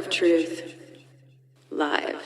of truth. Live.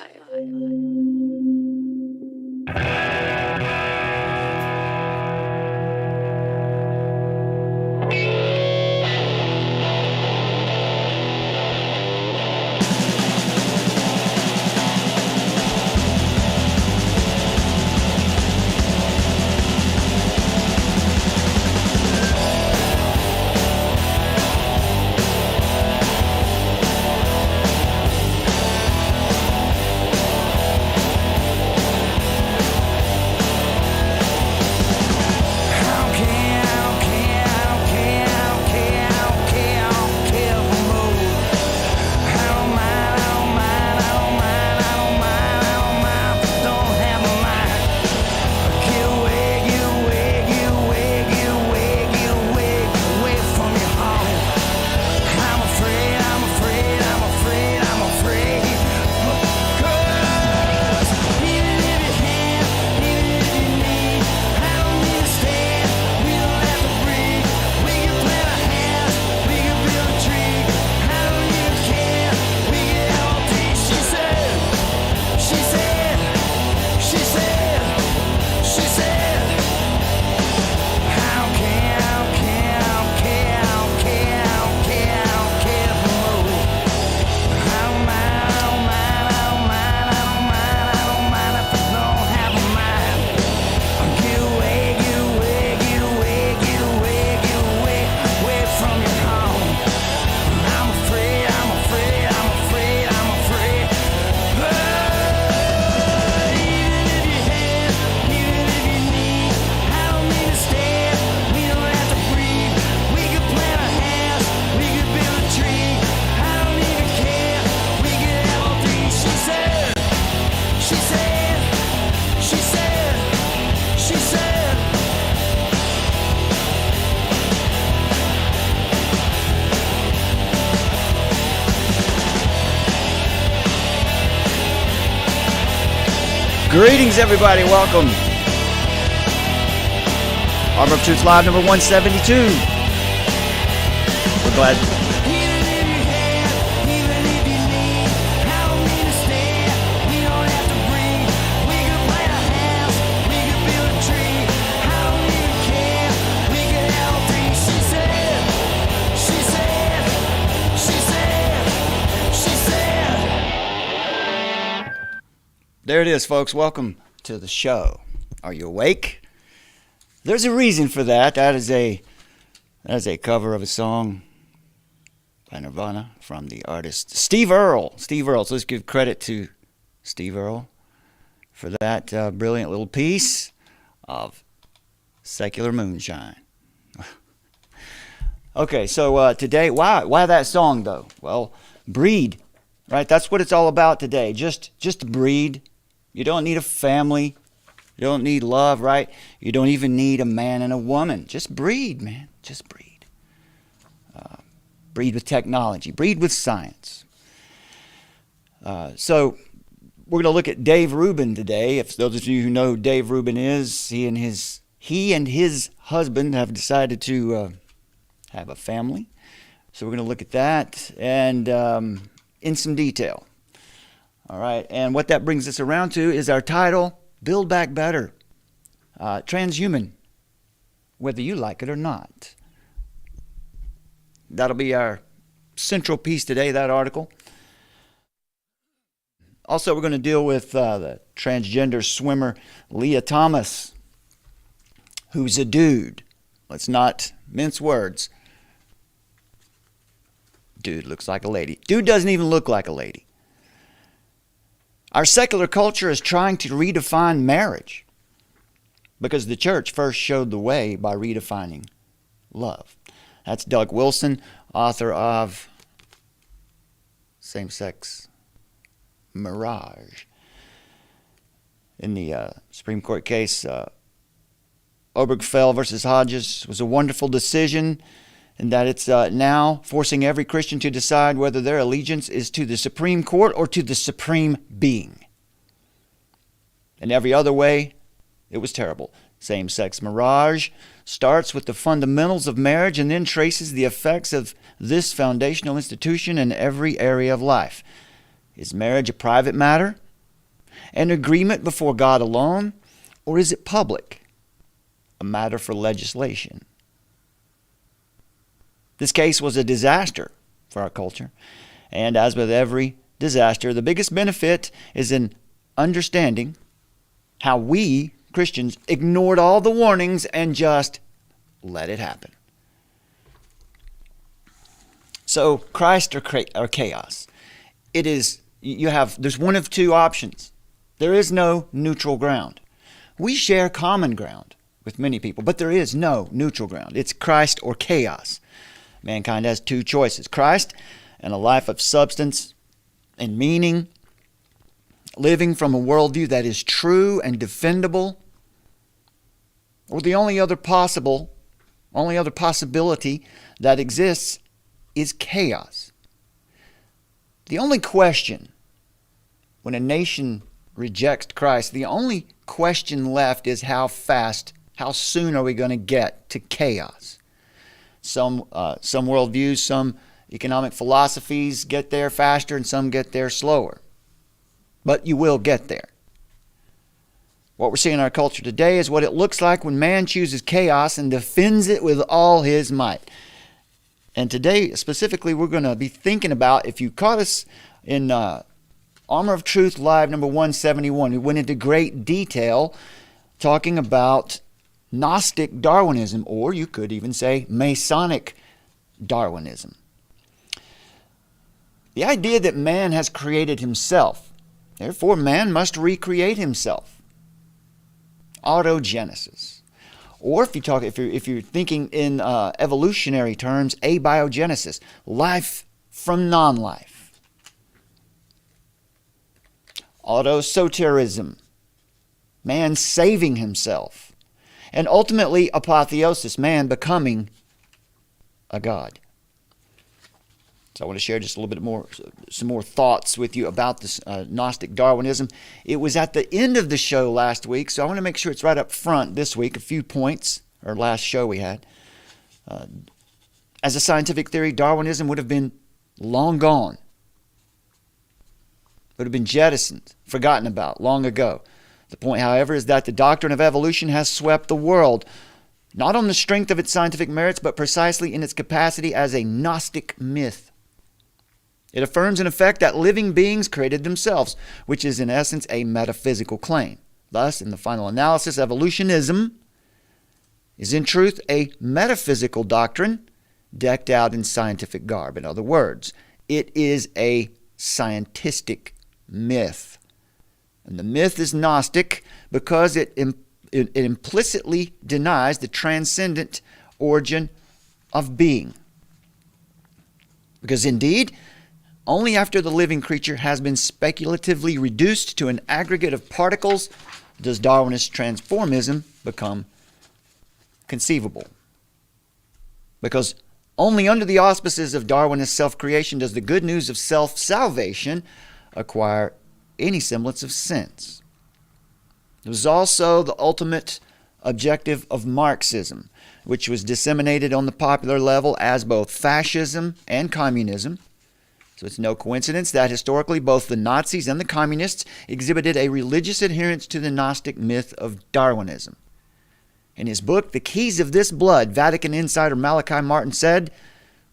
Greetings, everybody. Welcome. Armor of Truth Live number 172. We're glad. There it is, folks. Welcome to the show. Are you awake? There's a reason for that. That is a cover of a song by Nirvana from the artist Steve Earle. Steve Earle. So let's give credit to Steve Earle for that brilliant little piece of secular moonshine. Okay, so today, why that song though? Well, breed, right? That's what it's all about today. Just breed. You don't need a family. You don't need love, right? You don't even need a man and a woman. Just breed, man. Just breed. Breed with technology. Breed with science. So we're going to look at Dave Rubin today. If those of you who know who Dave Rubin is, he and his husband have decided to have a family. So we're going to look at that and in some detail. All right, and what that brings us around to is our title, Build Back Better. Transhuman, whether you like it or not. That'll be our central piece today, that article. Also, we're going to deal with the transgender swimmer Leah Thomas, who's a dude. Let's not mince words. Dude looks like a lady. Dude doesn't even look like a lady. Our secular culture is trying to redefine marriage because the church first showed the way by redefining love. That's Doug Wilson, author of Same-Sex Mirage. In the Supreme Court case, Obergefell versus Hodges was a wonderful decision in that it's now forcing every Christian to decide whether their allegiance is to the Supreme Court or to the Supreme Being. And every other way It was terrible. Same-sex marriage starts with the fundamentals of marriage and then traces the effects of this foundational institution in every area of life. Is marriage a private matter, an agreement before God alone, or is it public, a matter for legislation? This case was a disaster for our culture, and as with every disaster, the biggest benefit is in understanding how we Christians ignored all the warnings and just let it happen. So Christ or chaos. There's one of two options. There is no neutral ground. We share common ground with many people, but there is no neutral ground. It's Christ or chaos. Mankind has two choices: Christ and a life of substance and meaning, living from a worldview that is true and defendable, or the only other possibility that exists is chaos. The only question when a nation rejects Christ, the only question left is how soon are we going to get to chaos? Some worldviews, some economic philosophies get there faster and some get there slower. But you will get there. What we're seeing in our culture today is what it looks like when man chooses chaos and defends it with all his might. And today, specifically, we're going to be thinking about, if you caught us in Armor of Truth Live number 171, we went into great detail talking about Gnostic Darwinism, or you could even say Masonic Darwinism. The idea that man has created himself, therefore man must recreate himself. Autogenesis. Or if you're thinking in evolutionary terms, abiogenesis, life from non-life. Autosoterism, man saving himself. And ultimately, apotheosis, man becoming a god. So I want to share just a little bit more, some more thoughts with you about this Gnostic Darwinism. It was at the end of the show last week, so I want to make sure it's right up front this week. A few points, or last show we had. As a scientific theory, Darwinism would have been long gone. Would have been jettisoned, forgotten about long ago. The point, however, is that the doctrine of evolution has swept the world, not on the strength of its scientific merits, but precisely in its capacity as a Gnostic myth. It affirms, in effect, that living beings created themselves, which is, in essence, a metaphysical claim. Thus, in the final analysis, evolutionism is, in truth, a metaphysical doctrine decked out in scientific garb. In other words, it is a scientistic myth. And the myth is Gnostic because it implicitly denies the transcendent origin of being. Because indeed, only after the living creature has been speculatively reduced to an aggregate of particles does Darwinist transformism become conceivable. Because only under the auspices of Darwinist self-creation does the good news of self-salvation acquire any semblance of sense. It was also the ultimate objective of Marxism, which was disseminated on the popular level as both fascism and communism. So it's no coincidence that historically both the Nazis and the communists exhibited a religious adherence to the Gnostic myth of Darwinism. In his book, The Keys of This Blood, Vatican insider Malachi Martin said,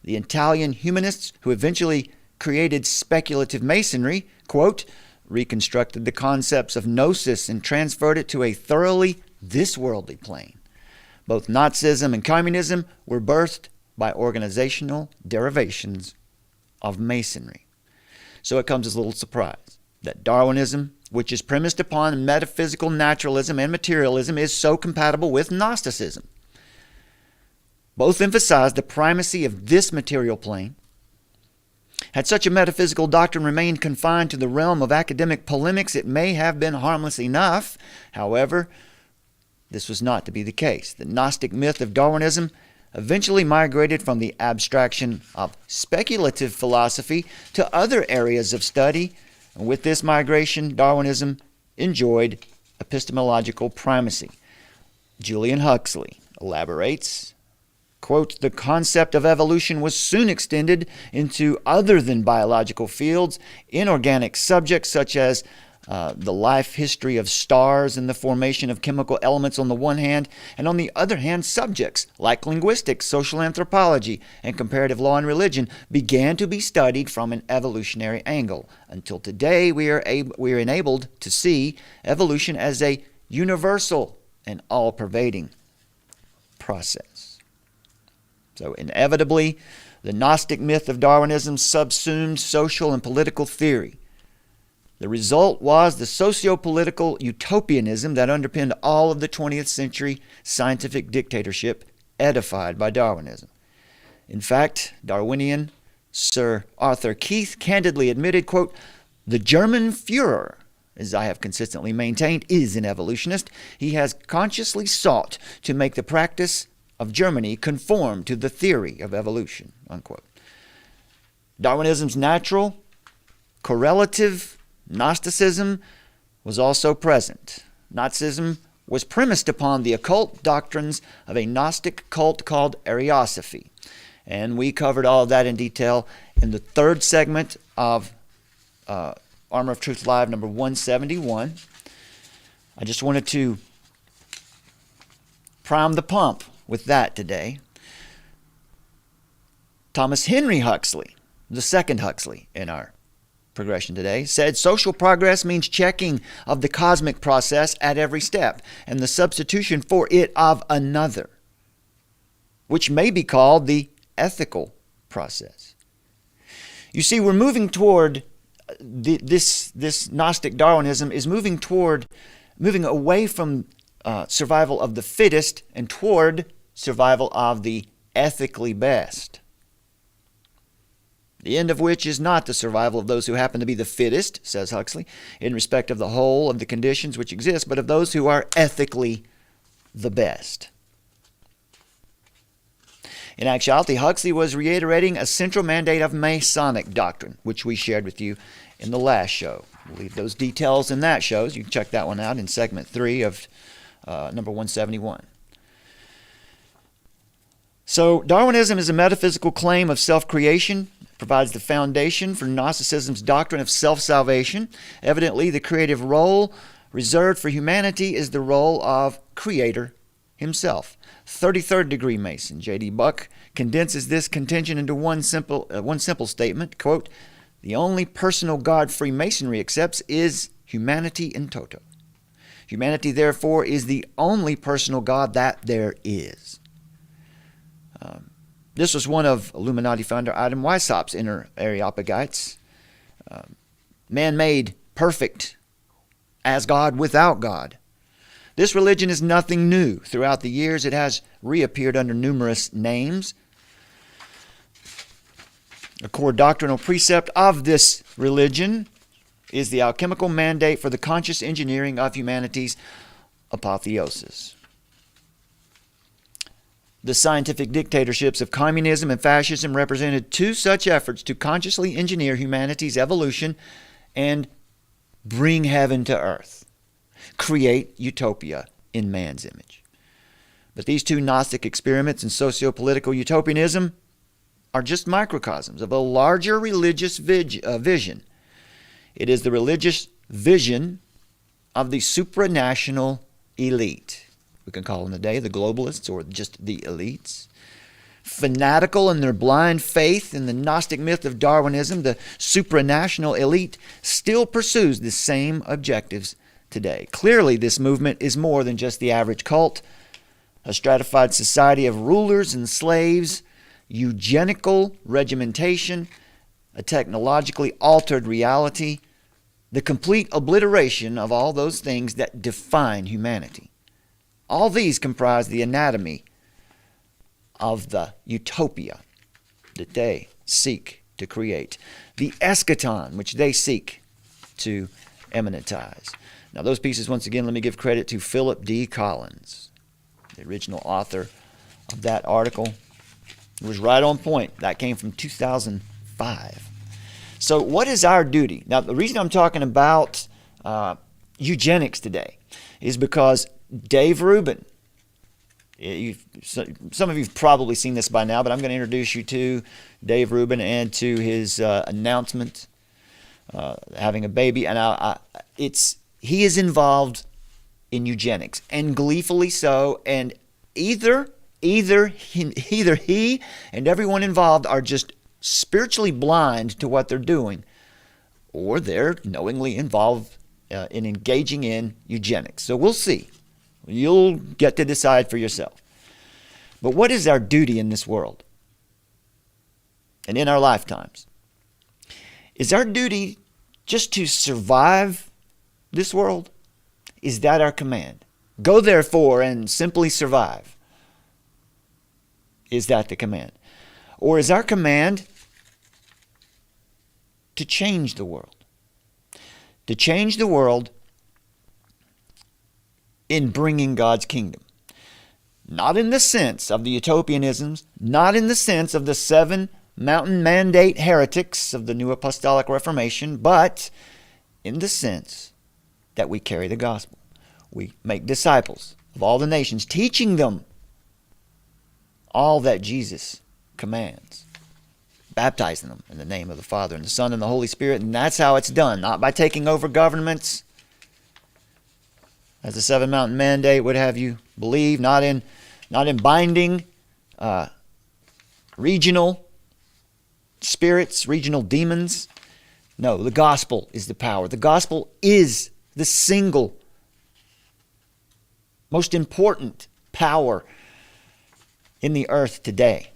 the Italian humanists who eventually created speculative masonry, quote, reconstructed the concepts of gnosis and transferred it to a thoroughly this-worldly plane. Both Nazism and communism were birthed by organizational derivations of masonry. So it comes as a little surprise that Darwinism, which is premised upon metaphysical naturalism and materialism, is so compatible with Gnosticism. Both emphasize the primacy of this material plane. Had such a metaphysical doctrine remained confined to the realm of academic polemics, it may have been harmless enough. However, this was not to be the case. The Gnostic myth of Darwinism eventually migrated from the abstraction of speculative philosophy to other areas of study. And with this migration, Darwinism enjoyed epistemological primacy. Julian Huxley elaborates, quote, "The concept of evolution was soon extended into other than biological fields, inorganic subjects such as the life history of stars and the formation of chemical elements on the one hand, and on the other hand, subjects like linguistics, social anthropology, and comparative law and religion began to be studied from an evolutionary angle. Until today, we are enabled to see evolution as a universal and all-pervading process." So inevitably, the Gnostic myth of Darwinism subsumed social and political theory. The result was the socio-political utopianism that underpinned all of the 20th century scientific dictatorship edified by Darwinism. In fact, Darwinian Sir Arthur Keith candidly admitted, quote, "The German Führer, as I have consistently maintained, is an evolutionist. He has consciously sought to make the practice of Germany conform to the theory of evolution," unquote. Darwinism's natural, correlative Gnosticism was also present. Nazism was premised upon the occult doctrines of a Gnostic cult called Ariosophy. And we covered all of that in detail in the third segment of Armor of Truth Live number 171. I just wanted to prime the pump with that today. Thomas Henry Huxley, the second Huxley in our progression today, said social progress means checking of the cosmic process at every step and the substitution for it of another, which may be called the ethical process. You see, we're moving toward this Gnostic Darwinism is moving away from survival of the fittest and toward survival of the ethically best. The end of which is not the survival of those who happen to be the fittest, says Huxley, in respect of the whole of the conditions which exist, but of those who are ethically the best. In actuality, Huxley was reiterating a central mandate of Masonic doctrine, which we shared with you in the last show. We'll leave those details in that show. You can check that one out in segment 3 of number 171. So Darwinism is a metaphysical claim of self-creation, provides the foundation for Gnosticism's doctrine of self-salvation. Evidently, the creative role reserved for humanity is the role of Creator himself. 33rd degree Mason J.D. Buck condenses this contention into one simple statement, quote, "The only personal God Freemasonry accepts is humanity in toto. Humanity, therefore, is the only personal God that there is." This was one of Illuminati founder Adam Weishaupt's inner Areopagites. Man-made, perfect, as God without God. This religion is nothing new. Throughout the years, it has reappeared under numerous names. A core doctrinal precept of this religion is the alchemical mandate for the conscious engineering of humanity's apotheosis. The scientific dictatorships of communism and fascism represented two such efforts to consciously engineer humanity's evolution and bring heaven to earth, create utopia in man's image. But these two Gnostic experiments in socio-political utopianism are just microcosms of a larger religious vision. It is the religious vision of the supranational elite. We can call them today the globalists or just the elites. Fanatical in their blind faith in the Gnostic myth of Darwinism, the supranational elite still pursues the same objectives today. Clearly, this movement is more than just the average cult, a stratified society of rulers and slaves, eugenical regimentation, a technologically altered reality, the complete obliteration of all those things that define humanity. All these comprise the anatomy of the utopia that they seek to create, the eschaton which they seek to immanentize. Now those pieces, once again, let me give credit to Philip D. Collins, the original author of that article. It was right on point. That came from 2005. So what is our duty? Now the reason I'm talking about eugenics today is because Dave Rubin, some of you have probably seen this by now, but I'm going to introduce you to Dave Rubin and to his announcement, having a baby. And he is involved in eugenics, and gleefully so. And either he and everyone involved are just spiritually blind to what they're doing, or they're knowingly involved in engaging in eugenics. So we'll see. You'll get to decide for yourself. But what is our duty in this world and in our lifetimes? Is our duty just to survive this world? Is that our command? Go therefore and simply survive. Is that the command? Or is our command to change the world? To change the world in bringing God's kingdom. Not in the sense of the utopianisms, not in the sense of the 7 mountain mandate heretics of the New Apostolic Reformation, but in the sense that we carry the gospel. We make disciples of all the nations, teaching them all that Jesus commands, baptizing them in the name of the Father and the Son and the Holy Spirit. And that's how it's done, not by taking over governments, as the 7 mountain mandate would have you believe, not in binding regional spirits, regional demons. No, the gospel is the power. The gospel is the single most important power in the earth today.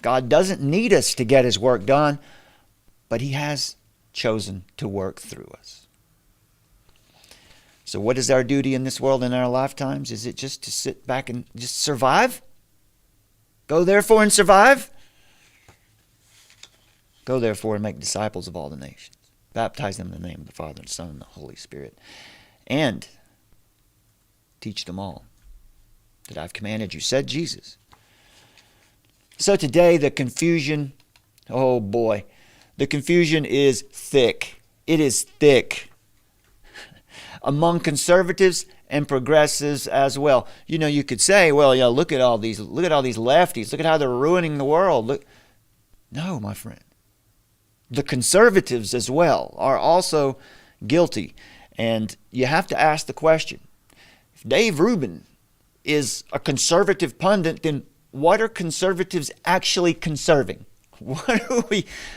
God doesn't need us to get his work done, but he has chosen to work through us. So what is our duty in this world in our lifetimes? Is it just to sit back and just survive? Go therefore and survive? Go therefore and make disciples of all the nations. Baptize them in the name of the Father and Son and the Holy Spirit. And teach them all that I've commanded you, said Jesus. So today the confusion, oh boy, the confusion is thick. It is thick among conservatives and progressives as well. You know, you could say, well, yeah, look at all these lefties. Look at how they're ruining the world. Look. No, my friend. The conservatives as well are also guilty. And you have to ask the question, if Dave Rubin is a conservative pundit, then what are conservatives actually conserving?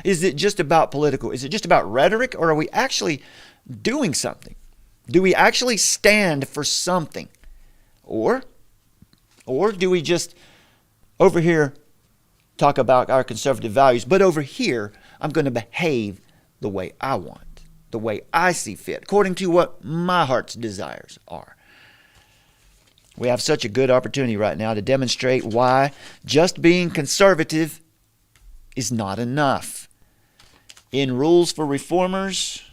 Is it just about political? Is it just about rhetoric, or are we actually doing something? Do we actually stand for something? Or do we just over here talk about our conservative values, but over here I'm going to behave the way I want, the way I see fit, according to what my heart's desires are? We have such a good opportunity right now to demonstrate why just being conservative is not enough. In Rules for Reformers,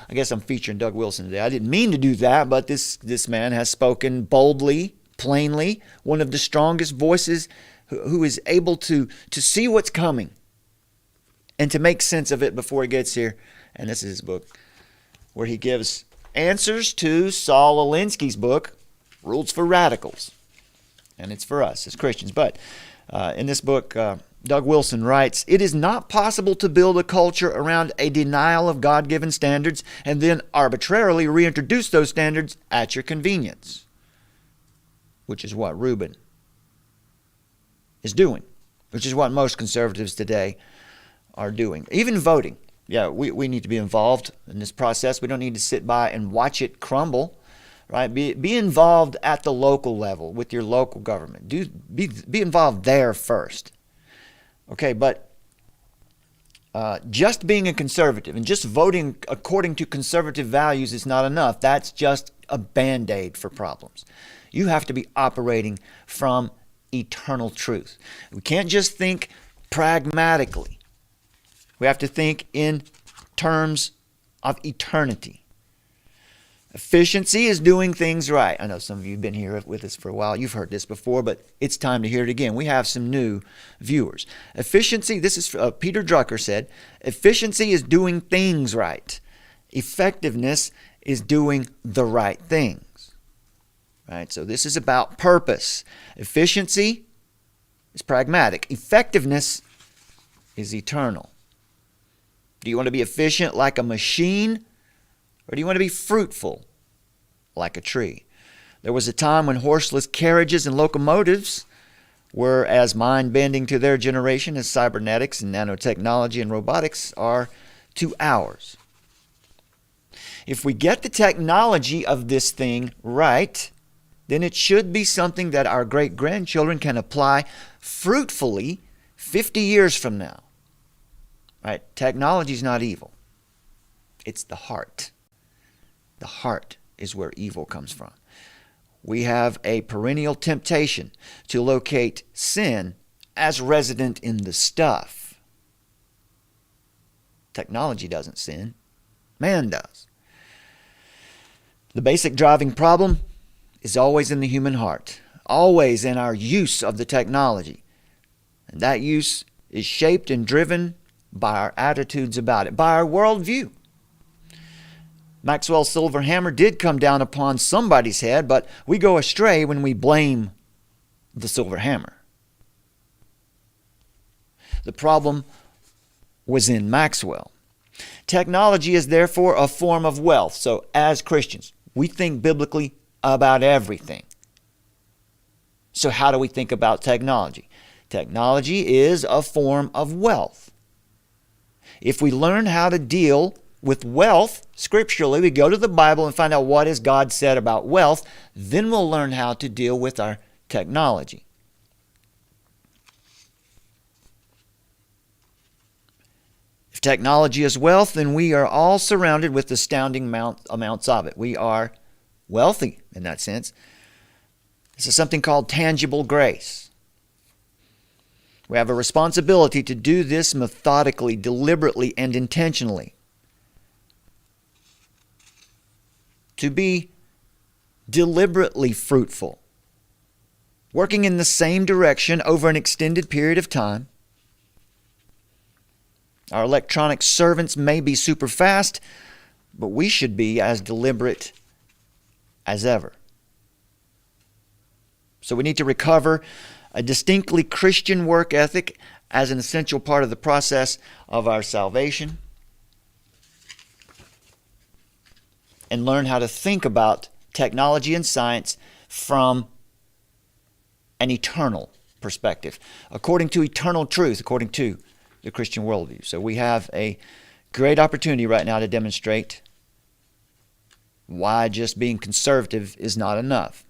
I guess I'm featuring Doug Wilson today. I didn't mean to do that, but this man has spoken boldly, plainly, one of the strongest voices who is able to see what's coming and to make sense of it before it gets here. And this is his book, where he gives answers to Saul Alinsky's book, Rules for Radicals. And it's for us as Christians. But in this book, Doug Wilson writes, "It is not possible to build a culture around a denial of God-given standards and then arbitrarily reintroduce those standards at your convenience," which is what Rubin is doing, which is what most conservatives today are doing. Even voting. Yeah, we need to be involved in this process. We don't need to sit by and watch it crumble, right? Be involved at the local level with your local government. Be involved there first. Okay, but just being a conservative and just voting according to conservative values is not enough. That's just a Band-Aid for problems. You have to be operating from eternal truth. We can't just think pragmatically. We have to think in terms of eternity. Efficiency is doing things right. I know some of you have been here with us for a while. You've heard this before, but it's time to hear it again. We have some new viewers. Efficiency, this is Peter Drucker said, efficiency is doing things right. Effectiveness is doing the right things. Right? So this is about purpose. Efficiency is pragmatic. Effectiveness is eternal. Do you want to be efficient like a machine, or do you want to be fruitful like a tree? There was a time when horseless carriages and locomotives were as mind-bending to their generation as cybernetics and nanotechnology and robotics are to ours. If we get the technology of this thing right, then it should be something that our great-grandchildren can apply fruitfully 50 years from now. Right? Technology is not evil. It's the heart. The heart is where evil comes from. We have a perennial temptation to locate sin as resident in the stuff. Technology doesn't sin. Man does. The basic driving problem is always in the human heart, always in our use of the technology. And that use is shaped and driven by our attitudes about it, by our worldview. Maxwell's silver hammer did come down upon somebody's head, but we go astray when we blame the silver hammer. The problem was in Maxwell. Technology is therefore a form of wealth. So as Christians, we think biblically about everything. So how do we think about technology? Technology is a form of wealth. If we learn how to deal with wealth scripturally, we go to the Bible and find out what has God said about wealth, then we'll learn how to deal with our technology. If technology is wealth, then we are all surrounded with astounding amounts of it. We are wealthy in that sense. This is something called tangible grace. We have a responsibility to do this methodically, deliberately, and intentionally. To be deliberately fruitful, working in the same direction over an extended period of time. Our electronic servants may be super fast, but we should be as deliberate as ever. So we need to recover a distinctly Christian work ethic as an essential part of the process of our salvation, and learn how to think about technology and science from an eternal perspective, according to eternal truth, according to the Christian worldview. So we have a great opportunity right now to demonstrate why just being conservative is not enough.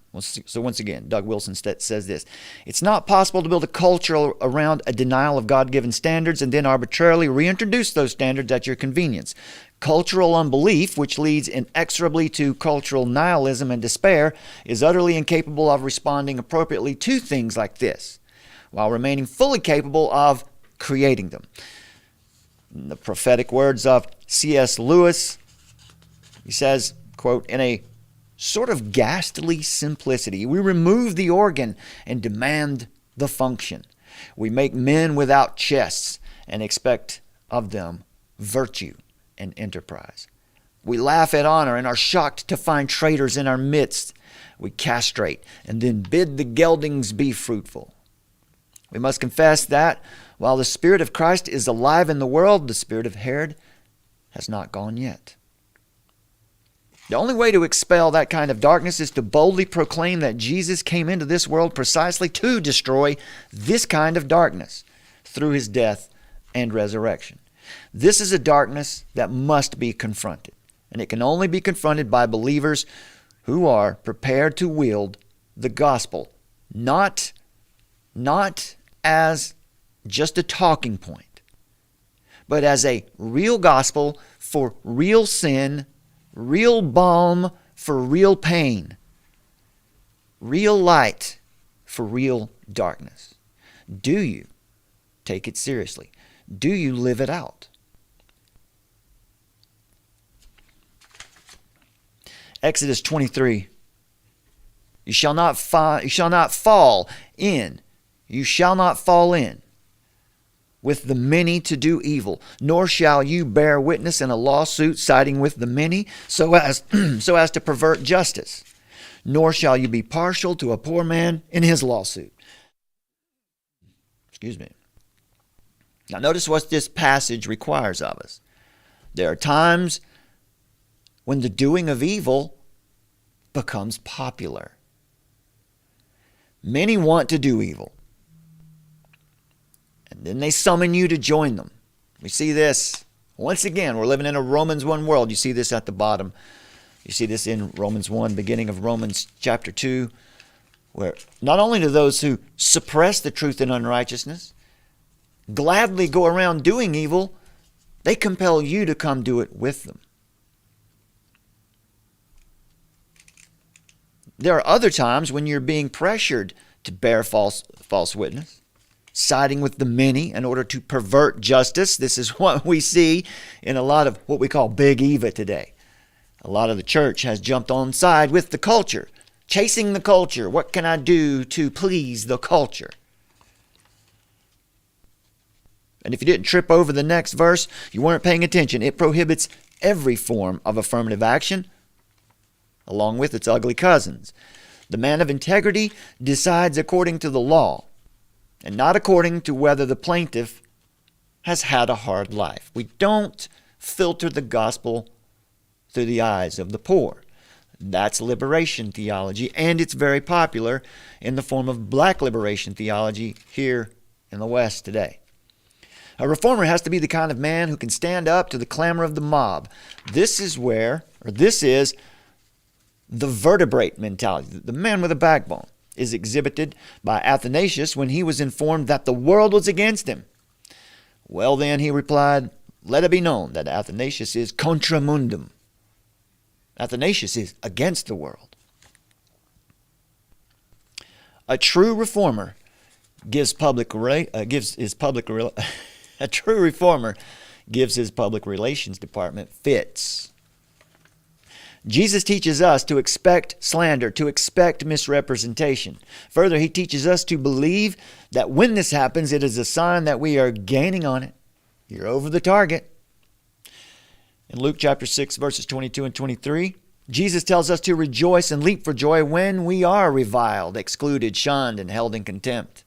So once again, Doug Wilson says this: it's not possible to build a culture around a denial of God-given standards and then arbitrarily reintroduce those standards at your convenience. Cultural unbelief, which leads inexorably to cultural nihilism and despair, is utterly incapable of responding appropriately to things like this, while remaining fully capable of creating them. In the prophetic words of C.S. Lewis, he says, quote, in a sort of ghastly simplicity, we remove the organ and demand the function. We make men without chests and expect of them virtue and enterprise. We laugh at honor and are shocked to find traitors in our midst. We castrate and then bid the geldings be fruitful. We must confess that while the Spirit of Christ is alive in the world, the spirit of Herod has not gone yet. The only way to expel that kind of darkness is to boldly proclaim that Jesus came into this world precisely to destroy this kind of darkness through his death and resurrection. This is a darkness that must be confronted, and it can only be confronted by believers who are prepared to wield the gospel, not as just a talking point, but as a real gospel for real sin, real balm for real pain, real light for real darkness. Do you take it seriously? Do you live it out? Exodus 23. You shall not fall in. You shall not fall in. with the many to do evil, nor shall you bear witness in a lawsuit siding with the many so as to pervert justice, nor shall you be partial to a poor man in his lawsuit. Excuse me. Now notice what this passage requires of us. There are times when the doing of evil becomes popular. Many want to do evil. And then they summon you to join them. We see this. Once again, we're living in a Romans 1 world. You see this at the bottom. You see this in Romans 1, beginning of Romans chapter 2, where not only do those who suppress the truth in unrighteousness gladly go around doing evil, they compel you to come do it with them. There are other times when you're being pressured to bear false witness, siding with the many in order to pervert justice. This is what we see in a lot of what we call Big Eva today. A lot of the church has jumped on side with the culture, chasing the culture. What can I do to please the culture? And if you didn't trip over the next verse, you weren't paying attention. It prohibits every form of affirmative action, along with its ugly cousins. The man of integrity decides according to the law, and not according to whether the plaintiff has had a hard life. We don't filter the gospel through the eyes of the poor. That's liberation theology, and it's very popular in the form of black liberation theology here in the West today. A reformer has to be the kind of man who can stand up to the clamor of the mob. This is the vertebrate mentality. The man with a backbone is exhibited by Athanasius when he was informed that the world was against him. Well then, he replied, let it be known that Athanasius is contra mundum. Athanasius is against the world. A true reformer gives his public relations department fits. Jesus teaches us to expect slander, to expect misrepresentation. Further, he teaches us to believe that when this happens, it is a sign that we are gaining on it. You're over the target. In Luke chapter 6, verses 22 and 23, Jesus tells us to rejoice and leap for joy when we are reviled, excluded, shunned, and held in contempt.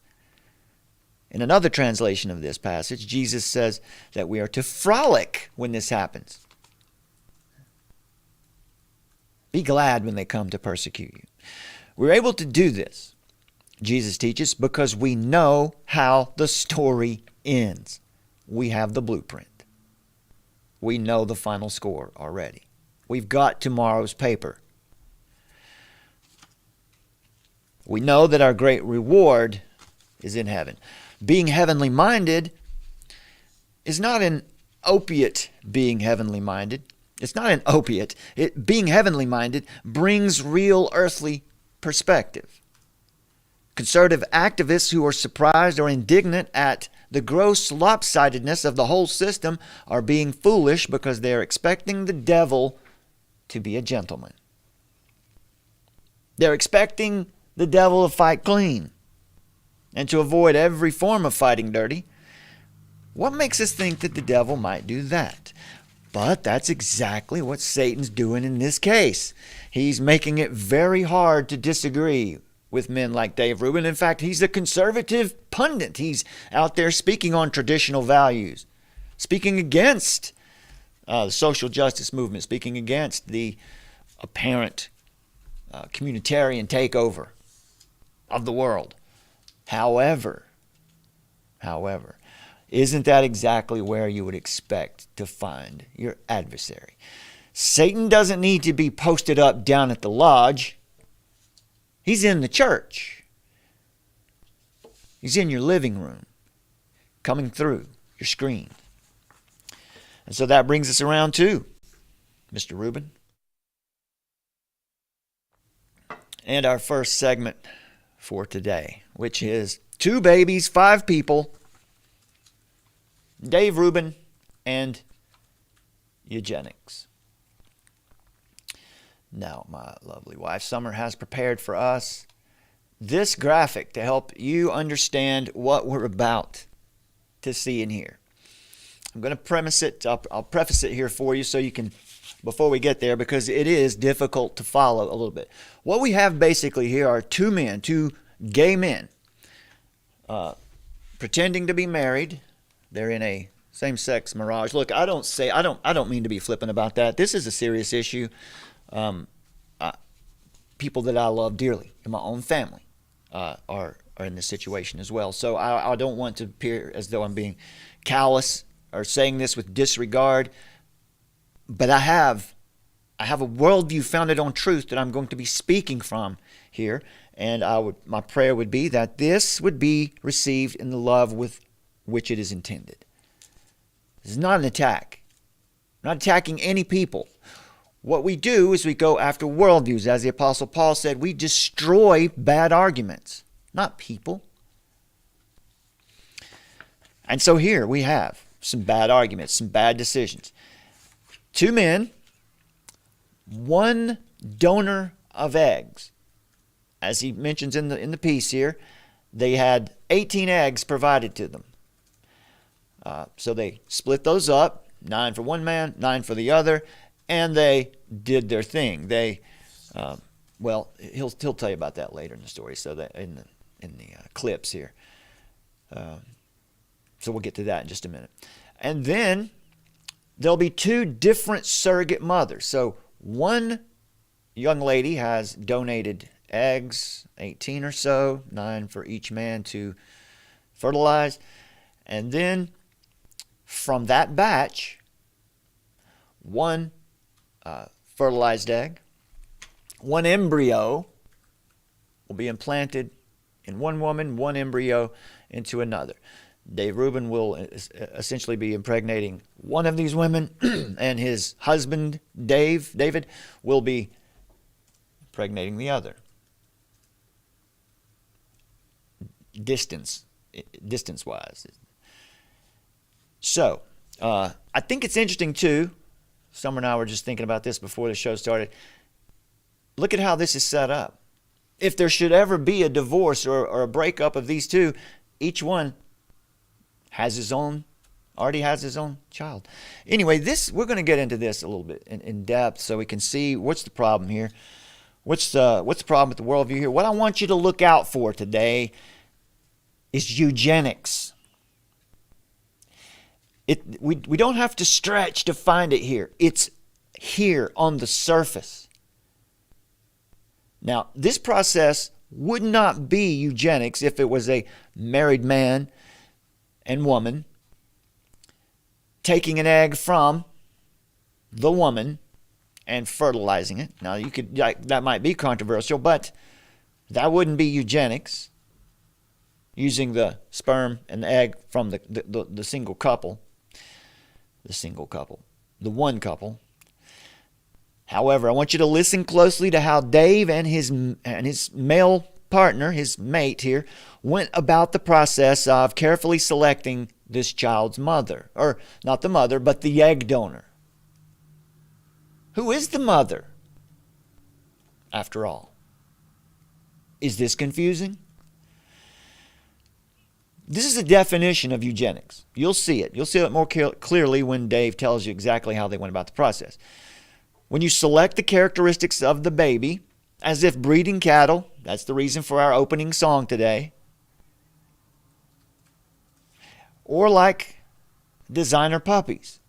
In another translation of this passage, Jesus says that we are to frolic when this happens. Be glad when they come to persecute you. We're able to do this, Jesus teaches, because we know how the story ends. We have the blueprint. We know the final score already. We've got tomorrow's paper. We know that our great reward is in heaven. Being heavenly minded is not an opiate being heavenly minded. It's not an opiate. Being heavenly minded brings real earthly perspective. Conservative activists who are surprised or indignant at the gross lopsidedness of the whole system are being foolish because they're expecting the devil to be a gentleman. They're expecting the devil to fight clean and to avoid every form of fighting dirty. What makes us think that the devil might do that? But that's exactly what Satan's doing in this case. He's making it very hard to disagree with men like Dave Rubin. In fact, he's a conservative pundit. He's out there speaking on traditional values, speaking against the social justice movement, speaking against the apparent communitarian takeover of the world. However, isn't that exactly where you would expect to find your adversary? Satan doesn't need to be posted up down at the lodge. He's in the church. He's in your living room, coming through your screen. And so that brings us around to Mr. Rubin. And our first segment for today, which is 2 babies, 5 people, Dave Rubin and Eugenics. Now, my lovely wife Summer has prepared for us this graphic to help you understand what we're about. to see and hear. I'm going to premise it. I'll preface it here for you so you can, before we get there, because it is difficult to follow a little bit. What we have basically here are two gay men, pretending to be married. They're in a same-sex mirage. Look, I don't mean to be flippant about that. This is a serious issue. People that I love dearly in my own family are in this situation as well. So I don't want to appear as though I'm being callous or saying this with disregard. But I have a worldview founded on truth that I'm going to be speaking from here, and my prayer would be that this would be received in the love with which it is intended. This is not an attack. I'm not attacking any people. What we do is we go after worldviews. As the Apostle Paul said, we destroy bad arguments, not people. And so here we have some bad arguments, some bad decisions. Two men, one donor of eggs. As he mentions in the piece here, they had 18 eggs provided to them. So they split those up, 9 for one man, 9 for the other, and they did their thing. They, he'll tell you about that later in the story. So that in the clips here. So we'll get to that in just a minute. And then there'll be 2 different surrogate mothers. So one young lady has donated eggs, 18 or so, 9 for each man to fertilize. And then from that batch, one fertilized egg, one embryo will be implanted in one woman, one embryo into another. Dave Rubin will essentially be impregnating one of these women, and his husband, David, will be impregnating the other. Distance-wise. So, I think it's interesting too. Summer and I were just thinking about this before the show started. Look at how this is set up. If there should ever be a divorce or a breakup of these two, each one already has his own child. Anyway, we're going to get into this a little bit in depth so we can see what's the problem here. What's the problem with the worldview here? What I want you to look out for today is eugenics. We don't have to stretch to find it here. It's here on the surface. Now, this process would not be eugenics if it was a married man and woman taking an egg from the woman and fertilizing it. Now, that might be controversial, but that wouldn't be eugenics, using the sperm and the egg from the single couple. The one couple. However, I want you to listen closely to how Dave and his male partner, his mate here, went about the process of carefully selecting this child's mother. Or not the mother, but the egg donor. Who is the mother, after all? Is this confusing? This is a definition of eugenics. You'll see it. You'll see it more clearly when Dave tells you exactly how they went about the process. When you select the characteristics of the baby, as if breeding cattle, that's the reason for our opening song today, or like designer puppies.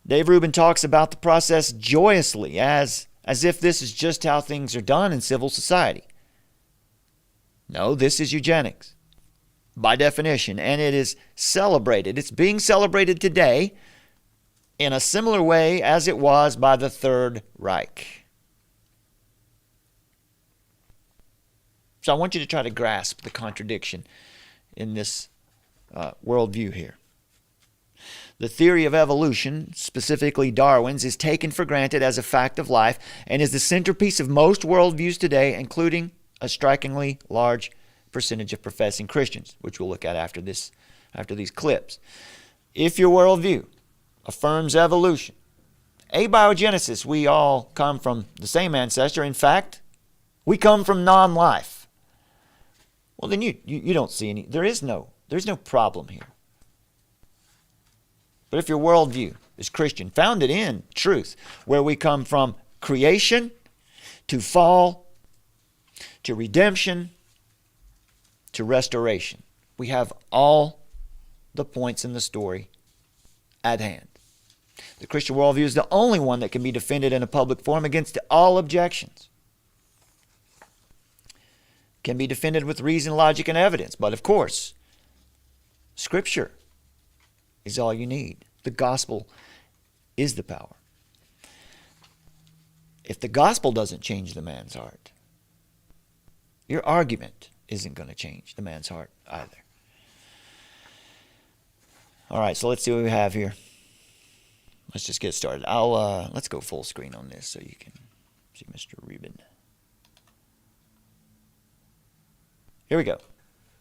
Dave Rubin talks about the process joyously, as if this is just how things are done in civil society. No, this is eugenics, by definition, and it is celebrated. It's being celebrated today in a similar way as it was by the Third Reich. So I want you to try to grasp the contradiction in this worldview here. The theory of evolution, specifically Darwin's, is taken for granted as a fact of life and is the centerpiece of most worldviews today, including a strikingly large percentage of professing Christians, which we'll look at after these clips. If your worldview affirms evolution, abiogenesis, we all come from the same ancestor. In fact, we come from non-life. Well, then you don't see any. There is no There's no problem here. But if your worldview is Christian, founded in truth, where we come from creation to fall to redemption to restoration, we have all the points in the story at hand. The Christian worldview is the only one that can be defended in a public forum against all objections. Can be defended with reason, logic, and evidence. But of course, Scripture is all you need. The gospel is the power. If the gospel doesn't change the man's heart, your argument isn't going to change the man's heart either. All right, so let's see what we have here. Let's just get started. Let's go full screen on this so you can see Mr. Rubin. Here we go.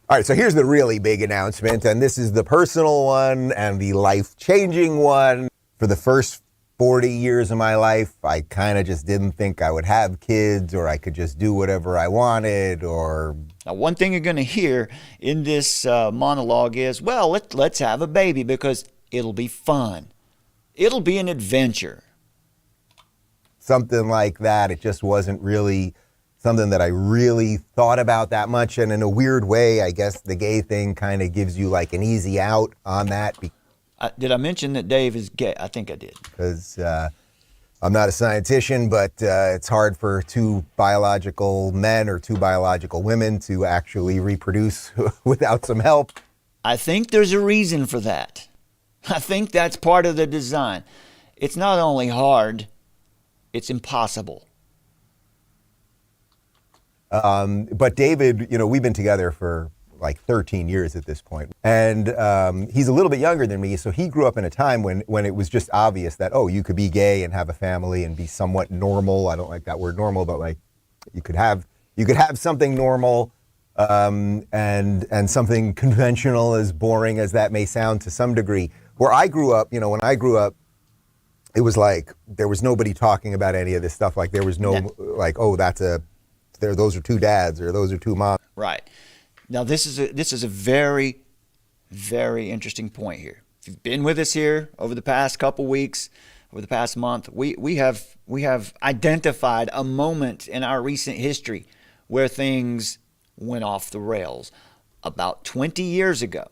All right, so here's the really big announcement, and this is the personal one and the life-changing one. For the first 40 years of my life, I kind of just didn't think I would have kids, or I could just do whatever I wanted, or... Now, one thing you're going to hear in this monologue is, well, let's have a baby because it'll be fun. It'll be an adventure. Something like that. It just wasn't really something that I really thought about that much. And in a weird way, I guess the gay thing kind of gives you like an easy out on that. Did I mention that Dave is gay? I think I did. Because I'm not a scientist, but it's hard for two biological men or two biological women to actually reproduce without some help. I think there's a reason for that. I think that's part of the design. It's not only hard, it's impossible. But David, we've been together for like 13 years at this point. And he's a little bit younger than me, so he grew up in a time when it was just obvious that, oh, you could be gay and have a family and be somewhat normal. I don't like that word normal, but like you could have something normal and something conventional, as boring as that may sound to some degree. Where I grew up, when I grew up, it was like there was nobody talking about any of this stuff. Like there was like, oh, those are two dads or those are two moms. Right. Now this is a very, very interesting point here. If you've been with us here over the past couple weeks, over the past month, we have identified a moment in our recent history where things went off the rails. About 20 years ago,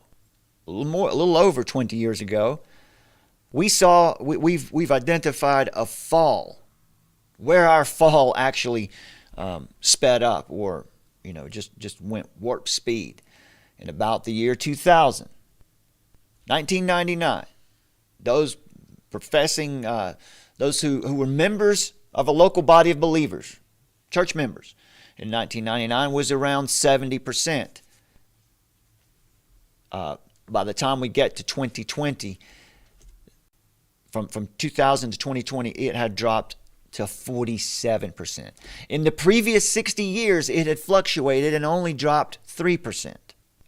a little over 20 years ago, we've identified a fall where our fall actually sped up or just went warp speed in about the year 2000. 1999, those professing those who were members of a local body of believers, church members, in 1999 was around 70%. By the time we get to 2020, from 2000 to 2020, it had dropped to 47%. In the previous 60 years, it had fluctuated and only dropped 3%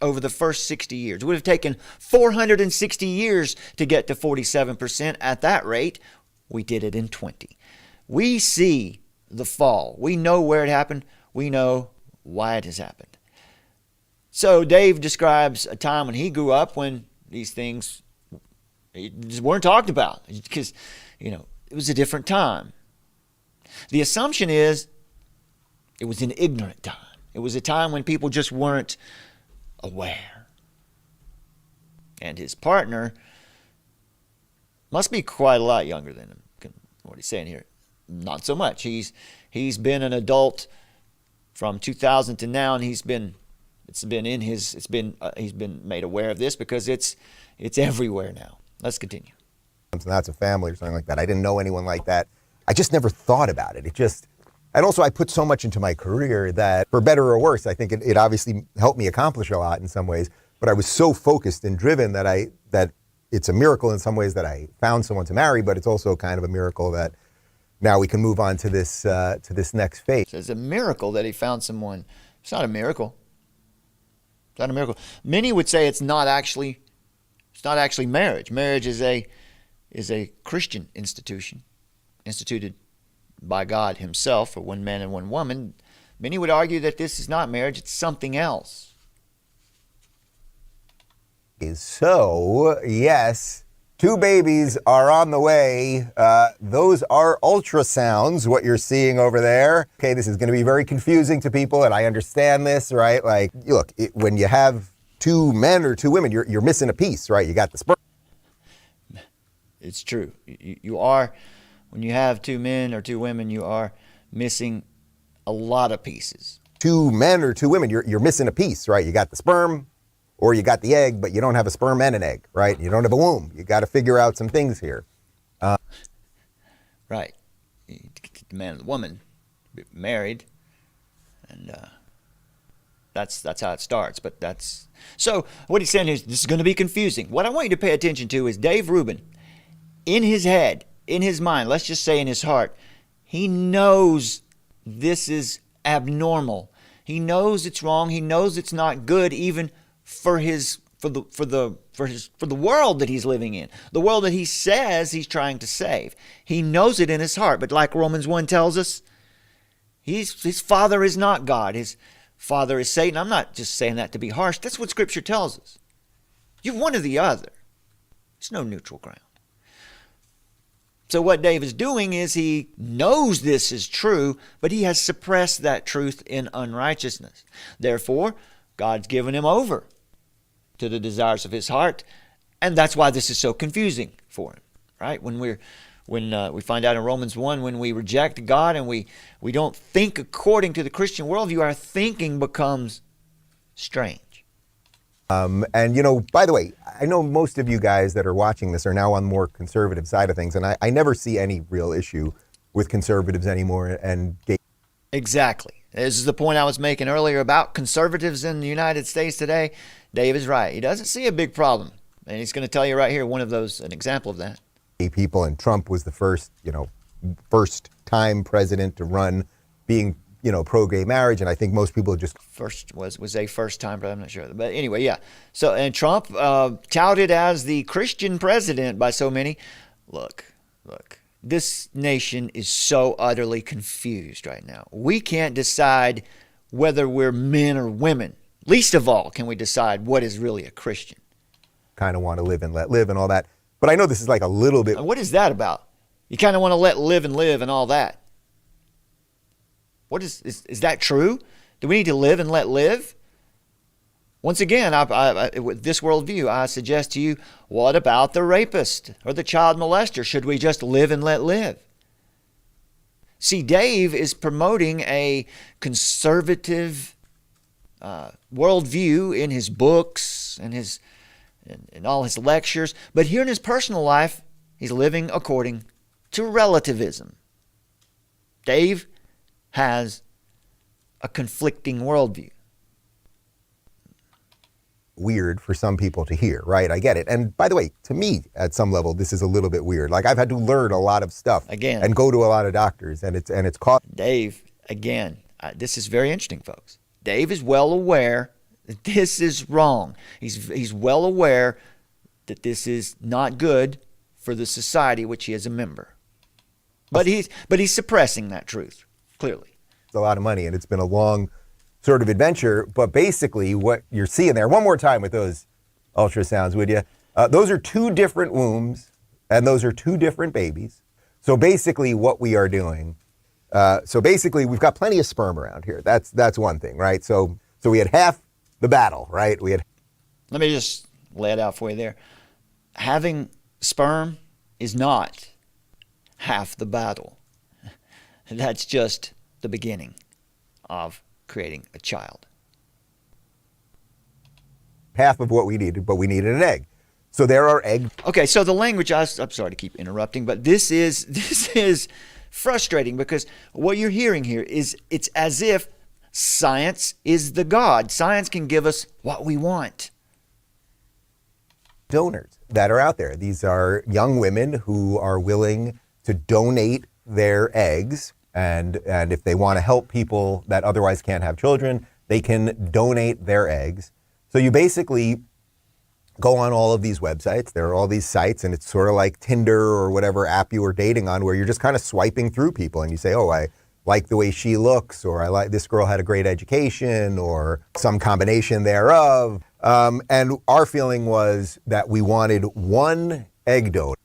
over the first 60 years. It would have taken 460 years to get to 47%. At that rate, we did it in 20. We see the fall. We know where it happened. We know why it has happened. So Dave describes a time when he grew up when these things just weren't talked about because, it was a different time. The assumption is it was an ignorant time. It was a time when people just weren't aware. And his partner must be quite a lot younger than him. What he's saying here, not so much. He's been an adult from 2000 to now, and he's been made aware of this because it's everywhere now. Let's continue. That's a family or something like that. I didn't know anyone like that. I just never thought about it. And also I put so much into my career that, for better or worse, I think it obviously helped me accomplish a lot in some ways, but I was so focused and driven that it's a miracle in some ways that I found someone to marry, but it's also kind of a miracle that now we can move on to this next phase. It's a miracle that he found someone. It's not a miracle. It's not a miracle. Many would say it's not actually marriage. Marriage is a Christian institution, instituted by God himself for one man and one woman. Many would argue that this is not marriage, it's something else. So, yes, 2 babies are on the way. Those are ultrasounds, what you're seeing over there. Okay, this is going to be very confusing to people, and I understand this, right? Like, look, when you have 2 men or 2 women, you're missing a piece, right? You got the sperm. It's true. You are, when you have 2 men or 2 women, you are missing a lot of pieces. 2 men or 2 women, you're missing a piece, right? You got the sperm or you got the egg, but you don't have a sperm and an egg, right? You don't have a womb. You got to figure out some things here. Right. You get the man and the woman married, and that's how it starts. But that's so. What he's saying is this is going to be confusing. What I want you to pay attention to is Dave Rubin, in his head, in his mind, let's just say in his heart, he knows this is abnormal. He knows it's wrong. He knows it's not good, even for the world that he's living in, the world that he says he's trying to save. He knows it in his heart. But like Romans 1 tells us, his father is not God. His father is Satan. I'm not just saying that to be harsh. That's what Scripture tells us. You're one or the other. There's no neutral ground. So what Dave is doing is he knows this is true, but he has suppressed that truth in unrighteousness. Therefore, God's given him over to the desires of his heart, and that's why this is so confusing for him, right? When we find out in Romans 1, when we reject God and we don't think according to the Christian worldview, our thinking becomes strange. And, by the way, I know most of you guys that are watching this are now on the more conservative side of things, and I never see any real issue with conservatives anymore and gay. Exactly. This is the point I was making earlier about conservatives in the United States today. Dave is right. He doesn't see a big problem. And he's going to tell you right here, an example of that. People, and Trump was the first time president to run being, pro-gay marriage. And I think most people just... Was a first time, but I'm not sure. But anyway, yeah. So, and Trump touted as the Christian president by so many. Look. This nation is so utterly confused right now. We can't decide whether we're men or women. Least of all can we decide what is really a Christian. Kind of want to live and let live and all that. But I know this is like a little bit... What is that about? You kind of want to let live and all that. What is that true? Do we need to live and let live? Once again, with this worldview, I suggest to you, what about the rapist or the child molester? Should we just live and let live? See, Dave is promoting a conservative worldview in his books and in all his lectures. But here in his personal life, he's living according to relativism. Dave has a conflicting worldview. Weird for some people to hear, right? I get it. And by the way, to me, at some level, this is a little bit weird. Like I've had to learn a lot of stuff again and go to a lot of doctors, and it's cost. Dave, again, this is very interesting, folks. Dave is well aware that this is wrong. He's well aware that this is not good for the society which he is a member. But he's suppressing that truth, clearly. It's a lot of money, and it's been a long sort of adventure. But basically what you're seeing there, one more time with those ultrasounds, would you? Those are 2 different wombs, and those are 2 different babies. So basically what we are doing, we've got plenty of sperm around here. That's one thing, right? So we had half the battle, right? Let me just lay it out for you there. Having sperm is not half the battle. That's just the beginning of creating a child. Half of what we needed, but we needed an egg. So there are eggs. Okay, so the language, I'm sorry to keep interrupting, but this is frustrating because what you're hearing here is it's as if science is the God. Science can give us what we want. Donors that are out there. These are young women who are willing to donate their eggs. And if they want to help people that otherwise can't have children, they can donate their eggs. So you basically go on all of these websites. There are all these sites, and it's sort of like Tinder or whatever app you were dating on, where you're just kind of swiping through people, and you say, oh, I like the way she looks, or I like this girl had a great education, or some combination thereof. And our feeling was that we wanted one egg donor.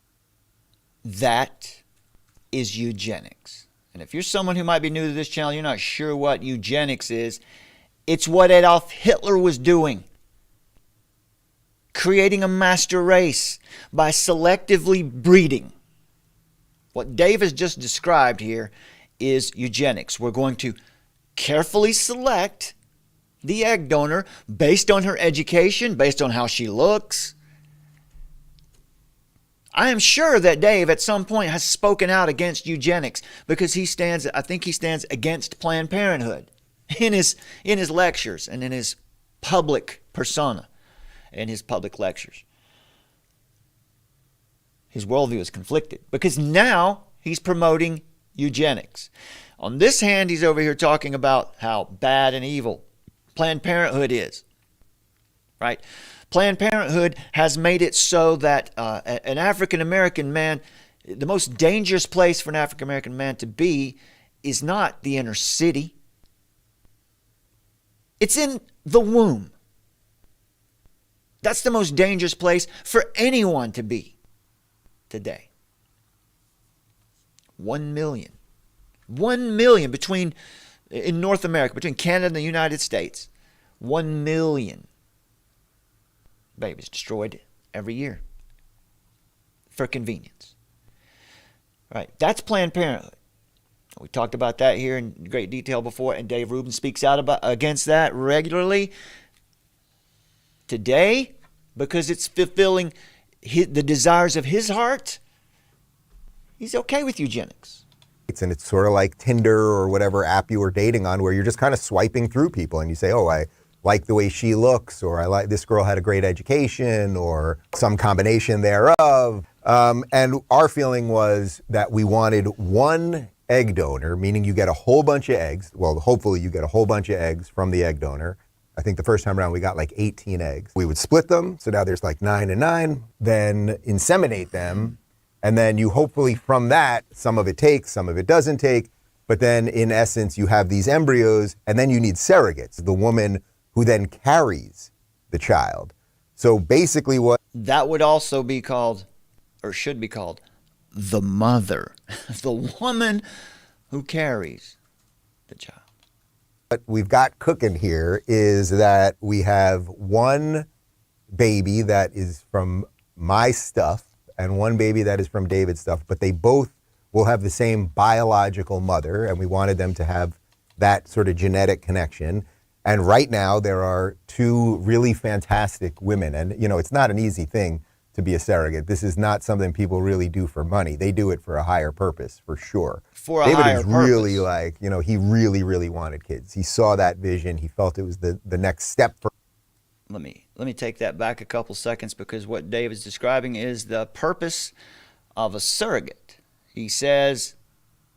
That is eugenics. And if you're someone who might be new to this channel, you're not sure what eugenics is, it's what Adolf Hitler was doing. Creating a master race by selectively breeding. What Dave has just described here is eugenics. We're going to carefully select the egg donor based on her education, based on how she looks. I am sure that Dave at some point has spoken out against eugenics because I think he stands against Planned Parenthood in his lectures and in his public persona, in his public lectures. His worldview is conflicted because now he's promoting eugenics. On this hand, he's over here talking about how bad and evil Planned Parenthood is, right? Planned Parenthood has made it so that an African-American man, the most dangerous place for an African-American man to be is not the inner city. It's in the womb. That's the most dangerous place for anyone to be today. 1 million. 1 million in North America, between Canada and the United States. 1 million babies destroyed every year for convenience. Right? That's Planned Parenthood. We talked about that here in great detail before, and Dave Rubin speaks out against that regularly today because it's fulfilling the desires of his heart. He's okay with eugenics. And it's sort of like Tinder or whatever app you were dating on, where you're just kind of swiping through people and you say, oh, I like the way she looks, or I like this girl had a great education, or some combination thereof. And our feeling was that we wanted one egg donor, meaning you get a whole bunch of eggs. Well, hopefully you get a whole bunch of eggs from the egg donor. I think the first time around we got like 18 eggs. We would split them, so now there's like 9 and 9, then inseminate them. And then you hopefully from that, some of it takes, some of it doesn't take. But then in essence, you have these embryos and then you need surrogates, the woman who then carries the child. So basically what... That would also be called, or should be called, the mother. The woman who carries the child. What we've got cooking here is that we have one baby that is from my stuff and one baby that is from David's stuff, but they both will have the same biological mother, and we wanted them to have that sort of genetic connection. And right now there are 2 really fantastic women, and you know, it's not an easy thing to be a surrogate. This is not something people really do for money. They do it for a higher purpose, for sure. For a David higher is purpose. really like, you know, he really, really wanted kids. He saw that vision. He felt it was the next step for... Let me take that back a couple seconds, because what Dave is describing is the purpose of a surrogate. He says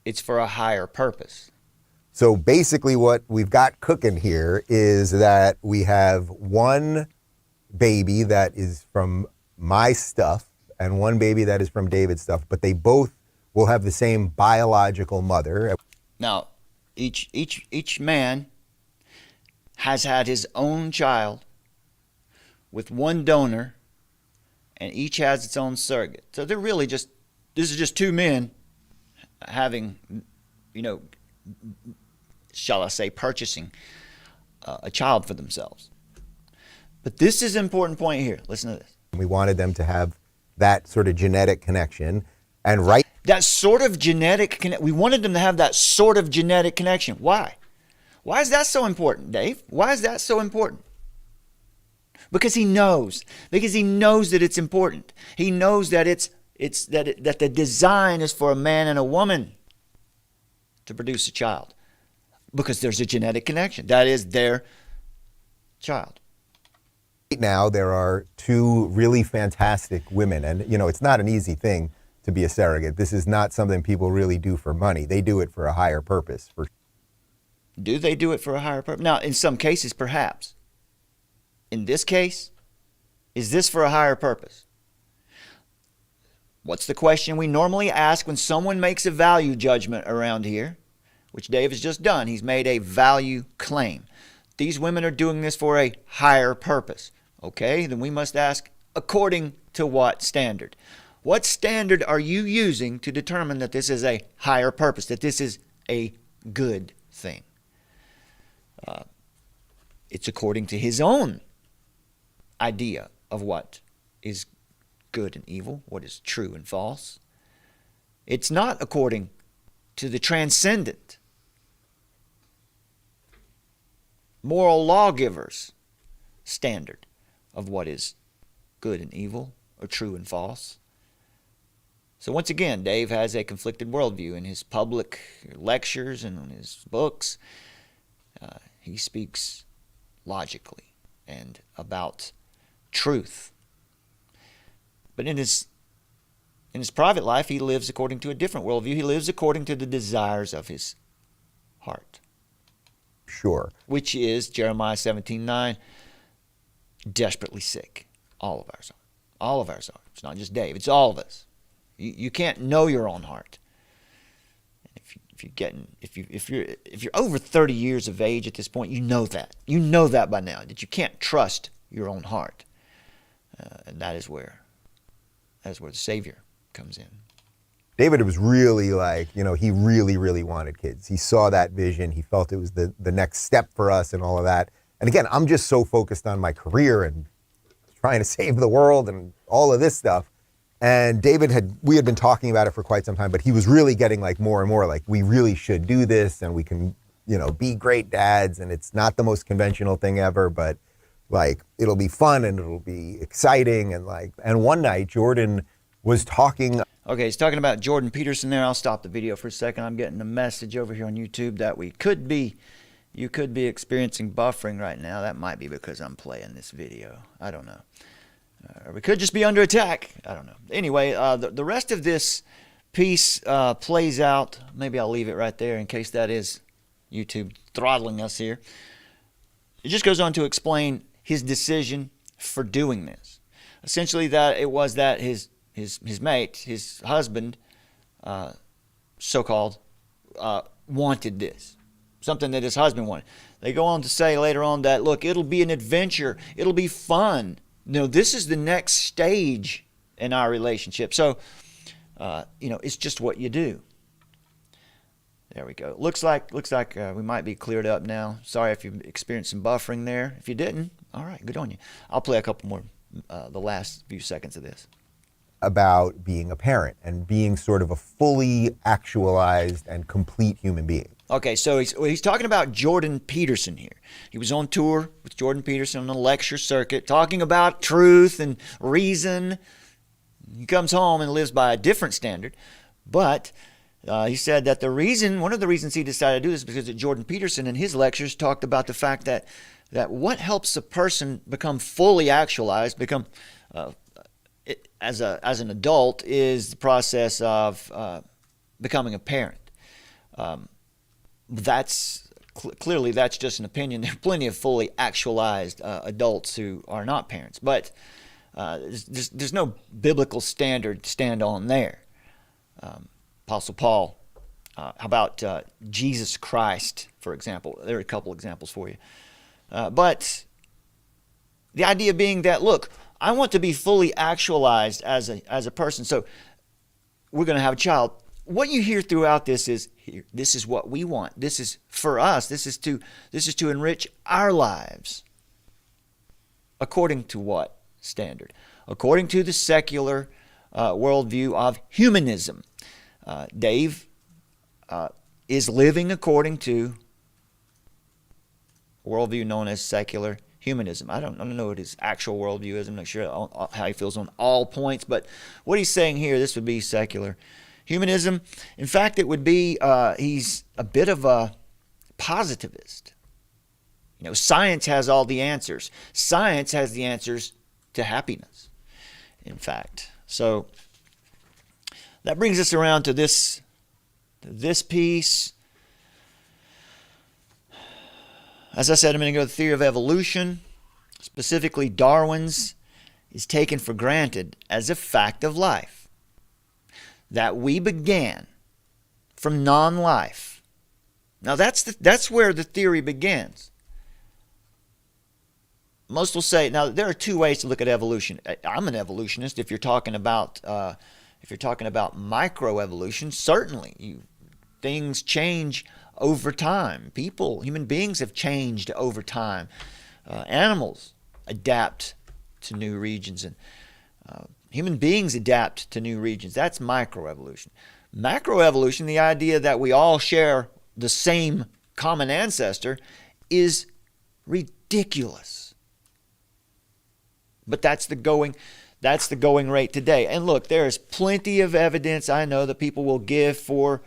it's for a higher purpose. So basically what we've got cooking here is that we have one baby that is from my stuff and one baby that is from David's stuff, but they both will have the same biological mother. Now, each man has had his own child with one donor, and each has its own surrogate. So they're really this is just 2 men having, you know, shall I say, purchasing a child for themselves. But this is an important point here. Listen to this. We wanted them to have that sort of genetic connection. And that sort of genetic we wanted them to have that sort of genetic connection. Why? Why is that so important, Dave? Why is that so important? Because he knows. Because he knows that it's important. He knows that that the design is for a man and a woman to produce a child. Because there's a genetic connection. That is their child. Right now, there are 2 really fantastic women, and you know, it's not an easy thing to be a surrogate. This is not something people really do for money. They do it for a higher purpose. Do they do it for a higher purpose? Now, in some cases, perhaps. In this case, is this for a higher purpose? What's the question we normally ask when someone makes a value judgment around here, which Dave has just done? He's made a value claim. These women are doing this for a higher purpose. Okay, then we must ask, according to what standard? What standard are you using to determine that this is a higher purpose, that this is a good thing? It's according to his own idea of what is good and evil, what is true and false. It's not according to the transcendent moral lawgiver's standard of what is good and evil or true and false. So once again, Dave has a conflicted worldview in his public lectures and in his books. He speaks logically and about truth. But in his private life, he lives according to a different worldview. He lives according to the desires of his heart. Sure. Which is, Jeremiah 17:9, desperately sick. All of ours are. All of ours are. It's not just Dave. It's all of us. You can't know your own heart. If you're over 30 years of age at this point, you know that. You know that by now, that you can't trust your own heart. And that is where the Savior comes in. David was really like, he really, really wanted kids. He saw that vision. He felt it was the next step for us and all of that. And again, I'm just so focused on my career and trying to save the world and all of this stuff. And we had been talking about it for quite some time, but he was really getting like more and more like, we really should do this and we can, be great dads. And it's not the most conventional thing ever, but like, it'll be fun and it'll be exciting. And one night Jordan was talking. Okay, he's talking about Jordan Peterson there. I'll stop the video for a second. I'm getting a message over here on YouTube that you could be experiencing buffering right now. That might be because I'm playing this video. I don't know. Or we could just be under attack. I don't know. Anyway, the rest of this piece plays out. Maybe I'll leave it right there in case that is YouTube throttling us here. It just goes on to explain his decision for doing this. Essentially, that it was that his mate, his husband, so-called, wanted this. Something that his husband wanted. They go on to say later on that, look, it'll be an adventure. It'll be fun. This is the next stage in our relationship. So, it's just what you do. There we go. Looks like we might be cleared up now. Sorry if you experienced some buffering there. If you didn't, all right, good on you. I'll play a couple more, the last few seconds of this. About being a parent and being sort of a fully actualized and complete human being. Okay, so he's talking about Jordan Peterson here. He was on tour with Jordan Peterson on the lecture circuit, talking about truth and reason. He comes home and lives by a different standard, but he said that one of the reasons he decided to do this is because Jordan Peterson in his lectures talked about the fact that what helps a person become fully actualized, become as an adult, is the process of becoming a parent. Clearly that's just an opinion. There are plenty of fully actualized adults who are not parents, but there's no biblical standard to stand on there. Apostle Paul, how about Jesus Christ, for example? There are a couple examples for you. But the idea being that, look, I want to be fully actualized as a person, so we're going to have a child. What you hear throughout this is, this is what we want. This is for us. This is to enrich our lives. According to what standard? According to the secular worldview of humanism. Dave is living according to a worldview known as secular humanism. I don't know what his actual worldview is. I'm not sure how he feels on all points, but what he's saying here, this would be secular humanism. In fact, it would be, he's a bit of a positivist. Science has all the answers. Science has the answers to happiness, in fact. So that brings us around to this piece. As I said a minute ago, the theory of evolution, specifically Darwin's, is taken for granted as a fact of life. That we began from non-life. Now that's where the theory begins. most will say, now there are two ways to look at evolution. I'm an evolutionist. If you're talking about microevolution, certainly things change over time. Human beings have changed over time. Animals adapt to new regions, and human beings adapt to new regions. That's microevolution. Macroevolution, the idea that we all share the same common ancestor, is ridiculous. But that's the going rate today. And look, there is plenty of evidence I know that people will give for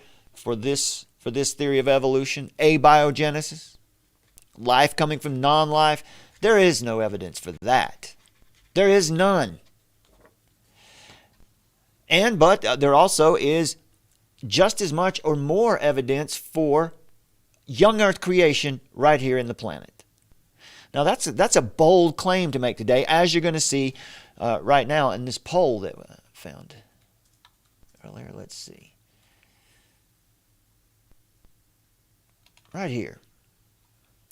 this theory of evolution. Abiogenesis, life coming from non-life. There is no evidence for that. There is none. But there also is just as much or more evidence for young earth creation right here in the planet. Now that's a bold claim to make today, as you're going to see right now in this poll that I found earlier. Let's see. Right here.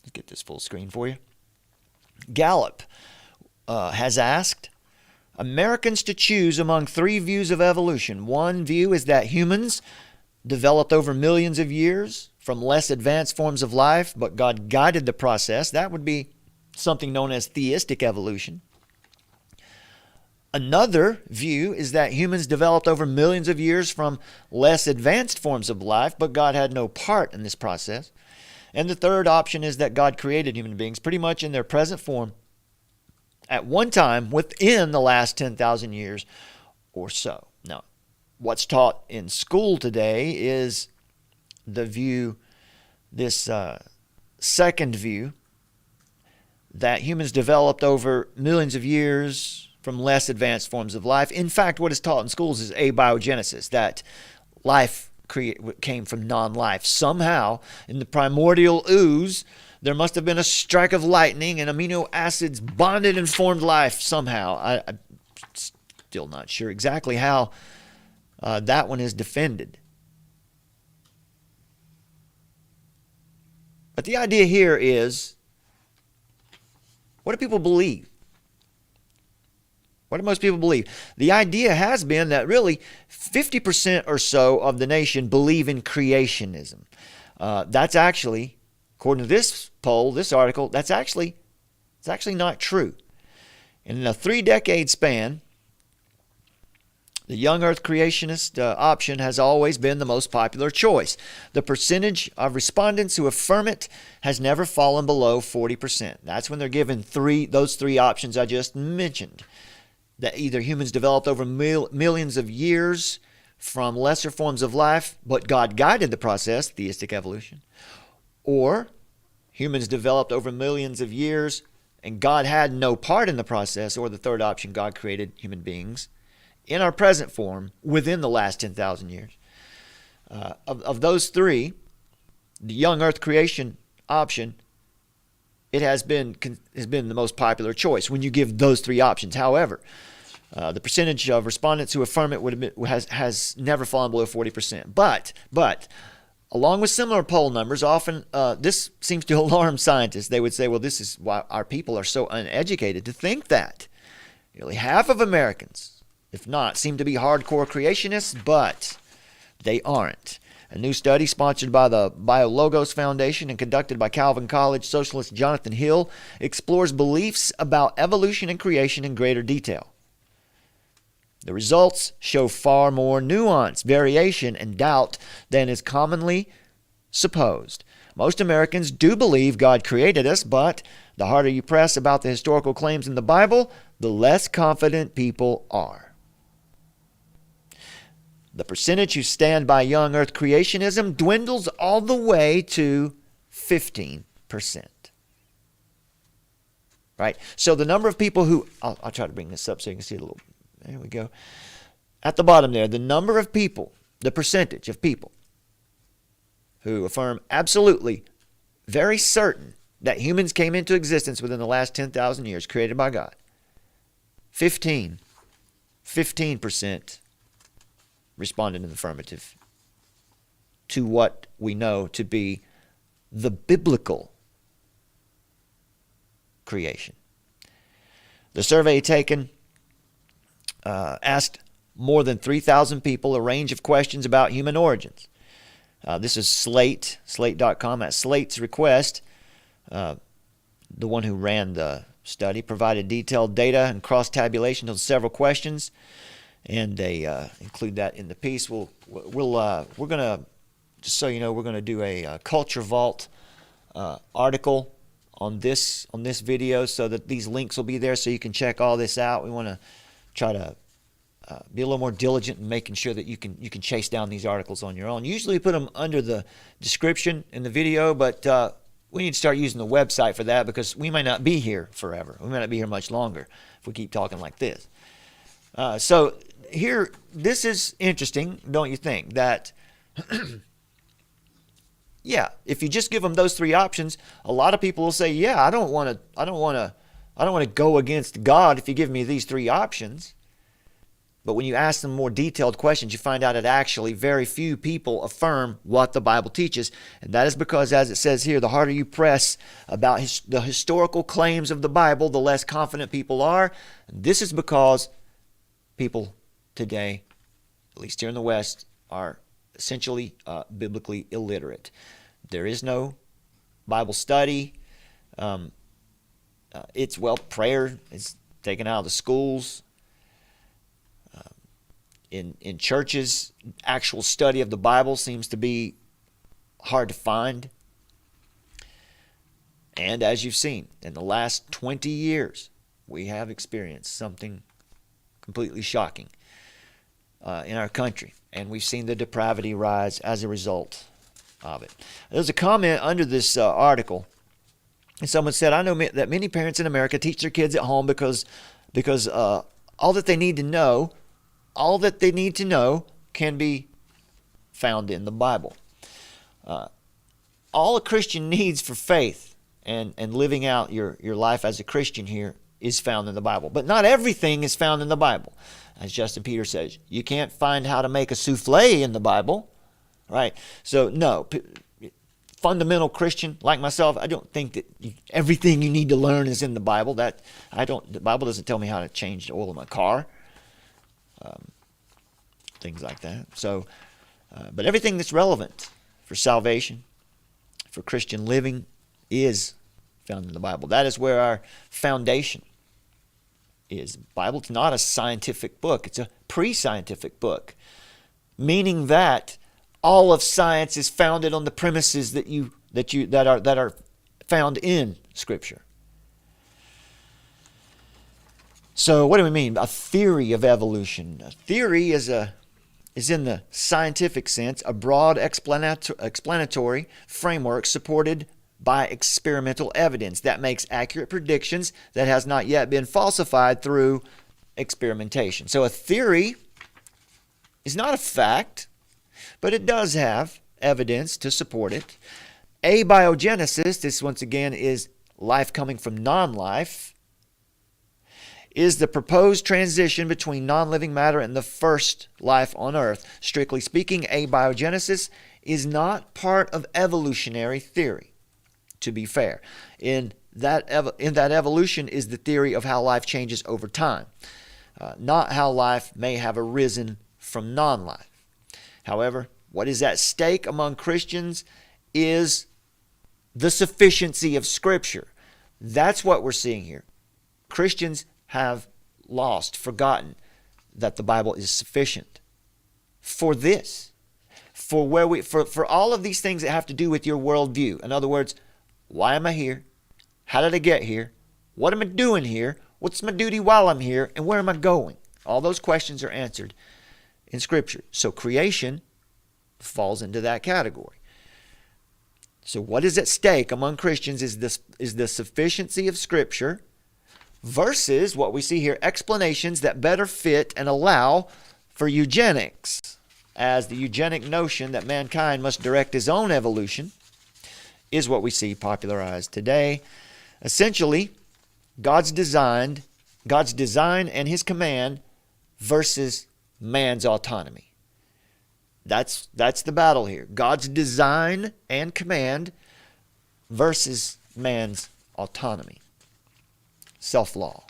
Let's get this full screen for you. Gallup has asked Americans to choose among three views of evolution. One view is that humans developed over millions of years from less advanced forms of life, but God guided the process. That would be something known as theistic evolution. Another view is that humans developed over millions of years from less advanced forms of life, but God had no part in this process. And the third option is that God created human beings pretty much in their present form at one time within the last 10,000 years or so. Now, what's taught in school today is the view, this second view, that humans developed over millions of years from less advanced forms of life. In fact, what is taught in schools is abiogenesis, that life came from non-life. Somehow, in the primordial ooze, there must have been a strike of lightning and amino acids bonded and formed life somehow. I'm still not sure exactly how that one is defended. But the idea here is, what do people believe? What do most people believe? The idea has been that really 50% or so of the nation believe in creationism. That's actually, according to this poll, this article, it's actually not true. In a 3-decade span, the young earth creationist option has always been the most popular choice. The percentage of respondents who affirm it has never fallen below 40%. That's when they're given those three options I just mentioned. That either humans developed over millions of years from lesser forms of life, but God guided the process, theistic evolution, or humans developed over millions of years and God had no part in the process, or the third option, God created human beings in our present form within the last 10,000 years. Of those three, the young earth creation option, it has been the most popular choice when you give those three options. However, the percentage of respondents who affirm it has never fallen below 40%. But along with similar poll numbers, often this seems to alarm scientists. They would say, well, this is why our people are so uneducated to think that. Nearly half of Americans, if not, seem to be hardcore creationists, but they aren't. A new study sponsored by the BioLogos Foundation and conducted by Calvin College socialist Jonathan Hill explores beliefs about evolution and creation in greater detail. The results show far more nuance, variation, and doubt than is commonly supposed. Most Americans do believe God created us, but the harder you press about the historical claims in the Bible, the less confident people are. The percentage who stand by young earth creationism dwindles all the way to 15%. Right? So the number of people who, I'll try to bring this up so you can see it a little. There we go. At the bottom there, the number of people, the percentage of people who affirm absolutely, very certain that humans came into existence within the last 10,000 years, created by God. 15% responded in the affirmative to what we know to be the biblical creation. The survey taken asked more than 3,000 people a range of questions about human origins. This is slate.com. At Slate's request, the one who ran the study provided detailed data and cross-tabulation on several questions, and they include that in the piece. We're going to, just so you know, we're going to do a Culture Vault article on this video, so that these links will be there so you can check all this out. We want to try to be a little more diligent in making sure that you can chase down these articles on your own. Usually we put them under the description in the video, but we need to start using the website for that, because we might not be here forever. We might not be here much longer if we keep talking like this. So here, this is interesting, don't you think? That yeah, if you just give them those three options, a lot of people will say, yeah, I don't want to go against God if you give me these three options. But when you ask them more detailed questions, you find out that actually very few people affirm what the Bible teaches. And that is because, as it says here, the harder you press about the historical claims of the Bible, the less confident people are. And this is because people today, at least here in the West, are essentially biblically illiterate. There is no Bible study. Prayer is taken out of the schools. In churches, actual study of the Bible seems to be hard to find. And as you've seen, in the last 20 years, we have experienced something completely shocking in our country. And we've seen the depravity rise as a result of it. There's a comment under this article. And someone said, I know that many parents in America teach their kids at home because all that they need to know can be found in the Bible. All a Christian needs for faith and living out your life as a Christian here is found in the Bible. But not everything is found in the Bible. As Justin Peter says, you can't find how to make a souffle in the Bible, right? So no, fundamental Christian like myself, I don't think that everything you need to learn is in the Bible. The Bible doesn't tell me how to change the oil in my car. Things like that. So, but everything that's relevant for salvation, for Christian living, is found in the Bible. That is where our foundation is. The Bible's not a scientific book. It's a pre-scientific book, meaning that all of science is founded on the premises that are found in Scripture. So what do we mean? A theory of evolution. A theory is in the scientific sense a broad explanatory framework supported by experimental evidence that makes accurate predictions that has not yet been falsified through experimentation. So a theory is not a fact, but it does have evidence to support it. Abiogenesis, this once again is life coming from non-life, is the proposed transition between non-living matter and the first life on earth. Strictly speaking, abiogenesis is not part of evolutionary theory, to be fair. In that evolution is the theory of how life changes over time, not how life may have arisen from non-life. However, what is at stake among Christians is the sufficiency of Scripture. That's what we're seeing here. Christians have forgotten that the Bible is sufficient for this, for all of these things that have to do with your worldview. In other words, why am I here? How did I get here? What am I doing here? What's my duty while I'm here? And where am I going? All those questions are answered in Scripture. So creation falls into that category. So what is at stake among Christians is the sufficiency of Scripture versus what we see here, explanations that better fit and allow for eugenics, as the eugenic notion that mankind must direct his own evolution is what we see popularized today. Essentially, God's design and his command versus man's autonomy. That's the battle here. God's design and command versus man's autonomy. Self-law.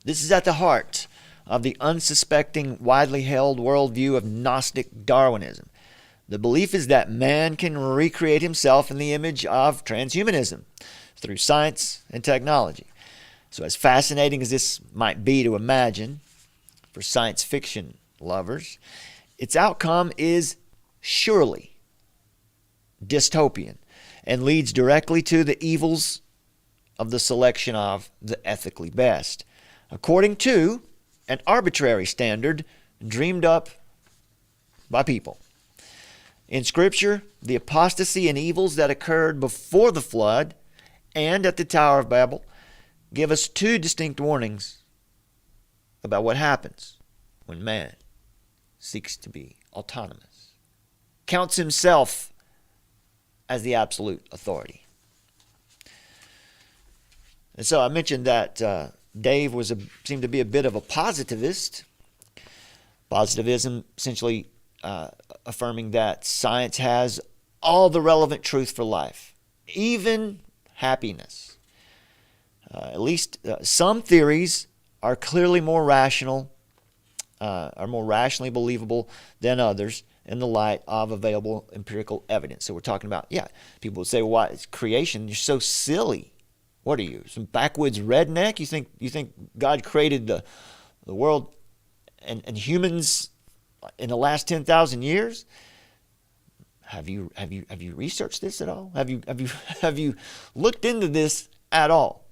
This is at the heart of the unsuspecting, widely held worldview of Gnostic Darwinism. The belief is that man can recreate himself in the image of transhumanism through science and technology. So as fascinating as this might be to imagine for science fiction lovers, its outcome is surely dystopian and leads directly to the evils of the selection of the ethically best, according to an arbitrary standard dreamed up by people. In Scripture, the apostasy and evils that occurred before the flood and at the Tower of Babel give us two distinct warnings about what happens when man seeks to be autonomous, counts himself as the absolute authority. And so I mentioned that Dave seemed to be a bit of a positivist. Positivism essentially affirming that science has all the relevant truth for life, even happiness. At least some theories are clearly more rational, are more rationally believable than others in the light of available empirical evidence. So we're talking about, people would say, well, why it's creation? You're so silly. What are you, some backwoods redneck? You think God created the world and humans in the last 10,000 years? Have you researched this at all? Have you looked into this at all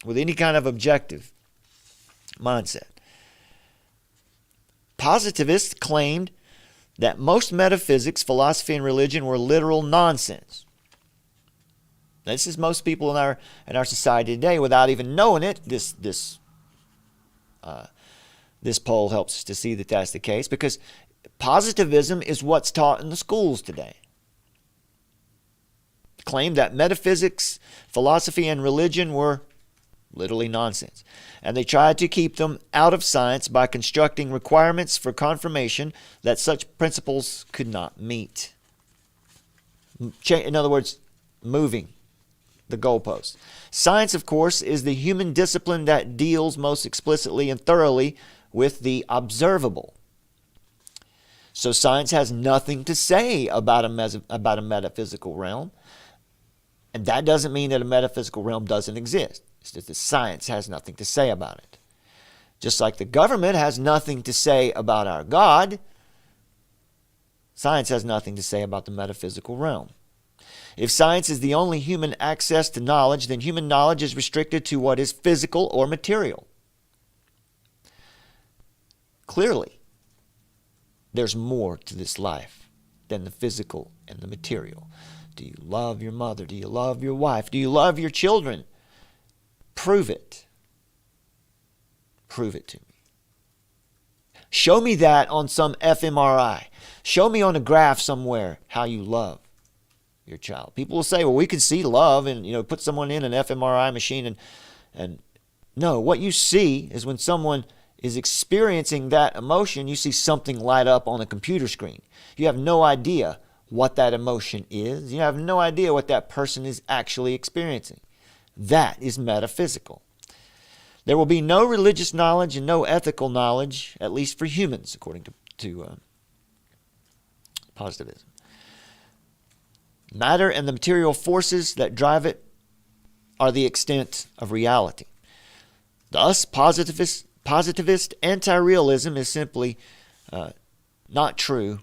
with any kind of objective mindset? Positivists claimed that most metaphysics, philosophy, and religion were literal nonsense. This is most people in our society today without even knowing it. This poll helps us to see that that's the case, because positivism is what's taught in the schools today. Claim that metaphysics, philosophy, and religion were literally nonsense. And they tried to keep them out of science by constructing requirements for confirmation that such principles could not meet. In other words, moving the goalposts. Science, of course, is the human discipline that deals most explicitly and thoroughly with the observable. So science has nothing to say about a metaphysical realm. And that doesn't mean that a metaphysical realm doesn't exist. It's just that science has nothing to say about it. Just like the government has nothing to say about our God, science has nothing to say about the metaphysical realm. If science is the only human access to knowledge, then human knowledge is restricted to what is physical or material. Clearly, there's more to this life than the physical and the material. Do you love your mother? Do you love your wife? Do you love your children? Prove it. Prove it to me. Show me that on some fMRI. Show me on a graph somewhere how you love your child. People will say, well, we can see love and, put someone in an fMRI machine and no, what you see is when someone is experiencing that emotion, you see something light up on a computer screen. You have no idea what that emotion is. You have no idea what that person is actually experiencing. That is metaphysical. There will be no religious knowledge and no ethical knowledge, at least for humans, according to positivism. Matter and the material forces that drive it are the extent of reality. Thus, positivist anti-realism is simply not true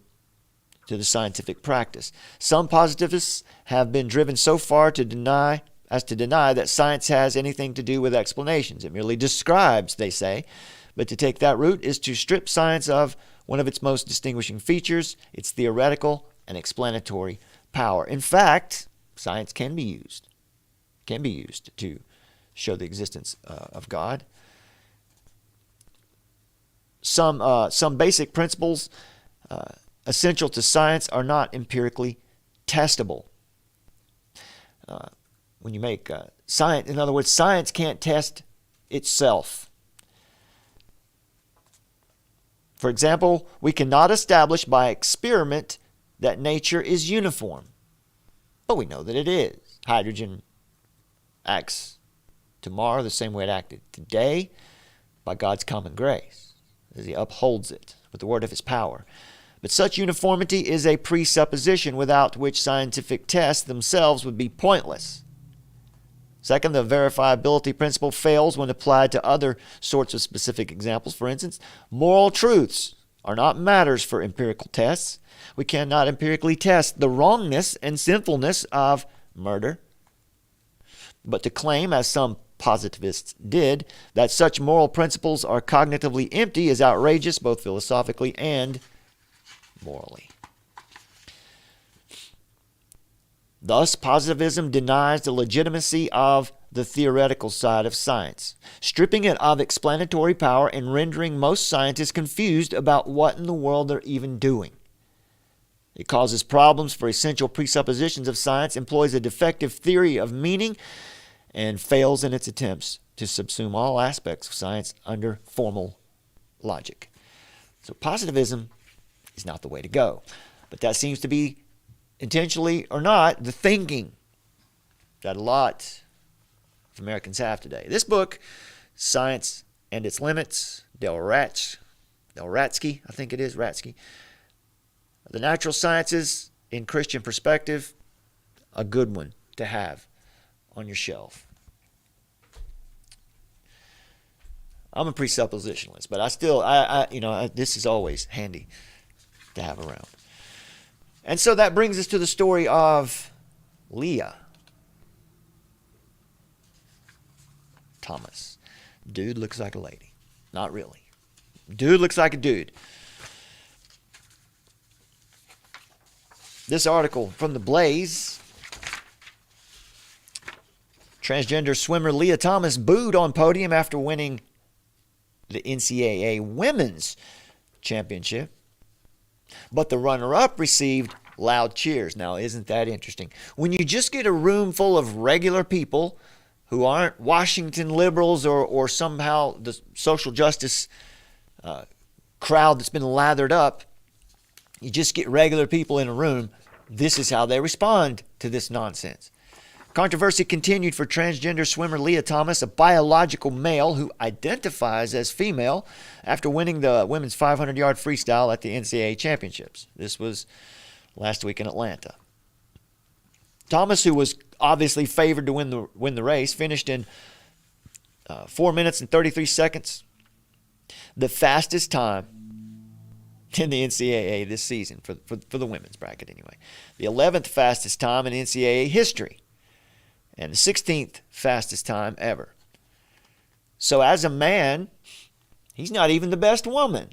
to the scientific practice. Some positivists have been driven so far to deny that science has anything to do with explanations. It merely describes, they say. But to take that route is to strip science of one of its most distinguishing features, its theoretical and explanatory power. In fact, science can be used to show the existence of God. Some basic principles essential to science are not empirically testable. When you make science, in other words, science can't test itself. For example, we cannot establish by experiment that nature is uniform. But we know that it is. Hydrogen acts tomorrow the same way it acted today. by God's common grace, as he upholds it with the word of his power. But such uniformity is a presupposition without which scientific tests themselves would be pointless. Second, the verifiability principle fails when applied to other sorts of specific examples. For instance, moral truths are not matters for empirical tests. We cannot empirically test the wrongness and sinfulness of murder. But to claim, as some positivists did, that such moral principles are cognitively empty is outrageous, both philosophically and morally. Thus, positivism denies the legitimacy of the theoretical side of science, stripping it of explanatory power and rendering most scientists confused about what in the world they're even doing. It causes problems for essential presuppositions of science, employs a defective theory of meaning, and fails in its attempts to subsume all aspects of science under formal logic. So positivism is not the way to go. But that seems to be, intentionally or not, the thinking that a lot of Americans have today. This book, Science and Its Limits, Del Ratsky, I think it is, Ratsky. The Natural Sciences in Christian Perspective, a good one to have on your shelf. I'm a presuppositionalist, but I still, this is always handy to have around. And so that brings us to the story of Leah Thomas. Dude looks like a lady. Not really. Dude looks like a dude. This article from The Blaze. Transgender swimmer Leah Thomas booed on podium after winning the NCAA Women's Championship. But the runner-up received loud cheers. Now, isn't that interesting? When you just get a room full of regular people who aren't Washington liberals or somehow the social justice crowd that's been lathered up, you just get regular people in a room, this is how they respond to this nonsense. Controversy continued for transgender swimmer Leah Thomas, a biological male who identifies as female, after winning the women's 500-yard freestyle at the NCAA championships. This was last week in Atlanta. Thomas, who was obviously favored to win the race, finished in 4 minutes and 33 seconds, the fastest time in the NCAA this season for the women's bracket anyway. The 11th fastest time in NCAA history. And the 16th fastest time ever. So as a man, he's not even the best woman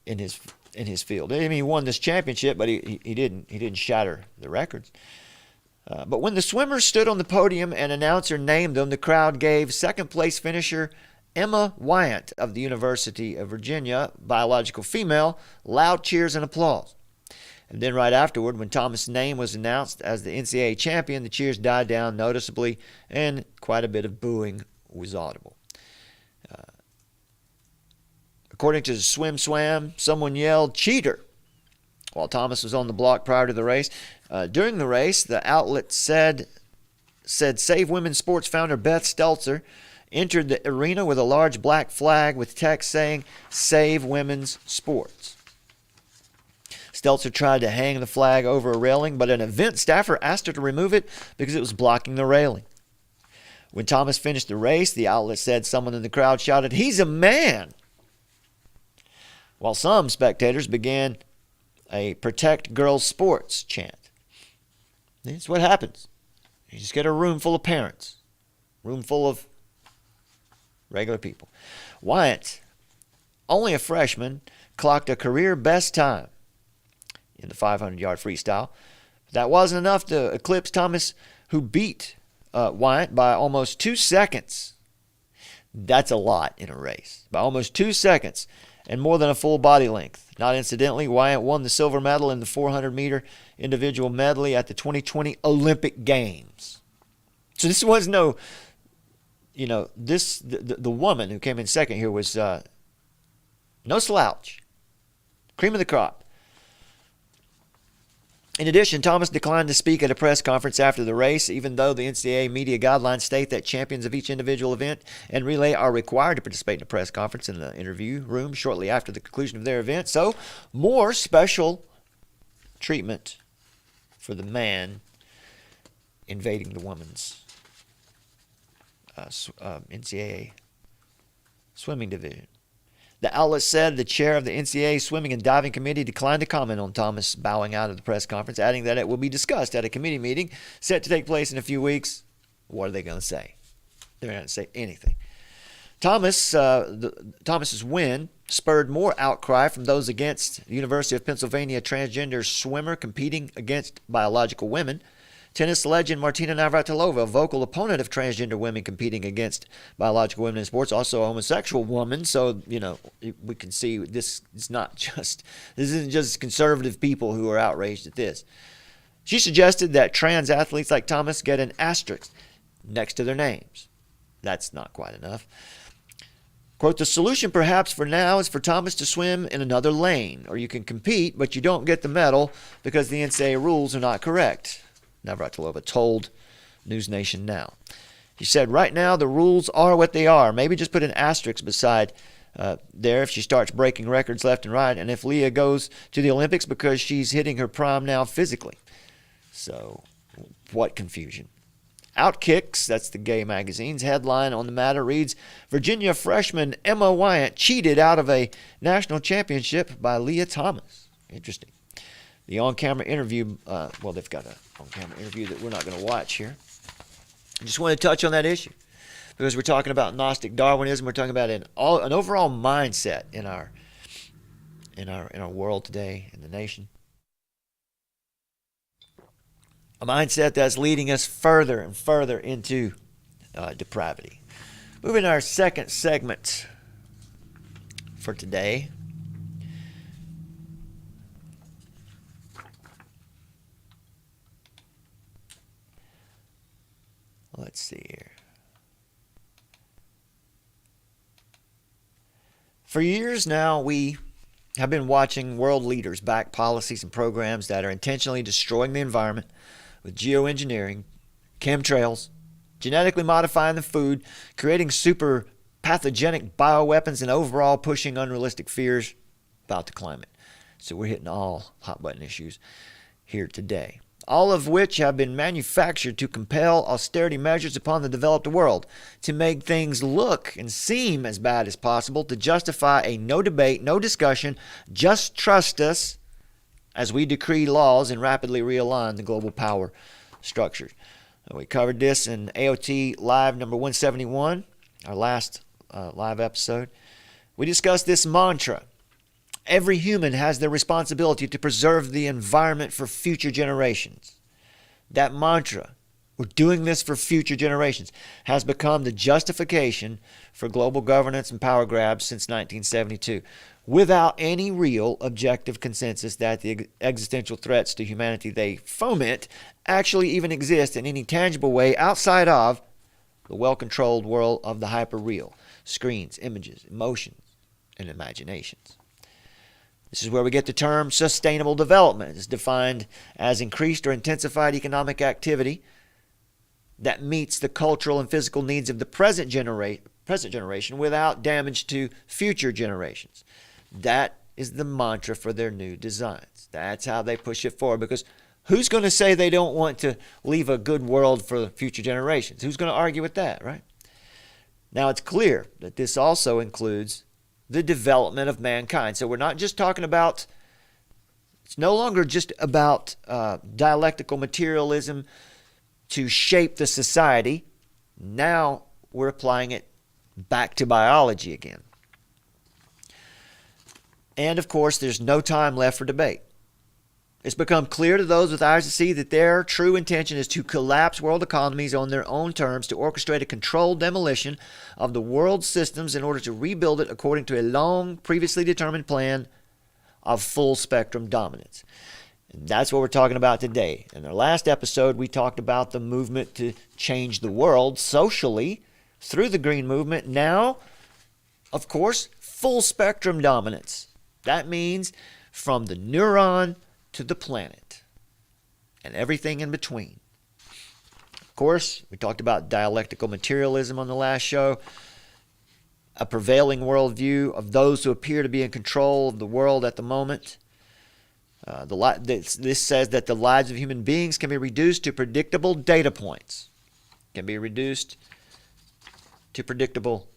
in his field. I mean, he won this championship, but he didn't shatter the records. But when the swimmers stood on the podium and announcer named them, the crowd gave second place finisher Emma Wyant of the University of Virginia, biological female, loud cheers and applause. And then right afterward, when Thomas' name was announced as the NCAA champion, the cheers died down noticeably, and quite a bit of booing was audible. According to the Swam, someone yelled, "Cheater," while Thomas was on the block prior to the race. During the race, the outlet said Save Women's Sports founder Beth Stelzer entered the arena with a large black flag with text saying, "Save Women's Sports." Stelzer tried to hang the flag over a railing, but an event staffer asked her to remove it because it was blocking the railing. When Thomas finished the race, the outlet said someone in the crowd shouted, "He's a man!" While some spectators began a "Protect Girls Sports" chant. That's what happens. You just get a room full of parents, room full of regular people. Wyant, only a freshman, clocked a career best time in the 500-yard freestyle. That wasn't enough to eclipse Thomas, who beat Wyant by almost 2 seconds. That's a lot in a race. By almost 2 seconds and more than a full body length. Not incidentally, Wyant won the silver medal in the 400-meter individual medley at the 2020 Olympic Games. So this was no, the woman who came in second here was no slouch. Cream of the crop. In addition, Thomas declined to speak at a press conference after the race, even though the NCAA media guidelines state that champions of each individual event and relay are required to participate in a press conference in the interview room shortly after the conclusion of their event. So, more special treatment for the man invading the women's NCAA swimming division. The outlet said the chair of the NCAA Swimming and Diving Committee declined to comment on Thomas bowing out of the press conference, adding that it will be discussed at a committee meeting set to take place in a few weeks. What are they going to say? They're not going to say anything. Thomas's win spurred more outcry from those against the University of Pennsylvania transgender swimmer competing against biological women. Tennis legend Martina Navratilova, a vocal opponent of transgender women competing against biological women in sports, also a homosexual woman. So, we can see this isn't just conservative people who are outraged at this. She suggested that trans athletes like Thomas get an asterisk next to their names. That's not quite enough. Quote, the solution perhaps for now is for Thomas to swim in another lane, or you can compete, but you don't get the medal because the NCAA rules are not correct, Navratilova told News Nation Now. She said, right now the rules are what they are. Maybe just put an asterisk beside there if she starts breaking records left and right, and if Leah goes to the Olympics because she's hitting her prime now physically. So, what confusion. Outkicks, that's the gay magazine's headline on the matter, reads, Virginia freshman Emma Wyant cheated out of a national championship by Leah Thomas. Interesting. The on-camera interview, they've got an on-camera interview that we're not going to watch here. I just want to touch on that issue because we're talking about Gnostic Darwinism. We're talking about an overall mindset in our world today, in the nation. A mindset that's leading us further and further into depravity. Moving to our second segment for today. Let's see here. For years now, we have been watching world leaders back policies and programs that are intentionally destroying the environment with geoengineering, chemtrails, genetically modifying the food, creating super pathogenic bioweapons, and overall pushing unrealistic fears about the climate. So we're hitting all hot button issues here today, all of which have been manufactured to compel austerity measures upon the developed world, to make things look and seem as bad as possible, to justify a no debate, no discussion, just trust us as we decree laws and rapidly realign the global power structures. We covered this in AoT Live number 171, our last live episode. We discussed this mantra. Every human has the responsibility to preserve the environment for future generations. That mantra, we're doing this for future generations, has become the justification for global governance and power grabs since 1972, without any real objective consensus that the existential threats to humanity they foment actually even exist in any tangible way outside of the well-controlled world of the hyper-real, screens, images, emotions, and imaginations. This is where we get the term sustainable development. It's defined as increased or intensified economic activity that meets the cultural and physical needs of the present generation without damage to future generations. That is the mantra for their new designs. That's how they push it forward, because who's going to say they don't want to leave a good world for future generations? Who's going to argue with that, right? Now, it's clear that this also includes the development of mankind. So we're not just talking about, it's no longer just about dialectical materialism to shape the society. Now we're applying it back to biology again. And of course, there's no time left for debate. It's become clear to those with eyes to see that their true intention is to collapse world economies on their own terms, to orchestrate a controlled demolition of the world systems in order to rebuild it according to a long, previously determined plan of full spectrum dominance. And that's what we're talking about today. In our last episode, we talked about the movement to change the world socially through the green movement. Now, of course, full spectrum dominance. That means from the neuron to the planet. and everything in between. Of course, we talked about dialectical materialism on the last show, a prevailing worldview of those who appear to be in control of the world at the moment. This says that the lives of human beings can be reduced to predictable data points. Can be reduced to predictable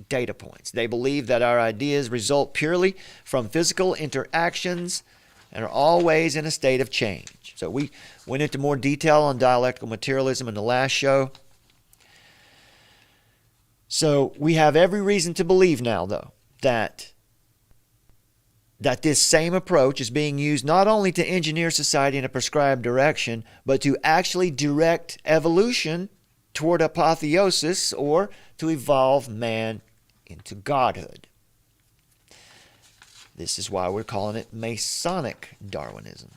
data points. They believe that our ideas result purely from physical interactions and are always in a state of change. So we went into more detail on dialectical materialism in the last show. So we have every reason to believe now, though, that this same approach is being used not only to engineer society in a prescribed direction, but to actually direct evolution toward apotheosis, or to evolve man into godhood. This is why we're calling it Masonic Darwinism.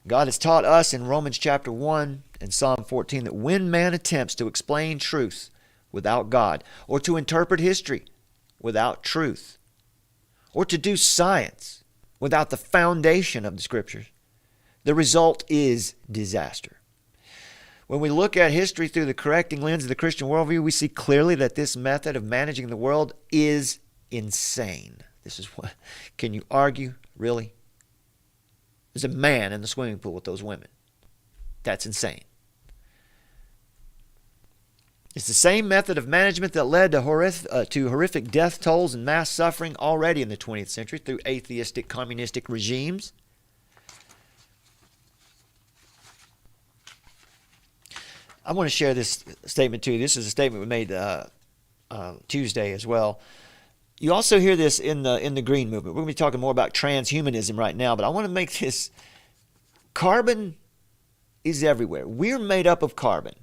God has taught us in Romans chapter 1 and Psalm 14 that when man attempts to explain truth without God, or to interpret history without truth, or to do science without the foundation of the Scriptures, the result is disaster. When we look at history through the correcting lens of the Christian worldview, we see clearly that this method of managing the world is insane. This is what, can you argue, really? There's a man in the swimming pool with those women. That's insane. It's the same method of management that led to horrific death tolls and mass suffering already in the 20th century through atheistic, communistic regimes. I want to share this statement too. This is a statement we made Tuesday as well. You also hear this in the Green Movement. We're going to be talking more about transhumanism right now, but I want to make this: carbon is everywhere. We're made up of carbon.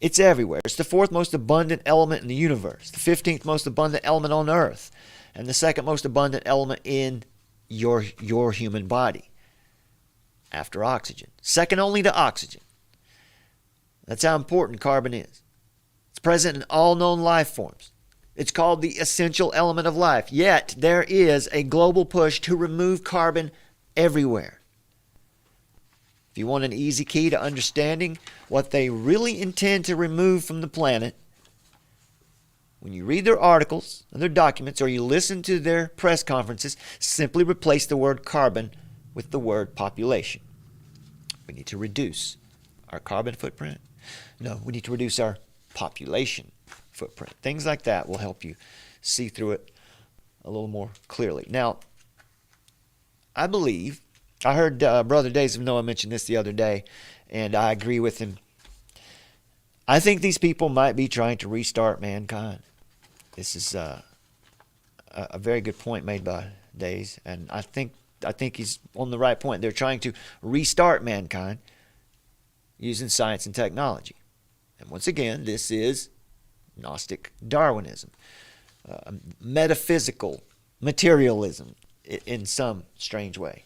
It's everywhere. It's the fourth most abundant element in the universe, the 15th most abundant element on Earth, and the second most abundant element in your human body, after oxygen. Second only to oxygen. That's how important carbon is. It's present in all known life forms. It's called the essential element of life. Yet there is a global push to remove carbon everywhere. If you want an easy key to understanding what they really intend to remove from the planet, when you read their articles and their documents, or you listen to their press conferences, simply replace the word carbon with the word population. We need to reduce our carbon footprint. No, we need to reduce our population footprint. Things like that will help you see through it a little more clearly. Now, I believe, I heard Brother Days of Noah mention this the other day, and I agree with him. I think these people might be trying to restart mankind. This is a very good point made by Days, and I think he's on the right point. They're trying to restart mankind using science and technology. And once again, this is Gnostic Darwinism, metaphysical materialism in some strange way.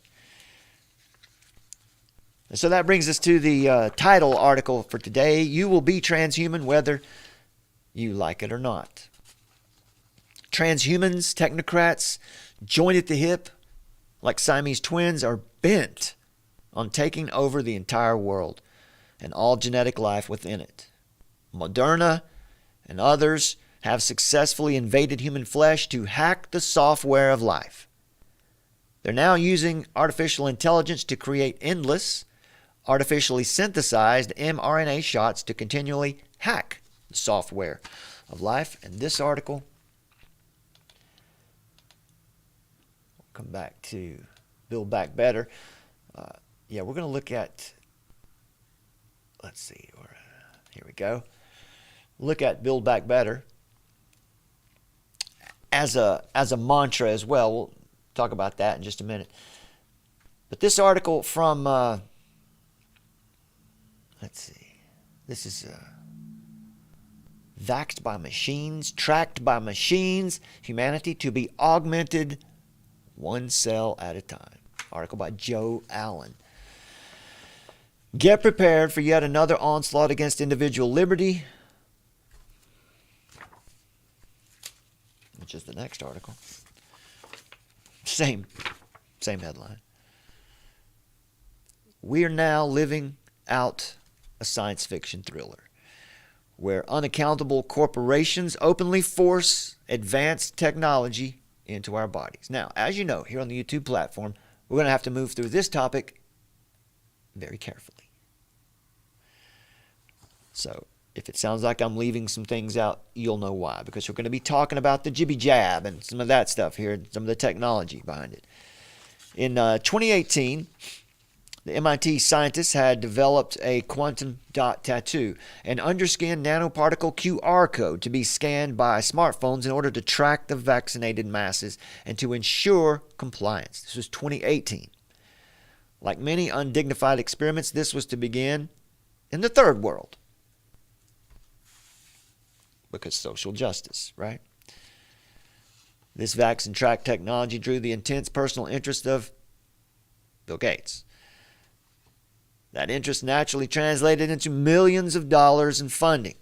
And so that brings us to the title article for today: You Will Be Transhuman Whether You Like It or Not. Transhumans, technocrats, joined at the hip, like Siamese twins, are bent on taking over the entire world and all genetic life within it. Moderna and others have successfully invaded human flesh to hack the software of life. They're now using artificial intelligence to create endless, artificially synthesized mRNA shots to continually hack the software of life. And this article, we'll come back to Build Back Better. We're going to look at, let's see, here we go. Look at Build Back Better as a mantra as well. We'll talk about that in just a minute. But this article from, let's see, this is Vaxxed by Machines, Tracked by Machines, Humanity to be Augmented One Cell at a Time. Article by Joe Allen. Get prepared for yet another onslaught against individual liberty, which is the next article. Same headline. We are now living out a science fiction thriller where unaccountable corporations openly force advanced technology into our bodies. Now, as you know, here on the YouTube platform, we're going to have to move through this topic very carefully. So, if it sounds like I'm leaving some things out, you'll know why. Because we're going to be talking about the jibby jab and some of that stuff here, and some of the technology behind it. In 2018, the MIT scientists had developed a quantum dot tattoo, an underskin nanoparticle QR code to be scanned by smartphones in order to track the vaccinated masses and to ensure compliance. This was 2018. Like many undignified experiments, this was to begin in the third world. Because social justice, right? This vax and track technology drew the intense personal interest of Bill Gates. That interest naturally translated into millions of dollars in funding.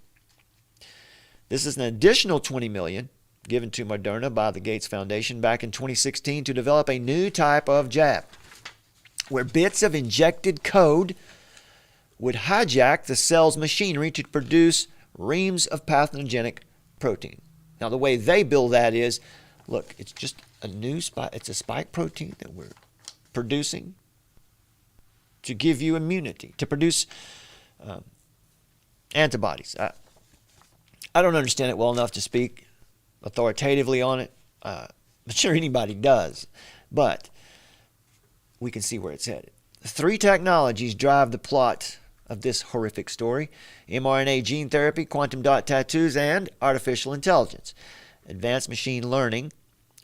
This is an additional $20 million given to Moderna by the Gates Foundation back in 2016 to develop a new type of jab where bits of injected code would hijack the cell's machinery to produce reams of pathogenic protein. Now, the way they build that is, look, it's just a new spike. It's a spike protein that we're producing to give you immunity, to produce antibodies. I don't understand it well enough to speak authoritatively on it. I'm sure anybody does, but we can see where it's headed. 3 technologies drive the plot of this horrific story: mRNA gene therapy, quantum dot tattoos, and artificial intelligence. Advanced machine learning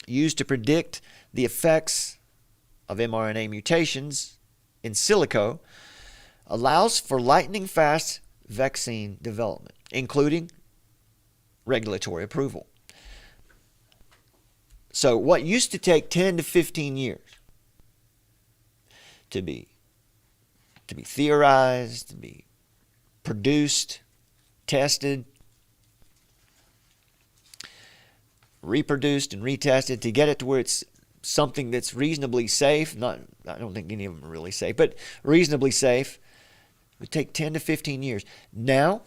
used to predict the effects of mRNA mutations in silico allows for lightning-fast vaccine development, including regulatory approval. So what used to take 10 to 15 years to be theorized, to be produced, tested, reproduced and retested to get it to where it's something that's reasonably safe. I don't think any of them are really safe, but reasonably safe. It would take 10 to 15 years. Now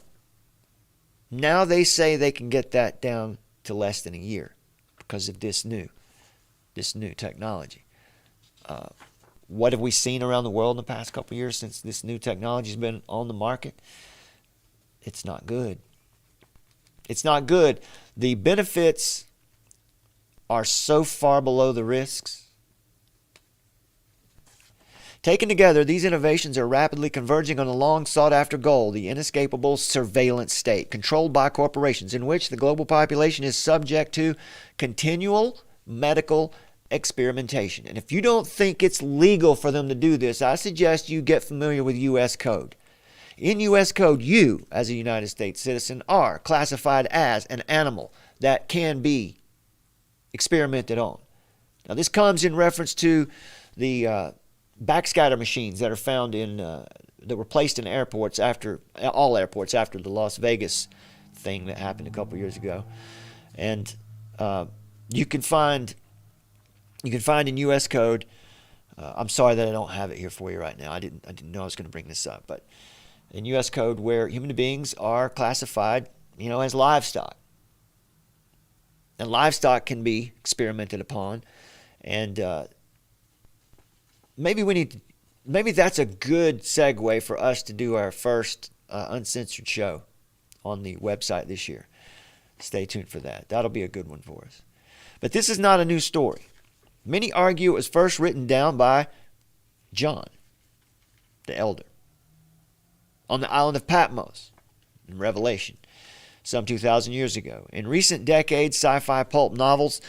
they say they can get that down to less than a year because of this new technology. What have we seen around the world in the past couple of years since this new technology has been on the market? It's not good. It's not good. The benefits are so far below the risks. Taken together, these innovations are rapidly converging on a long sought-after goal, the inescapable surveillance state, controlled by corporations, in which the global population is subject to continual medical experimentation. And if you don't think it's legal for them to do this, I suggest you get familiar with U.S. code. In U.S. code, you, as a United States citizen, are classified as an animal that can be experimented on. Now, this comes in reference to the backscatter machines that are found in that were placed in airports after the Las Vegas thing that happened a couple years ago, and you can find in U.S. code. I'm sorry that I don't have it here for you right now. I didn't know I was going to bring this up, but in U.S. code, where human beings are classified, as livestock, and livestock can be experimented upon, and maybe that's a good segue for us to do our first uncensored show on the website this year. Stay tuned for that. That'll be a good one for us. But this is not a new story. Many argue it was first written down by John, the elder, on the island of Patmos in Revelation, some 2,000 years ago. In recent decades, sci-fi pulp novels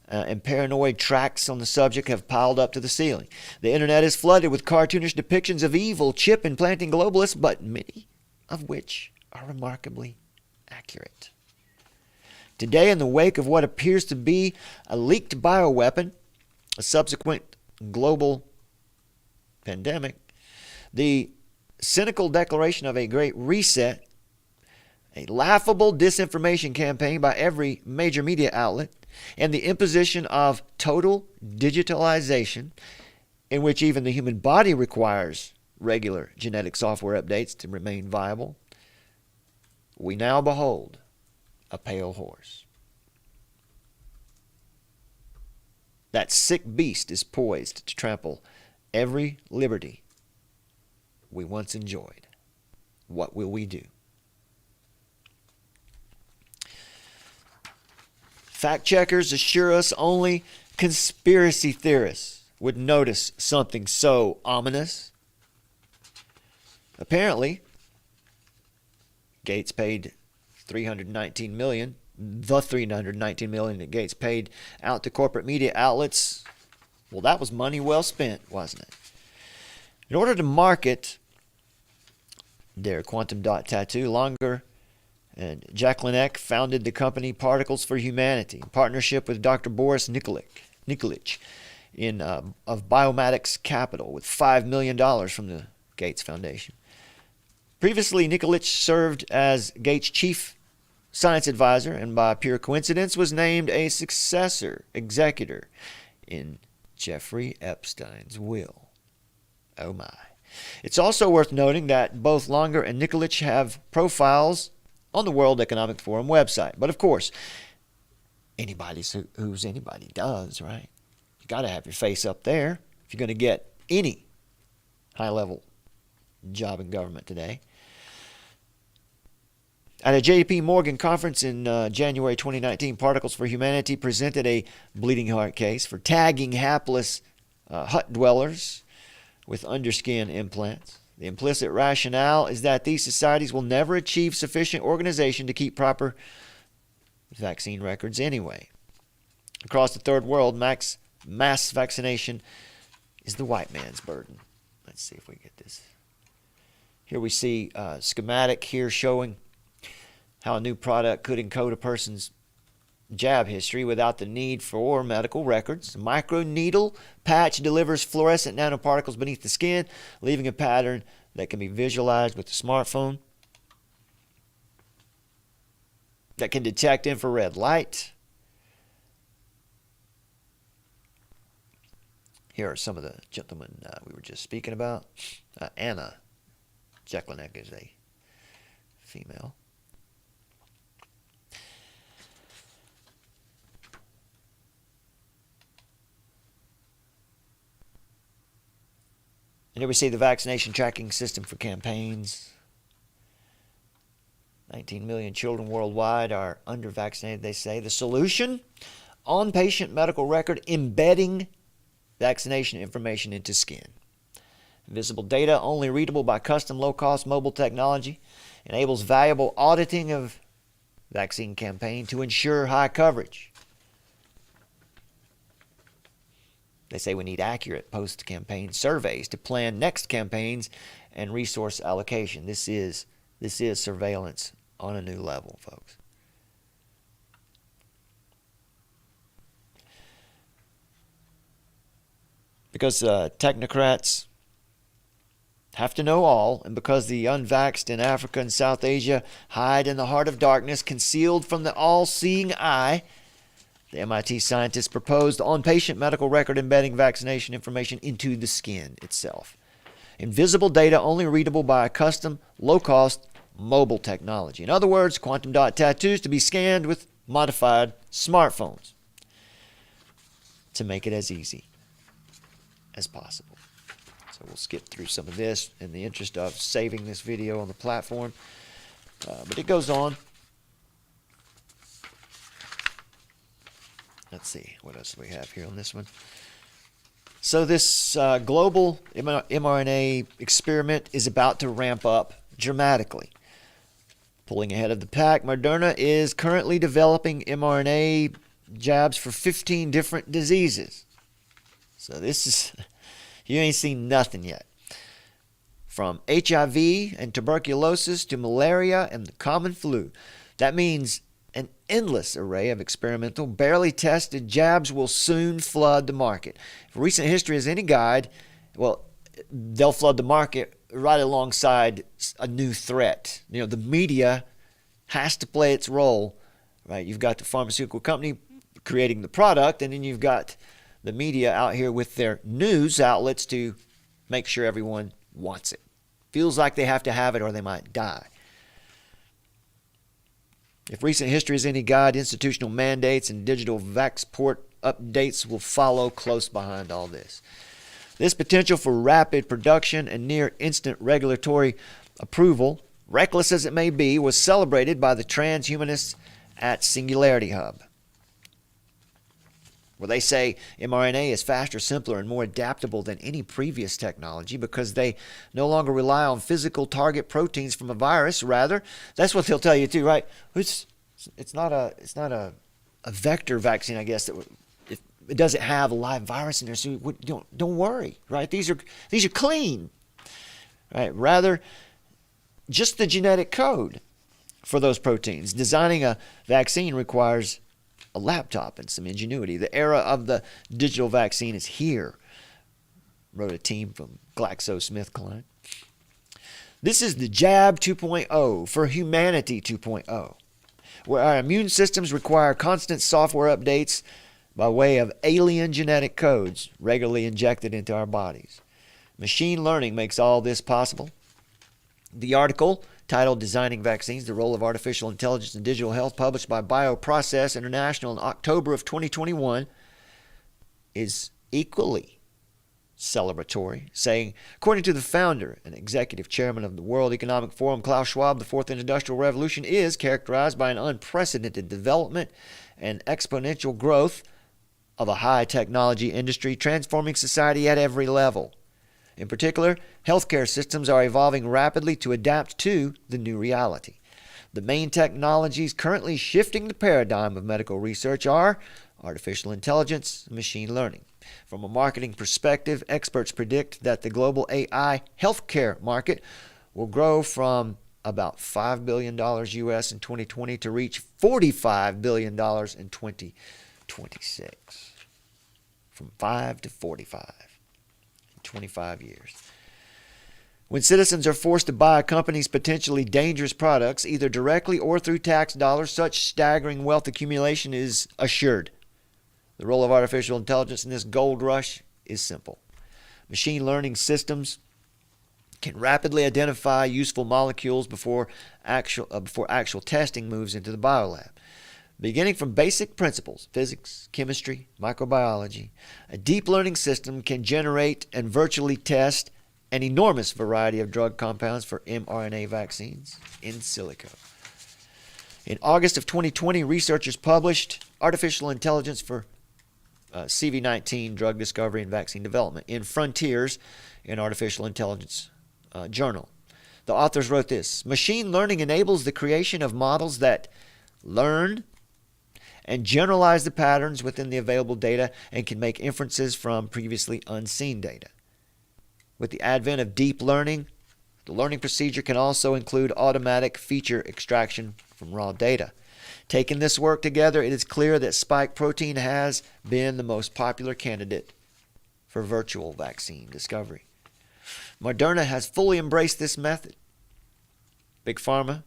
and paranoid tracts on the subject have piled up to the ceiling. The internet is flooded with cartoonish depictions of evil chip-implanting globalists, but many of which are remarkably accurate. Today, in the wake of what appears to be a leaked bioweapon, a subsequent global pandemic, the cynical declaration of a great reset, a laughable disinformation campaign by every major media outlet, and the imposition of total digitalization, in which even the human body requires regular genetic software updates to remain viable, we now behold a pale horse. That sick beast is poised to trample every liberty we once enjoyed. What will we do? Fact checkers assure us only conspiracy theorists would notice something so ominous. Apparently, Gates paid $319 million, the $319 million that Gates paid out to corporate media outlets. Well, that was money well spent, wasn't it? In order to market their quantum dot tattoo, Longer and Jacqueline Eck founded the company Particles for Humanity in partnership with Dr. Boris Nikolic of Biomatics Capital with $5 million from the Gates Foundation. Previously, Nikolic served as Gates' chief science advisor and by pure coincidence was named a successor executor in Jeffrey Epstein's will. Oh my. It's also worth noting that both Longer and Nikolic have profiles on the World Economic Forum website. But of course, anybody who's anybody does, right? You got to have your face up there if you're going to get any high-level job in government today. At a JP Morgan conference in January 2019, Particles for Humanity presented a bleeding heart case for tagging hapless hut dwellers with underskin implants. The implicit rationale is that these societies will never achieve sufficient organization to keep proper vaccine records anyway. Across the third world, mass vaccination is the white man's burden. Let's see if we get this. Here we see a schematic here showing how a new product could encode a person's jab history without the need for medical records. A microneedle patch delivers fluorescent nanoparticles beneath the skin, leaving a pattern that can be visualized with the smartphone, that can detect infrared light. Here are some of the gentlemen we were just speaking about. Anna Jeklinek is a female. And here we see the vaccination tracking system for campaigns. 19 million children worldwide are under-vaccinated, they say. The solution? On-patient medical record embedding vaccination information into skin. Visible data, only readable by custom low-cost mobile technology, enables valuable auditing of vaccine campaign to ensure high coverage. They say we need accurate post-campaign surveys to plan next campaigns and resource allocation. This is surveillance on a new level, folks. Because technocrats have to know all, and because the unvaxxed in Africa and South Asia hide in the heart of darkness, concealed from the all-seeing eye, the MIT scientists proposed on-patient medical record embedding vaccination information into the skin itself. Invisible data only readable by a custom, low-cost mobile technology. In other words, quantum dot tattoos to be scanned with modified smartphones to make it as easy as possible. So we'll skip through some of this in the interest of saving this video on the platform. But it goes on. Let's see, what else do we have here on this one? So this global mRNA experiment is about to ramp up dramatically. Pulling ahead of the pack, Moderna is currently developing mRNA jabs for 15 different diseases. So this is, you ain't seen nothing yet. From HIV and tuberculosis to malaria and the common flu. That means an endless array of experimental, barely tested jabs will soon flood the market. If recent history is any guide, well, they'll flood the market right alongside a new threat. You know, the media has to play its role, right? You've got the pharmaceutical company creating the product, and then you've got the media out here with their news outlets to make sure everyone wants it. Feels like they have to have it or they might die. If recent history is any guide, institutional mandates and digital vaxport updates will follow close behind all this. This potential for rapid production and near instant regulatory approval, reckless as it may be, was celebrated by the transhumanists at Singularity Hub, where they say mRNA is faster, simpler, and more adaptable than any previous technology because they no longer rely on physical target proteins from a virus. Rather, that's what they'll tell you too, right? It's not a vector vaccine, I guess, that it doesn't have a live virus in there, so don't worry, right? These are clean, right? Rather, just the genetic code for those proteins. Designing a vaccine requires a laptop and some ingenuity. The era of the digital vaccine is here, wrote a team from GlaxoSmithKline. This is the jab 2.0 for humanity 2.0, where our immune systems require constant software updates by way of alien genetic codes regularly injected into our bodies. Machine learning makes all this possible. The article, titled Designing Vaccines, the Role of Artificial Intelligence in Digital Health, published by Bioprocess International in October of 2021, is equally celebratory, saying, according to the founder and executive chairman of the World Economic Forum, Klaus Schwab, the fourth industrial revolution is characterized by an unprecedented development and exponential growth of a high technology industry transforming society at every level. In particular, healthcare systems are evolving rapidly to adapt to the new reality. The main technologies currently shifting the paradigm of medical research are artificial intelligence and machine learning. From a marketing perspective, experts predict that the global AI healthcare market will grow from about $5 billion US in 2020 to reach $45 billion in 2026. From 5 to 45. 25 years. When citizens are forced to buy a company's potentially dangerous products, either directly or through tax dollars, such staggering wealth accumulation is assured. The role of artificial intelligence in this gold rush is simple. Machine learning systems can rapidly identify useful molecules before actual testing moves into the biolab. Beginning from basic principles, physics, chemistry, microbiology, a deep learning system can generate and virtually test an enormous variety of drug compounds for mRNA vaccines in silico. In August of 2020, researchers published Artificial Intelligence for CV-19 Drug Discovery and Vaccine Development in Frontiers in Artificial Intelligence Journal. The authors wrote this: machine learning enables the creation of models that learn and generalize the patterns within the available data and can make inferences from previously unseen data. With the advent of deep learning, the learning procedure can also include automatic feature extraction from raw data. Taking this work together, it is clear that spike protein has been the most popular candidate for virtual vaccine discovery. Moderna has fully embraced this method. Big Pharma,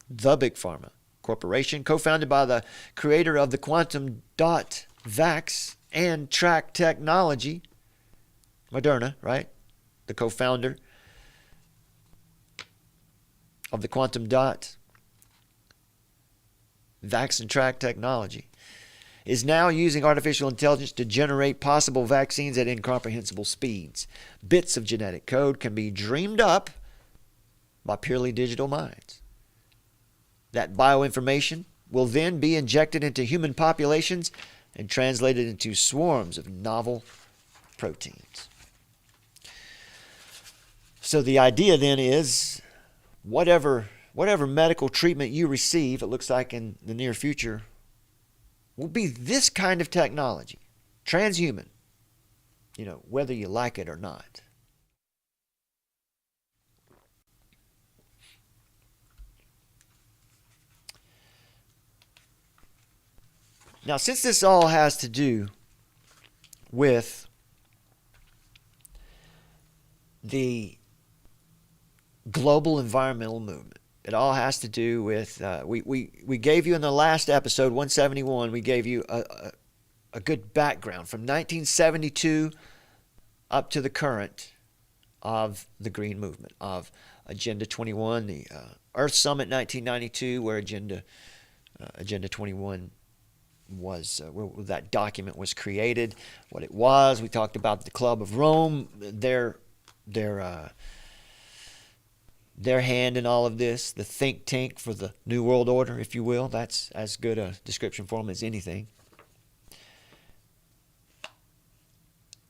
the Big Pharma Corporation, co-founded by the creator of the quantum dot vax and track technology, Moderna, right? The co-founder of the quantum dot vax and track technology, is now using artificial intelligence to generate possible vaccines at incomprehensible speeds. Bits of genetic code can be dreamed up by purely digital minds. That bioinformation will then be injected into human populations and translated into swarms of novel proteins. So the idea then is whatever medical treatment you receive, it looks like in the near future, will be this kind of technology, transhuman, whether you like it or not. Now, since this all has to do with the global environmental movement, it all has to do with, we gave you in the last episode, 171, we gave you a good background from 1972 up to the current of the green movement, of Agenda 21, the Earth Summit 1992, where Agenda 21 was, where that document was created, what it was. We talked about the Club of Rome, their hand in all of this, the think tank for the New World Order, if you will. That's as good a description for them as anything.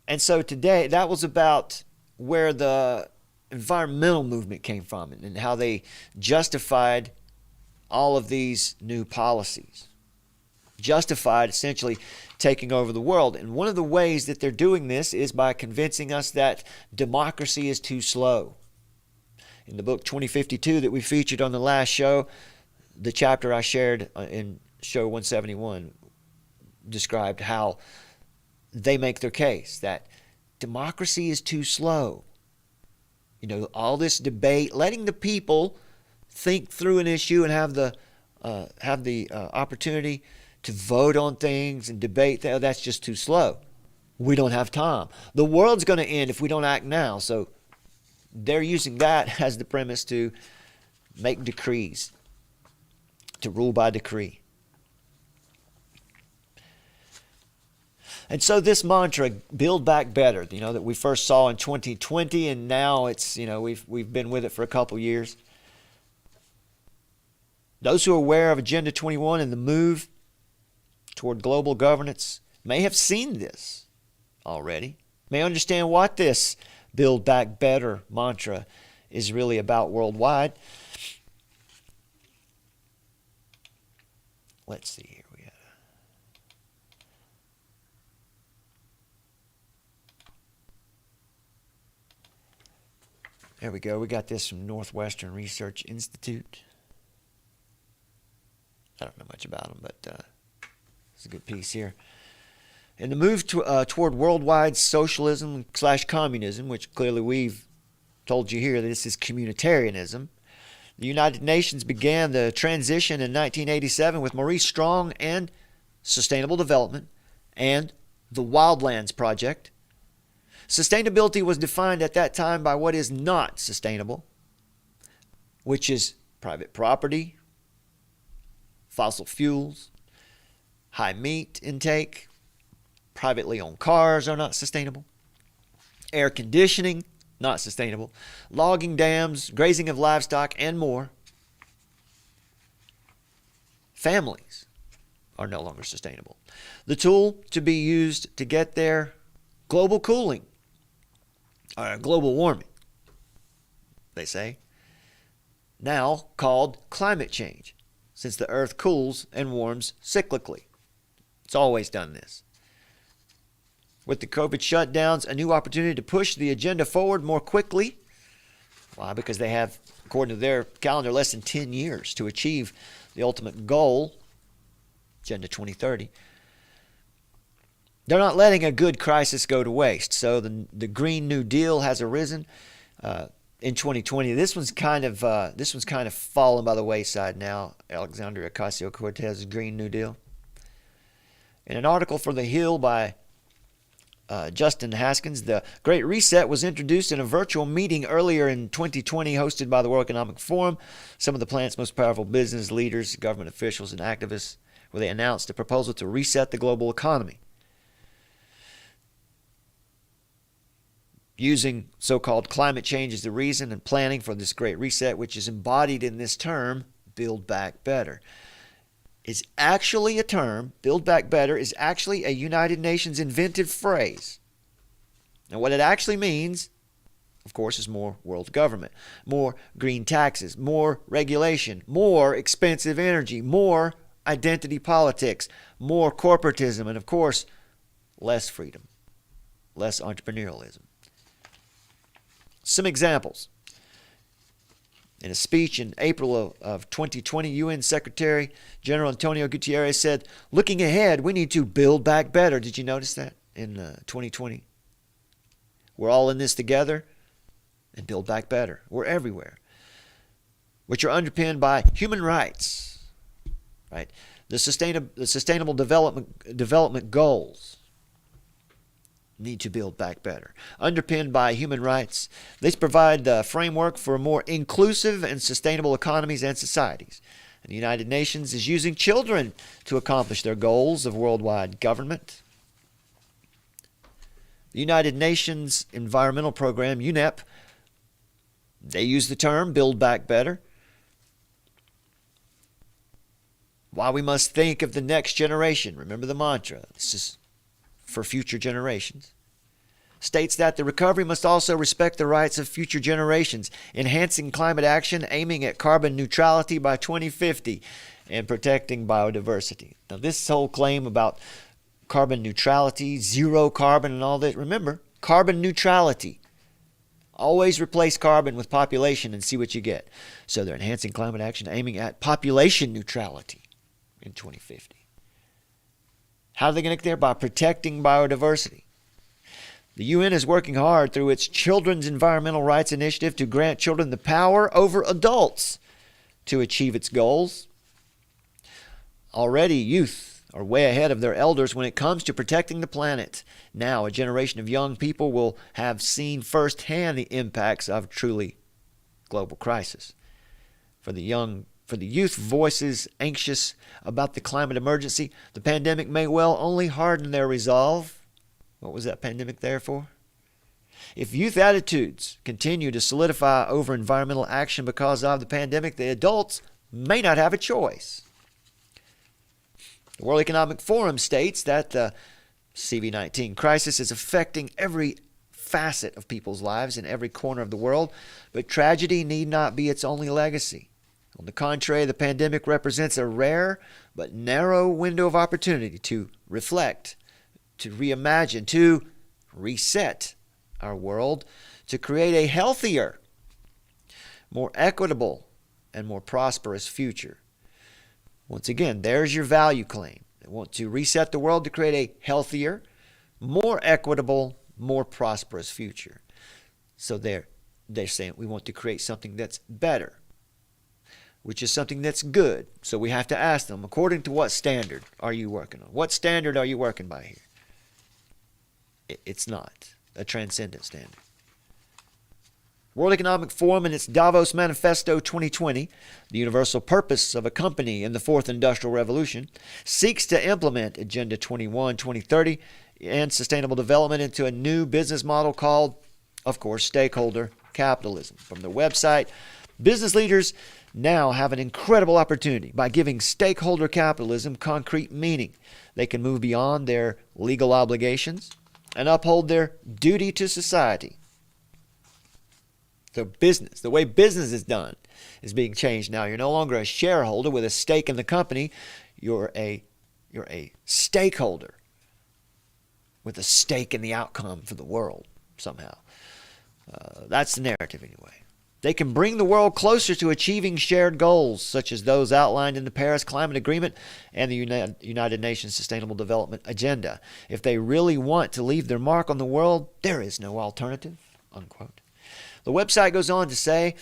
And so today, that was about where the environmental movement came from and how they justified all of these new policies. Justified essentially taking over the world. And one of the ways that they're doing this is by convincing us that democracy is too slow. In the book 2052 that we featured on the last show, the chapter I shared in show 171 described how they make their case that democracy is too slow. You know, all this debate, letting the people think through an issue and have the opportunity to vote on things and debate, that's just too slow. We don't have time. The world's going to end if we don't act now. So they're using that as the premise to make decrees, to rule by decree. And so this mantra, build back better, you know, that we first saw in 2020, and now it's, you know, we've been with it for a couple years. Those who are aware of Agenda 21 and the move toward global governance may have seen this already, may understand what this build back better mantra is really about worldwide. Let's see here. There we go. We got this from Northwestern Research Institute. I don't know much about them, but it's a good piece here. In the move toward worldwide socialism / communism, which clearly we've told you here that this is communitarianism, the United Nations began the transition in 1987 with Maurice Strong and Sustainable Development and the Wildlands Project. Sustainability was defined at that time by what is not sustainable, which is private property, fossil fuels, high meat intake, privately owned cars are not sustainable, air conditioning, not sustainable, logging dams, grazing of livestock, and more. Families are no longer sustainable. The tool to be used to get there, global cooling, global warming, they say, now called climate change, since the earth cools and warms cyclically. It's always done this. With the COVID shutdowns, a new opportunity to push the agenda forward more quickly. Why? Because they have, according to their calendar, less than 10 years to achieve the ultimate goal, Agenda 2030. They're not letting a good crisis go to waste. So the Green New Deal has arisen in 2020. This one's kind of fallen by the wayside now. Alexandria Ocasio-Cortez's Green New Deal. In an article for The Hill by Justin Haskins, the Great Reset was introduced in a virtual meeting earlier in 2020 hosted by the World Economic Forum. Some of the planet's most powerful business leaders, government officials, and activists, where they announced a proposal to reset the global economy, using so-called climate change as the reason and planning for this Great Reset, which is embodied in this term, Build Back Better. Is actually a term, Build Back Better, is actually a United Nations invented phrase. And what it actually means, of course, is more world government, more green taxes, more regulation, more expensive energy, more identity politics, more corporatism, and of course, less freedom, less entrepreneurialism. Some examples. In a speech in April of 2020, UN Secretary General Antonio Guterres said, looking ahead, we need to build back better. Did you notice that in 2020? We're all in this together and build back better. We're everywhere. Which are underpinned by human rights, right? The sustainable development goals. need to build back better. Underpinned by human rights, these provide the framework for more inclusive and sustainable economies and societies. And the United Nations is using children to accomplish their goals of worldwide government. The United Nations Environmental Program, UNEP, they use the term build back better. Why we must think of the next generation. Remember the mantra. This is for future generations. States that the recovery must also respect the rights of future generations, enhancing climate action, aiming at carbon neutrality by 2050, and protecting biodiversity. Now, this whole claim about carbon neutrality, zero carbon and all that, remember, carbon neutrality. Always replace carbon with population and see what you get. So they're enhancing climate action, aiming at population neutrality in 2050. How are they going to get there? By protecting biodiversity. The UN is working hard through its Children's Environmental Rights Initiative to grant children the power over adults to achieve its goals. Already, youth are way ahead of their elders when it comes to protecting the planet. Now, a generation of young people will have seen firsthand the impacts of truly global crisis. For the youth voices anxious about the climate emergency, the pandemic may well only harden their resolve. What was that pandemic there for? If youth attitudes continue to solidify over environmental action because of the pandemic, the adults may not have a choice. The World Economic Forum states that the COVID-19 crisis is affecting every facet of people's lives in every corner of the world, but tragedy need not be its only legacy. On the contrary, the pandemic represents a rare but narrow window of opportunity to reflect, to reimagine, to reset our world, to create a healthier, more equitable, and more prosperous future. Once again, there's your value claim. They want to reset the world to create a healthier, more equitable, more prosperous future. So they're saying we want to create something that's better, which is something that's good. So we have to ask them, according to what standard are you working on? What standard are you working by here? It's not a transcendent standard. World Economic Forum in its Davos Manifesto 2020, the universal purpose of a company in the Fourth Industrial Revolution, seeks to implement Agenda 21, 2030 and sustainable development into a new business model called, of course, stakeholder capitalism. From their website, business leaders now have an incredible opportunity. By giving stakeholder capitalism concrete meaning, they can move beyond their legal obligations and uphold their duty to society. So business, the way business is done, is being changed now. You're no longer a shareholder with a stake in the company. You're a stakeholder with a stake in the outcome for the world somehow. That's the narrative anyway. They can bring the world closer to achieving shared goals, such as those outlined in the Paris Climate Agreement and the United Nations Sustainable Development Agenda. If they really want to leave their mark on the world, there is no alternative, unquote. The website goes on to say,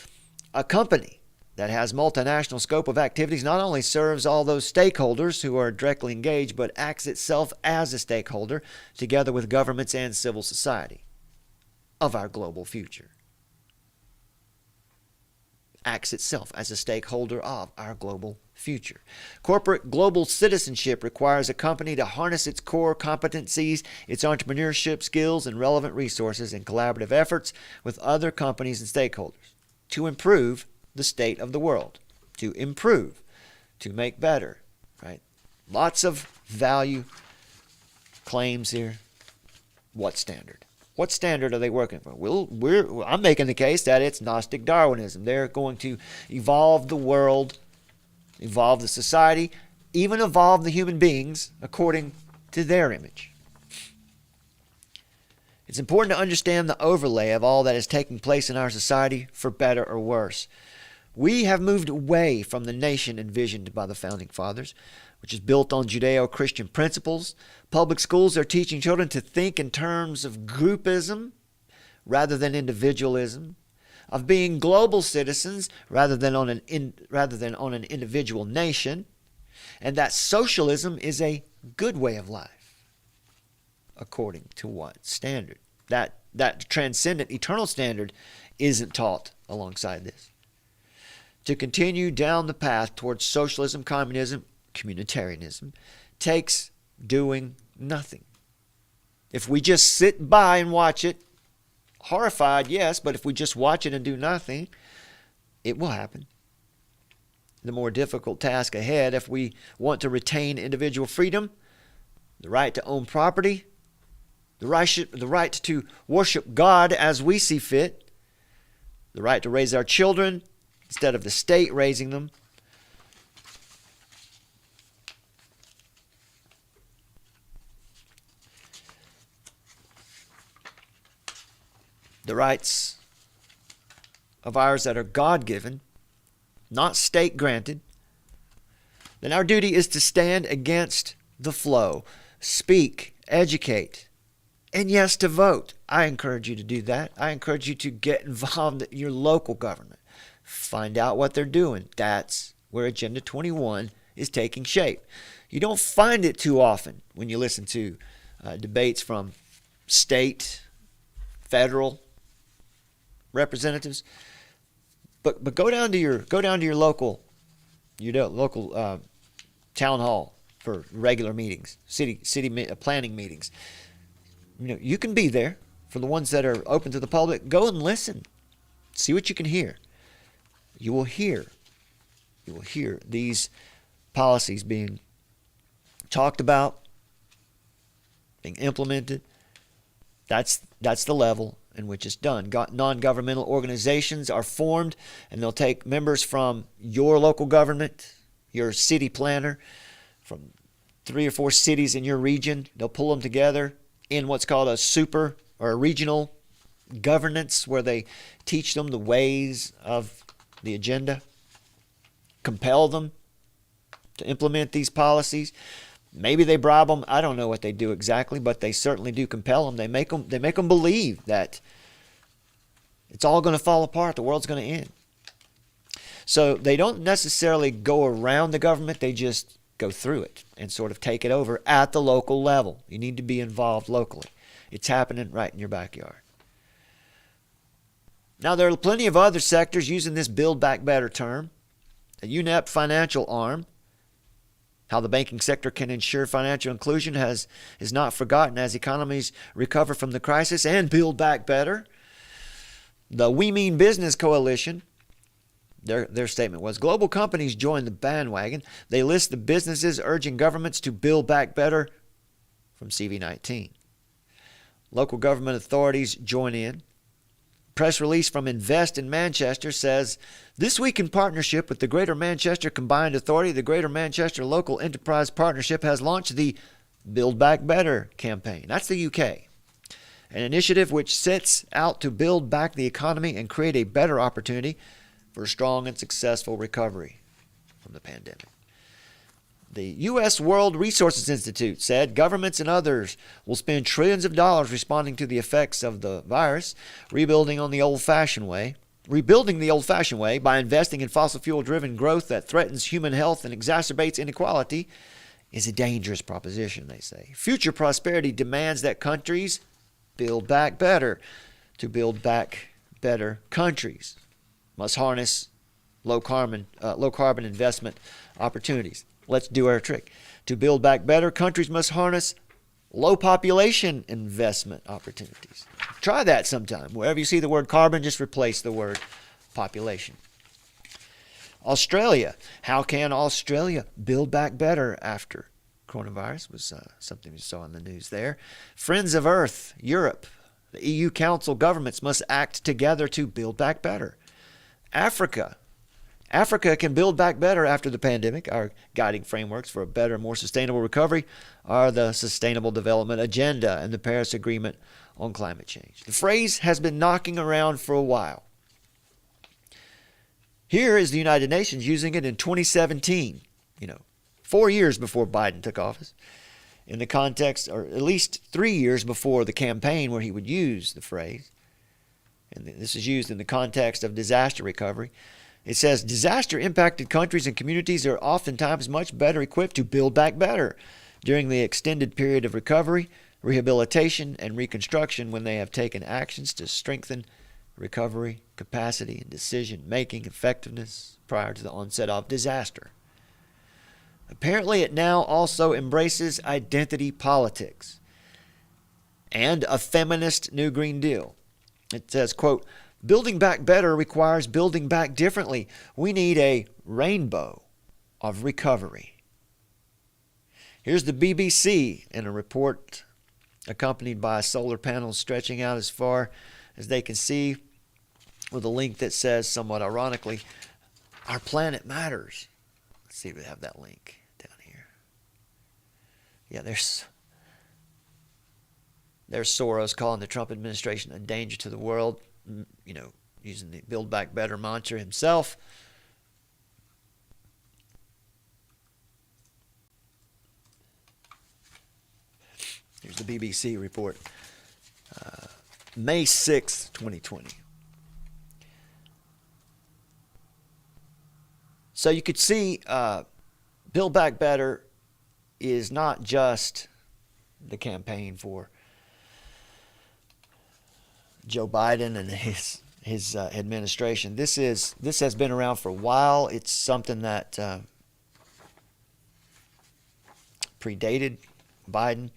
a company that has multinational scope of activities not only serves all those stakeholders who are directly engaged, but acts itself as a stakeholder together with governments and civil society of our global future. Acts itself as a stakeholder of our global future. Corporate global citizenship requires a company to harness its core competencies, its entrepreneurship skills, and relevant resources in collaborative efforts with other companies and stakeholders to improve the state of the world, to improve, to make better, right? Lots of value claims here. What standard? What standard are they working for? I'm making the case that it's Gnostic Darwinism. They're going to evolve the world, evolve the society, even evolve the human beings according to their image. It's important to understand the overlay of all that is taking place in our society, for better or worse. We have moved away from the nation envisioned by the Founding Fathers, which is built on Judeo-Christian principles. Public schools are teaching children to think in terms of groupism rather than individualism, of being global citizens rather than on an individual nation, and that socialism is a good way of life, according to what standard? That transcendent, eternal standard isn't taught alongside this. To continue down the path towards socialism, communism, communitarianism takes doing nothing. If we just sit by and watch it, horrified, yes, but if we just watch it and do nothing, it will happen. The more difficult task ahead, if we want to retain individual freedom, the right to own property, the right to worship God as we see fit, the right to raise our children instead of the state raising them, the rights of ours that are God-given, not state-granted, then our duty is to stand against the flow, speak, educate, and yes, to vote. I encourage you to do that. I encourage you to get involved in your local government. Find out what they're doing. That's where Agenda 21 is taking shape. You don't find it too often when you listen to debates from state, federal representatives. But go down to your local town hall for regular meetings, city planning meetings. You can be there for the ones that are open to the public. Go and listen. See what you can hear. You will hear these policies being talked about, being implemented. That's the level in which it's done. Non-governmental organizations are formed, and they'll take members from your local government, your city planner, from 3 or 4 cities in your region. They'll pull them together in what's called a super or a regional governance, where they teach them the ways of the agenda, compel them to implement these policies. Maybe they bribe them. I don't know what they do exactly, but they certainly do compel them. They make them believe that it's all going to fall apart. The world's going to end. So they don't necessarily go around the government. They just go through it and sort of take it over at the local level. You need to be involved locally. It's happening right in your backyard. Now, there are plenty of other sectors using this Build Back Better term. A UNEP financial arm, how the banking sector can ensure financial inclusion, is not forgotten as economies recover from the crisis and build back better. The We Mean Business Coalition, their statement was, global companies join the bandwagon. They list the businesses urging governments to build back better from CV19. Local government authorities join in. Press release from Invest in Manchester says, this week in partnership with the Greater Manchester Combined Authority, the Greater Manchester Local Enterprise Partnership has launched the Build Back Better campaign. That's the UK. An initiative which sets out to build back the economy and create a better opportunity for a strong and successful recovery from the pandemic. The U.S. World Resources Institute said governments and others will spend trillions of dollars responding to the effects of the virus, rebuilding the old-fashioned way by investing in fossil fuel-driven growth that threatens human health and exacerbates inequality is a dangerous proposition, they say. Future prosperity demands that countries build back better. To build back better, countries must harness low carbon investment opportunities. Let's do our trick. To build back better, countries must harness low population investment opportunities. Try that sometime. Wherever you see the word carbon, just replace the word population. Australia. How can Australia build back better after coronavirus? Was something we saw in the news there. Friends of Earth, Europe. The EU Council governments must act together to build back better. Africa. Africa can build back better after the pandemic. Our guiding frameworks for a better, more sustainable recovery are the Sustainable Development Agenda and the Paris Agreement on Climate Change. The phrase has been knocking around for a while. Here is the United Nations using it in 2017, 4 years before Biden took office, in the context, or at least 3 years before the campaign where he would use the phrase. And this is used in the context of disaster recovery. It says, disaster-impacted countries and communities are oftentimes much better equipped to build back better. During the extended period of recovery, rehabilitation, and reconstruction when they have taken actions to strengthen recovery, capacity, and decision-making effectiveness prior to the onset of disaster. Apparently, it now also embraces identity politics and a feminist New Green Deal. It says, quote, "Building back better requires building back differently. We need a rainbow of recovery." Here's the BBC in a report accompanied by solar panels stretching out as far as they can see, with a link that says, somewhat ironically, "Our planet matters." Let's see if we have that link down here. Yeah, there's Soros calling the Trump administration a danger to the world, using the Build Back Better mantra himself. Here's the BBC report, May 6th, 2020. So you could see Build Back Better is not just the campaign for Joe Biden and his administration. This has been around for a while. It's something that predated Biden.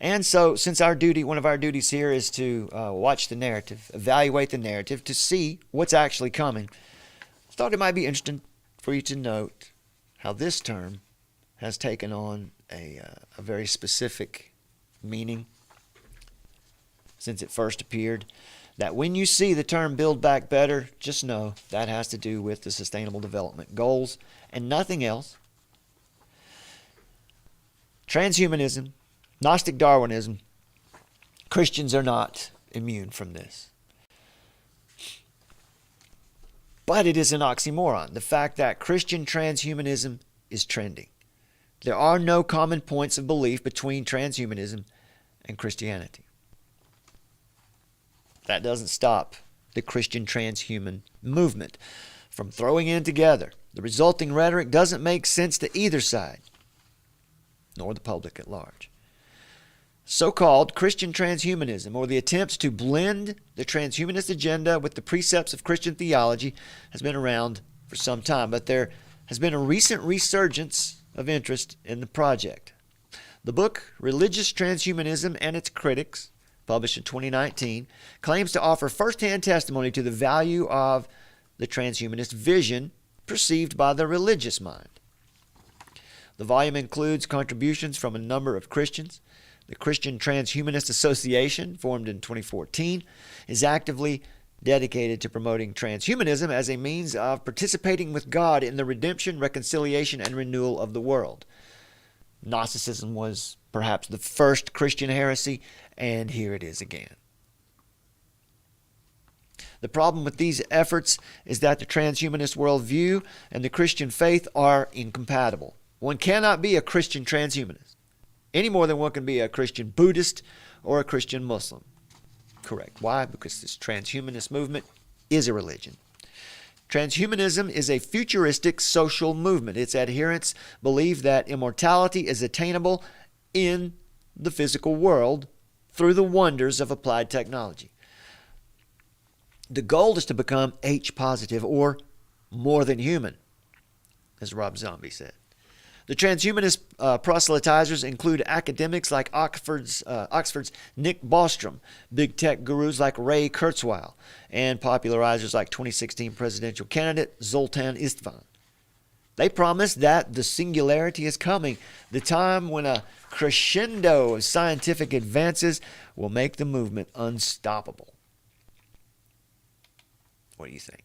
And so, since one of our duties here is to watch the narrative, evaluate the narrative, to see what's actually coming, I thought it might be interesting for you to note how this term has taken on a very specific meaning since it first appeared. That when you see the term Build Back Better, just know that has to do with the Sustainable Development Goals and nothing else. Transhumanism, Gnostic Darwinism, Christians are not immune from this. But it is an oxymoron, the fact that Christian transhumanism is trending. There are no common points of belief between transhumanism and Christianity. That doesn't stop the Christian transhuman movement from throwing in together. The resulting rhetoric doesn't make sense to either side, nor the public at large. So-called Christian transhumanism, or the attempts to blend the transhumanist agenda with the precepts of Christian theology, has been around for some time, but there has been a recent resurgence of interest in the project. The book, Religious Transhumanism and Its Critics, published in 2019, claims to offer first-hand testimony to the value of the transhumanist vision perceived by the religious mind. The volume includes contributions from a number of Christians. The Christian Transhumanist Association, formed in 2014, is actively dedicated to promoting transhumanism as a means of participating with God in the redemption, reconciliation, and renewal of the world. Gnosticism was perhaps the first Christian heresy, and here it is again. The problem with these efforts is that the transhumanist worldview and the Christian faith are incompatible. One cannot be a Christian transhumanist any more than one can be a Christian Buddhist or a Christian Muslim. Correct. Why? Because this transhumanist movement is a religion. Transhumanism is a futuristic social movement. Its adherents believe that immortality is attainable in the physical world through the wonders of applied technology. The goal is to become H-positive, or more than human, as Rob Zombie said. The transhumanist proselytizers include academics like Oxford's Nick Bostrom, big tech gurus like Ray Kurzweil, and popularizers like 2016 presidential candidate Zoltan Istvan. They promise that the singularity is coming, the time when a crescendo of scientific advances will make the movement unstoppable. What do you think?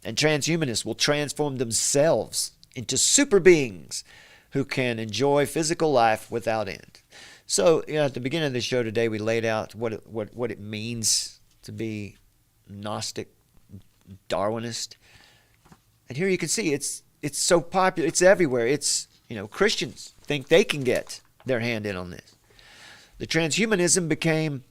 And transhumanists will transform themselves into super beings who can enjoy physical life without end. So, at the beginning of the show today, we laid out what it means to be Gnostic, Darwinist. And here you can see it's so popular. It's everywhere. It's, Christians think they can get their hand in on this. The transhumanism became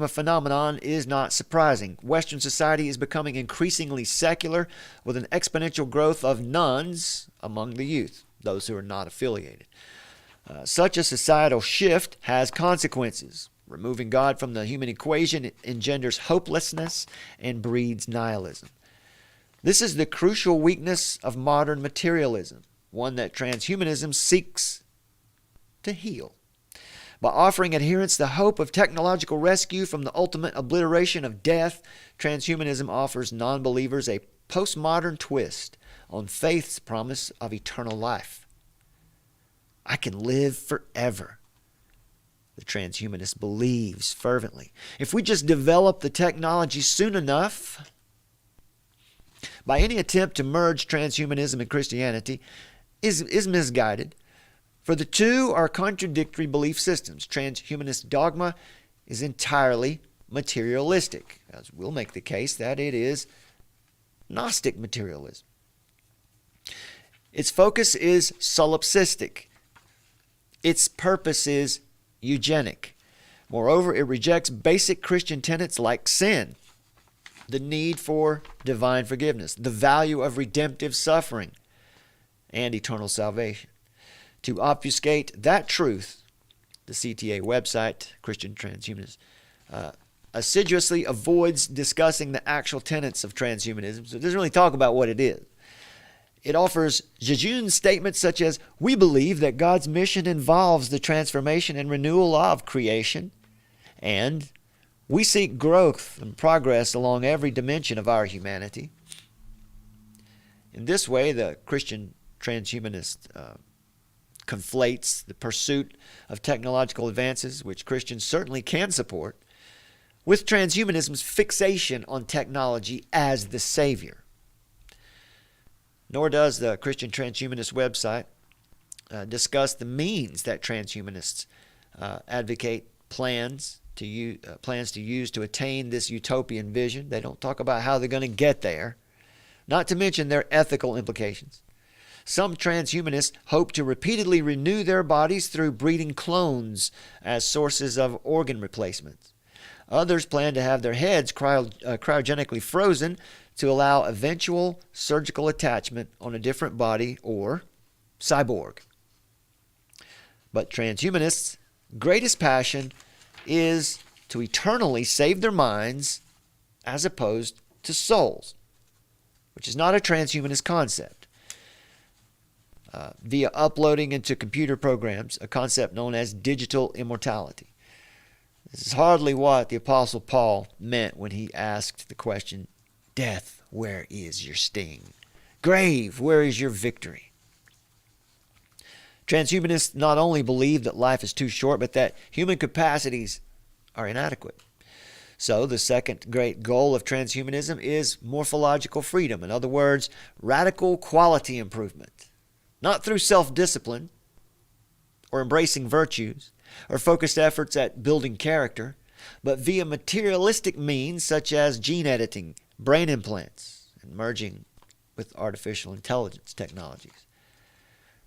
a phenomenon is not surprising. Western society is becoming increasingly secular with an exponential growth of nuns among the youth. those who are not affiliated. Such a societal shift has consequences. Removing God from the human equation engenders hopelessness and breeds nihilism. This is the crucial weakness of modern materialism, one that transhumanism seeks to heal. By offering adherents the hope of technological rescue from the ultimate obliteration of death, transhumanism offers non-believers a postmodern twist on faith's promise of eternal life. I can live forever. The transhumanist believes fervently. If we just develop the technology soon enough, by any attempt to merge transhumanism and Christianity is misguided. For the two are contradictory belief systems. Transhumanist dogma is entirely materialistic, as we'll make the case that it is Gnostic materialism. Its focus is solipsistic. Its purpose is eugenic. Moreover, it rejects basic Christian tenets like sin, the need for divine forgiveness, the value of redemptive suffering, and eternal salvation. To obfuscate that truth, the CTA website, Christian Transhumanist, assiduously avoids discussing the actual tenets of transhumanism, so it doesn't really talk about what it is. It offers jejune statements such as, we believe that God's mission involves the transformation and renewal of creation, and we seek growth and progress along every dimension of our humanity. In this way, the Christian transhumanist conflates the pursuit of technological advances, which Christians certainly can support, with transhumanism's fixation on technology as the savior. Nor does the Christian Transhumanist website discuss the means that transhumanists advocate plans to use to attain this utopian vision. They don't talk about how they're going to get there, not to mention their ethical implications. Some transhumanists hope to repeatedly renew their bodies through breeding clones as sources of organ replacements. Others plan to have their heads cryogenically frozen to allow eventual surgical attachment on a different body or cyborg. But transhumanists' greatest passion is to eternally save their minds as opposed to souls, which is not a transhumanist concept. Via uploading into computer programs, a concept known as digital immortality. This is hardly what the Apostle Paul meant when he asked the question, death, where is your sting? Grave, where is your victory? Transhumanists not only believe that life is too short, but that human capacities are inadequate. So the second great goal of transhumanism is morphological freedom. In other words, radical quality improvement. Not through self-discipline or embracing virtues or focused efforts at building character, but via materialistic means such as gene editing, brain implants, and merging with artificial intelligence technologies.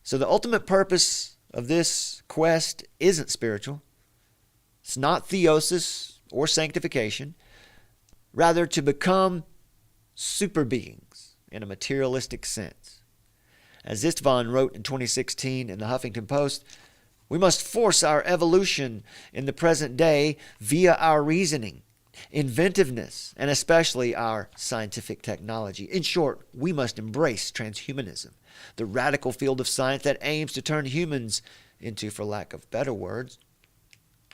So the ultimate purpose of this quest isn't spiritual. It's not theosis or sanctification. Rather, to become super beings in a materialistic sense. As Istvan wrote in 2016 in the Huffington Post, we must force our evolution in the present day via our reasoning, inventiveness, and especially our scientific technology. In short, we must embrace transhumanism, the radical field of science that aims to turn humans into, for lack of better words,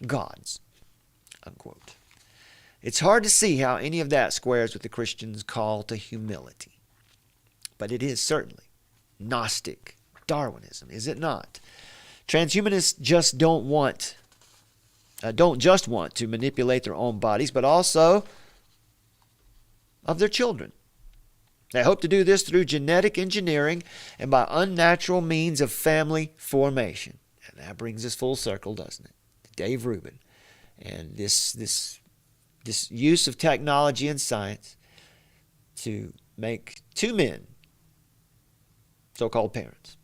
gods. Unquote. It's hard to see how any of that squares with the Christian's call to humility. But it is certainly Gnostic Darwinism, is it not? Transhumanists don't just want to manipulate their own bodies, but also of their children. They hope to do this through genetic engineering and by unnatural means of family formation. And that brings us full circle, doesn't it? Dave Rubin. And this use of technology and science to make two men so-called parents.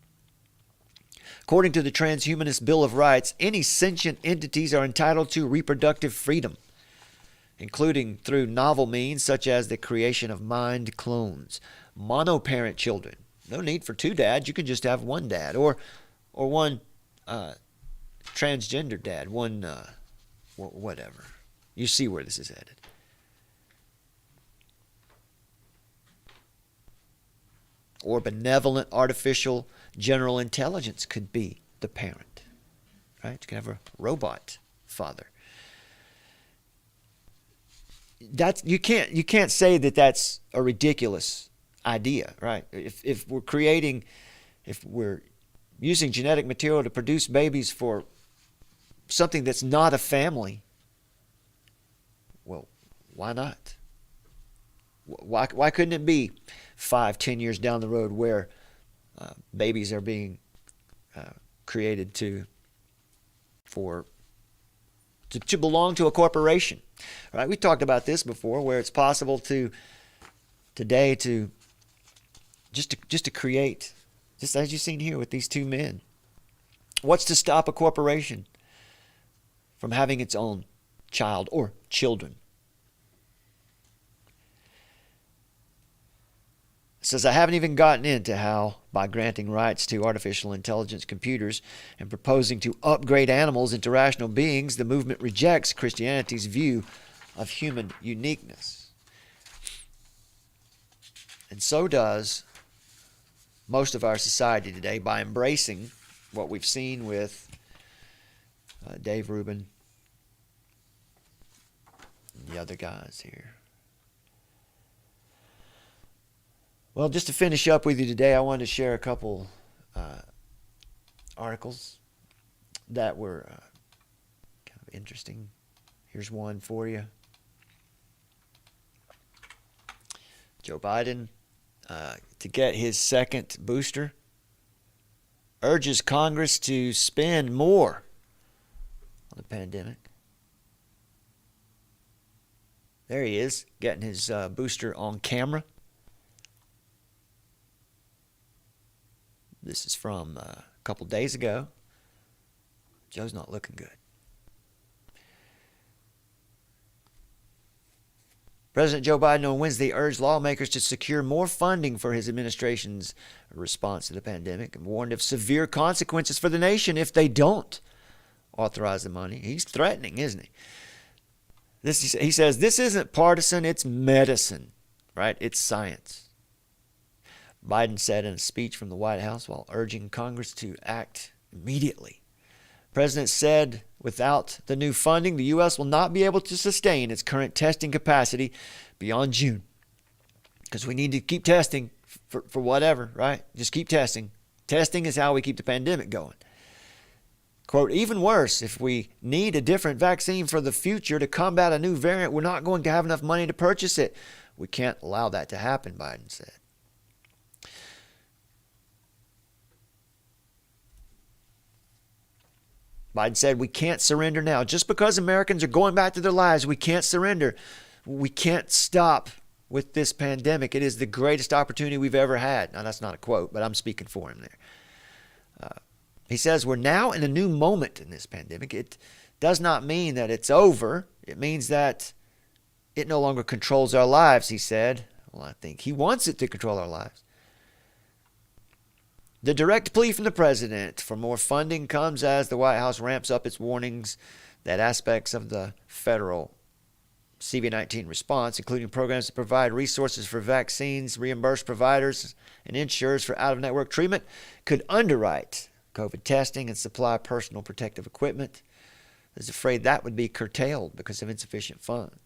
According to the Transhumanist Bill of Rights, any sentient entities are entitled to reproductive freedom, including through novel means such as the creation of mind clones, monoparent children, No need for two dads. You can just have one dad, or one transgender dad, one whatever. You see where this is headed. Or benevolent artificial general intelligence could be the parent, right? You can have a robot father. You can't say that that's a ridiculous idea, right? If we're using genetic material to produce babies for something that's not a family, well, why not? Why couldn't it be 5-10 years down the road where babies are being created to belong to a corporation, right? We talked about this before, where it's possible today to create, just as you've seen here with these two men. What's to stop a corporation from having its own child or children? It says, I haven't even gotten into how, by granting rights to artificial intelligence computers and proposing to upgrade animals into rational beings, the movement rejects Christianity's view of human uniqueness. And so does most of our society today by embracing what we've seen with Dave Rubin and the other guys here. Well, just to finish up with you today, I wanted to share a couple articles that were kind of interesting. Here's one for you. Joe Biden, to get his second booster, urges Congress to spend more on the pandemic. There he is, getting his booster on camera. This is from a couple days ago. Joe's not looking good. President Joe Biden on Wednesday urged lawmakers to secure more funding for his administration's response to the pandemic and warned of severe consequences for the nation if they don't authorize the money. He's threatening, isn't he? He says, this isn't partisan, it's medicine, right? It's science. Biden said in a speech from the White House while urging Congress to act immediately. The president said without the new funding, the U.S. will not be able to sustain its current testing capacity beyond June. Because we need to keep testing for whatever, right? Just keep testing. Testing is how we keep the pandemic going. Quote, even worse, if we need a different vaccine for the future to combat a new variant, we're not going to have enough money to purchase it. We can't allow that to happen, Biden said. Biden said, we can't surrender now. Just because Americans are going back to their lives, we can't surrender. We can't stop with this pandemic. It is the greatest opportunity we've ever had. Now, that's not a quote, but I'm speaking for him there. He says, we're now in a new moment in this pandemic. It does not mean that it's over. It means that it no longer controls our lives, he said. Well, I think he wants it to control our lives. The direct plea from the president for more funding comes as the White House ramps up its warnings that aspects of the federal COVID-19 response, including programs to provide resources for vaccines, reimburse providers, and insurers for out-of-network treatment, could underwrite COVID testing and supply personal protective equipment. Is afraid that would be curtailed because of insufficient funds.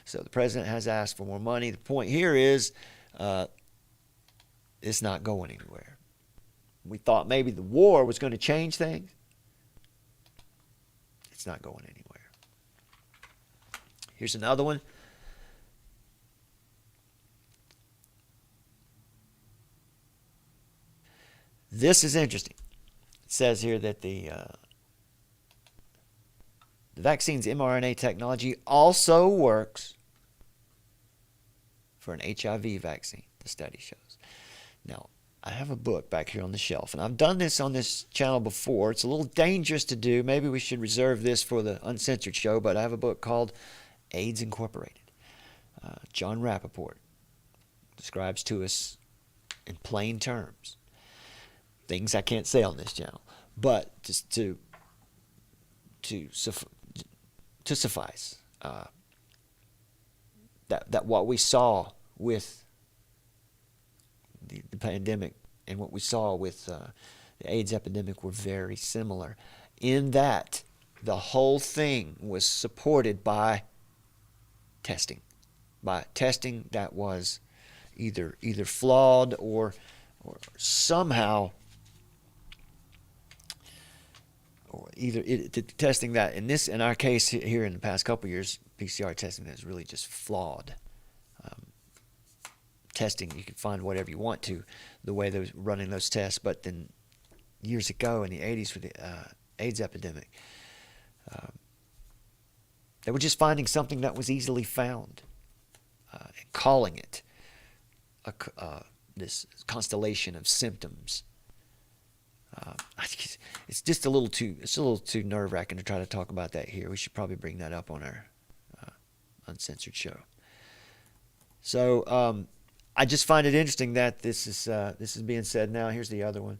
So the president has asked for more money. The point here is it's not going anywhere. We thought maybe the war was going to change things. It's not going anywhere. Here's another one. This is interesting. It says here that the vaccine's mRNA technology also works for an HIV vaccine, the study shows. Now, I have a book back here on the shelf, and I've done this on this channel before. It's a little dangerous to do. Maybe we should reserve this for the Uncensored show, but I have a book called AIDS Incorporated. John Rappaport describes to us in plain terms. Things I can't say on this channel, but just to suffice that what we saw with the pandemic and what we saw with the AIDS epidemic were very similar, in that the whole thing was supported by testing that was either flawed or somehow, or testing that in our case here in the past couple of years, PCR testing is really just flawed. Testing, you can find whatever you want to, the way they're running those tests, but then years ago in the 80s for the AIDS epidemic, they were just finding something that was easily found and calling it this constellation of symptoms. It's just a little too nerve-wracking to try to talk about that here. We should probably bring that up on our uncensored show. So I just find it interesting that this is being said now. Here's the other one,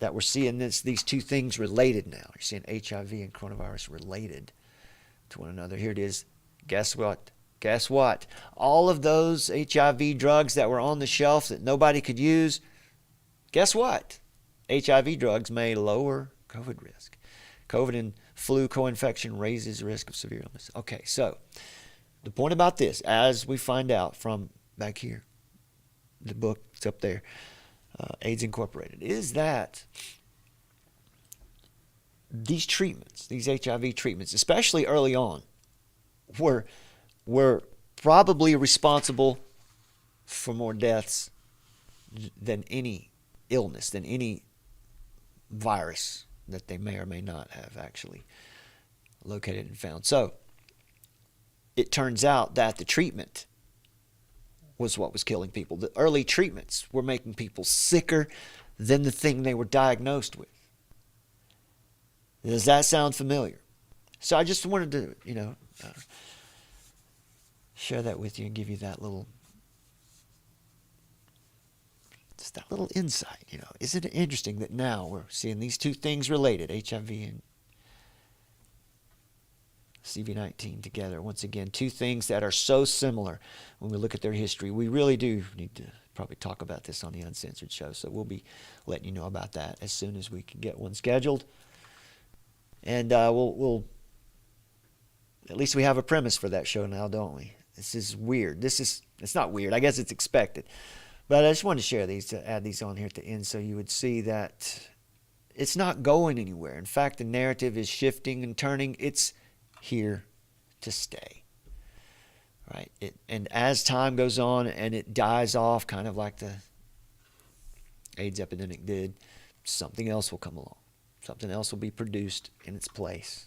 that we're seeing these two things related now. You're seeing HIV and coronavirus related to one another. Here it is. Guess what? Guess what? All of those HIV drugs that were on the shelf that nobody could use, guess what? HIV drugs may lower COVID risk. COVID and flu co-infection raises risk of severe illness. Okay, so the point about this, as we find out from back here, the book, it's up there, AIDS Incorporated, is that these treatments, these HIV treatments, especially early on, were probably responsible for more deaths than any illness, than any virus that they may or may not have actually located and found. So it turns out that the treatment was what was killing people. The early treatments were making people sicker than the thing they were diagnosed with. Does that sound familiar? So I just wanted to, share that with you and give you that little insight. Isn't it interesting that now we're seeing these two things related, HIV and CV-19 together? Once again, two things that are so similar when we look at their history. We really do need to probably talk about this on the Uncensored show, so we'll be letting you know about that as soon as we can get one scheduled. And we'll at least we have a premise for that show now, don't we? This is weird. It's not weird. I guess it's expected. But I just wanted to share these, to add these on here at the end so you would see that it's not going anywhere. In fact, the narrative is shifting and turning. It's here to stay. Right? And as time goes on and it dies off, kind of like the AIDS epidemic did, something else will come along. Something else will be produced in its place.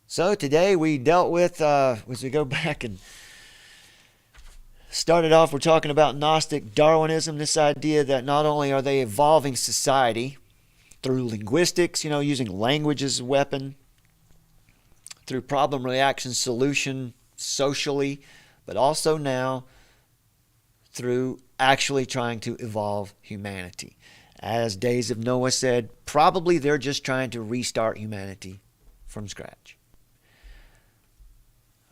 So today we dealt with, as we go back and started off, we're talking about Gnostic Darwinism, this idea that not only are they evolving society through linguistics, using language as a weapon, through problem, reaction, solution, socially, but also now through actually trying to evolve humanity. As Days of Noah said, probably they're just trying to restart humanity from scratch,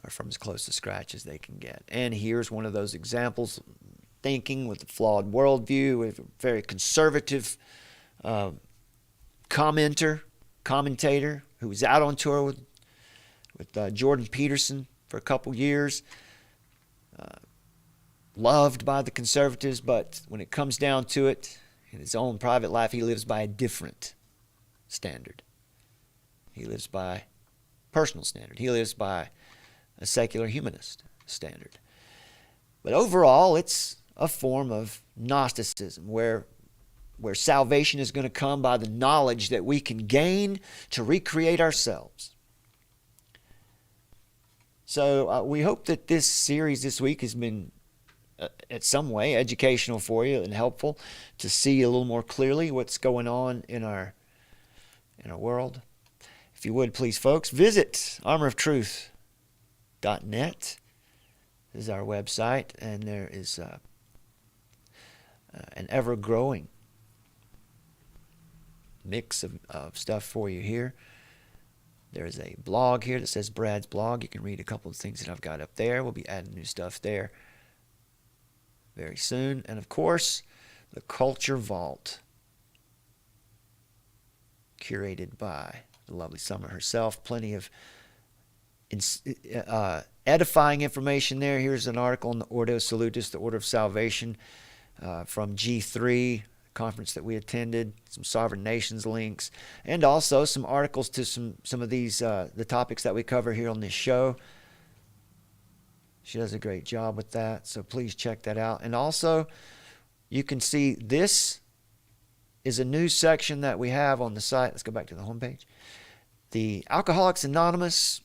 or from as close to scratch as they can get. And here's one of those examples, thinking with a flawed worldview, with a very conservative commentator who was out on tour with Jordan Peterson for a couple years, loved by the conservatives, but when it comes down to it, in his own private life, he lives by a different standard. He lives by personal standard. He lives by a secular humanist standard. But overall, it's a form of Gnosticism where salvation is going to come by the knowledge that we can gain to recreate ourselves. So we hope that this series this week has been in some way educational for you and helpful to see a little more clearly what's going on in our world. If you would, please, folks, visit armoroftruth.net This is our website, and there is an ever-growing mix of stuff for you here. There's a blog here that says Brad's blog. You can read a couple of things that I've got up there. We'll be adding new stuff there very soon. And of course, the Culture Vault, curated by the lovely Summer herself. Plenty of edifying information there. Here's an article on the Ordo Salutis, the Order of Salvation, from G3, conference that we attended, some sovereign nations links, and also some articles to some of these the topics that we cover here on this show. She does a great job with that, so please check that out. And also, you can see this is a new section that we have on the site. Let's go back to the homepage. The Alcoholics Anonymous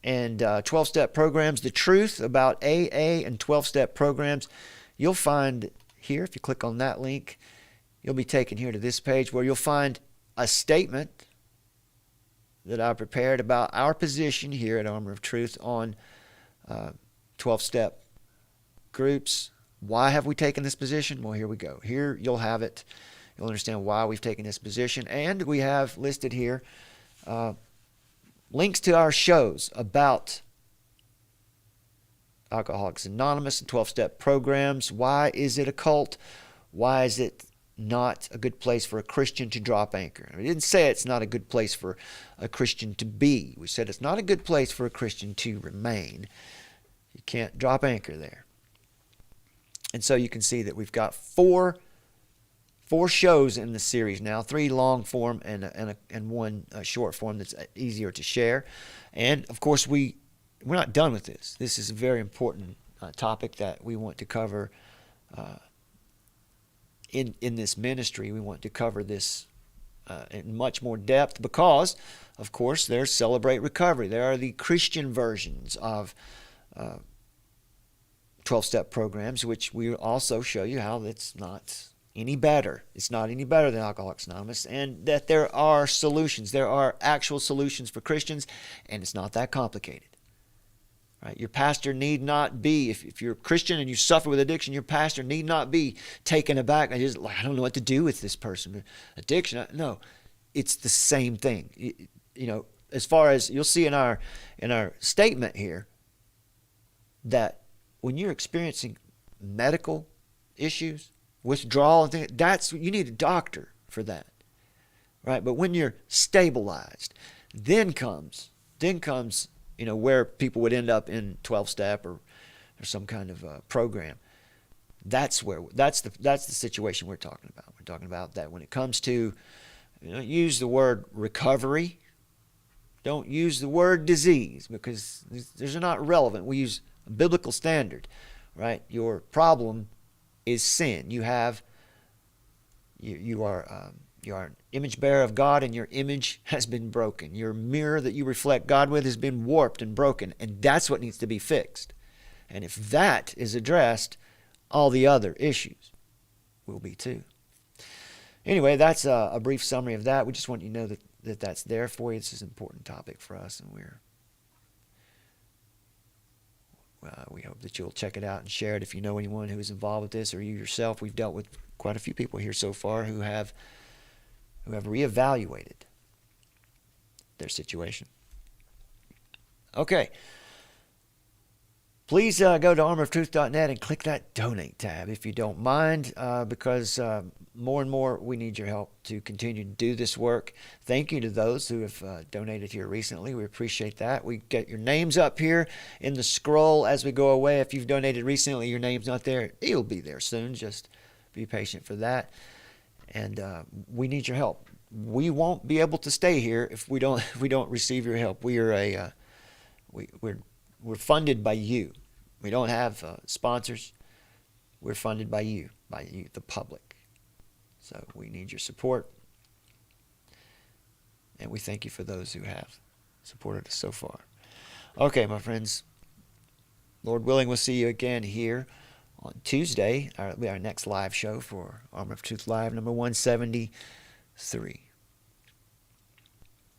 and 12-step programs, the truth about AA and 12-step programs. You'll find here, if you click on that link, you'll be taken here to this page where you'll find a statement that I prepared about our position here at Armor of Truth on 12-step groups. Why have we taken this position? Well, here we go. Here you'll have it. You'll understand why we've taken this position. And we have listed here links to our shows about Alcoholics Anonymous and 12-step programs. Why is it a cult? Why is it not a good place for a Christian to drop anchor? We didn't say it's not a good place for a Christian to be. We said it's not a good place for a Christian to remain. You can't drop anchor there. And so you can see that we've got four shows in the series now, 3 long form and one short form that's easier to share. And of course, we're not done with this. This is a very important topic that we want to cover in this ministry. We want to cover this in much more depth because, of course, there's Celebrate Recovery. There are the Christian versions of 12-step programs, which we also show you how it's not any better. It's not any better than Alcoholics Anonymous, and that there are solutions. There are actual solutions for Christians, and it's not that complicated. Right? Your pastor need not be, if you're a Christian and you suffer with addiction, your pastor need not be taken aback. I don't know what to do with this person. Addiction. No, it's the same thing. You know, as far as you'll see in our statement here, that when you're experiencing medical issues, withdrawal and things, you need a doctor for that, right? But when you're stabilized, then comes where people would end up in 12-step or some kind of program. That's the situation we're talking about. We're talking about that when it comes to, use the word recovery. Don't use the word disease because those are not relevant. We use a biblical standard, right? Your problem is sin. You are an image bearer of God, and your image has been broken. Your mirror that you reflect God with has been warped and broken, and that's what needs to be fixed. And if that is addressed, all the other issues will be too. Anyway, that's a brief summary of that. We just want you to know that that's there for you. This is an important topic for us, and we hope that you'll check it out and share it if you know anyone who is involved with this, or you yourself. We've dealt with quite a few people here so far who have reevaluated their situation. Okay. Please go to armoroftruth.net and click that donate tab if you don't mind, because more and more we need your help to continue to do this work. Thank you to those who have donated here recently. We appreciate that. We get your names up here in the scroll as we go away. If you've donated recently, your name's not there. It'll be there soon. Just be patient for that. And we need your help. We won't be able to stay here if we don't receive your help. We are we're funded by you. We don't have sponsors. We're funded by you, the public. So we need your support. And we thank you for those who have supported us so far. Okay, my friends. Lord willing, we'll see you again here on Tuesday. It'll be our next live show for Armor of Truth Live, number 173.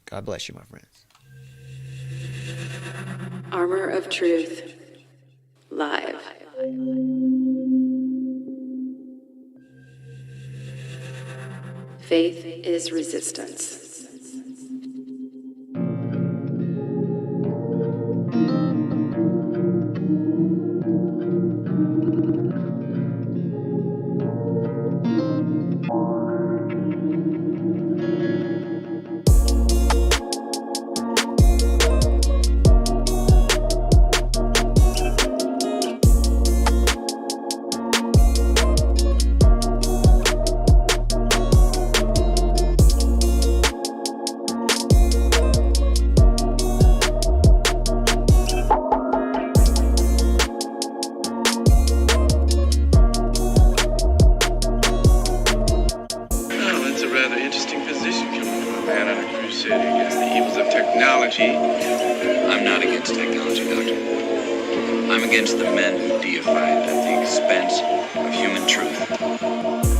God bless you, my friends. Armor of Truth. Live. Faith is resistance. I'm not against technology, Doctor. I'm against the men who deify it at the expense of human truth.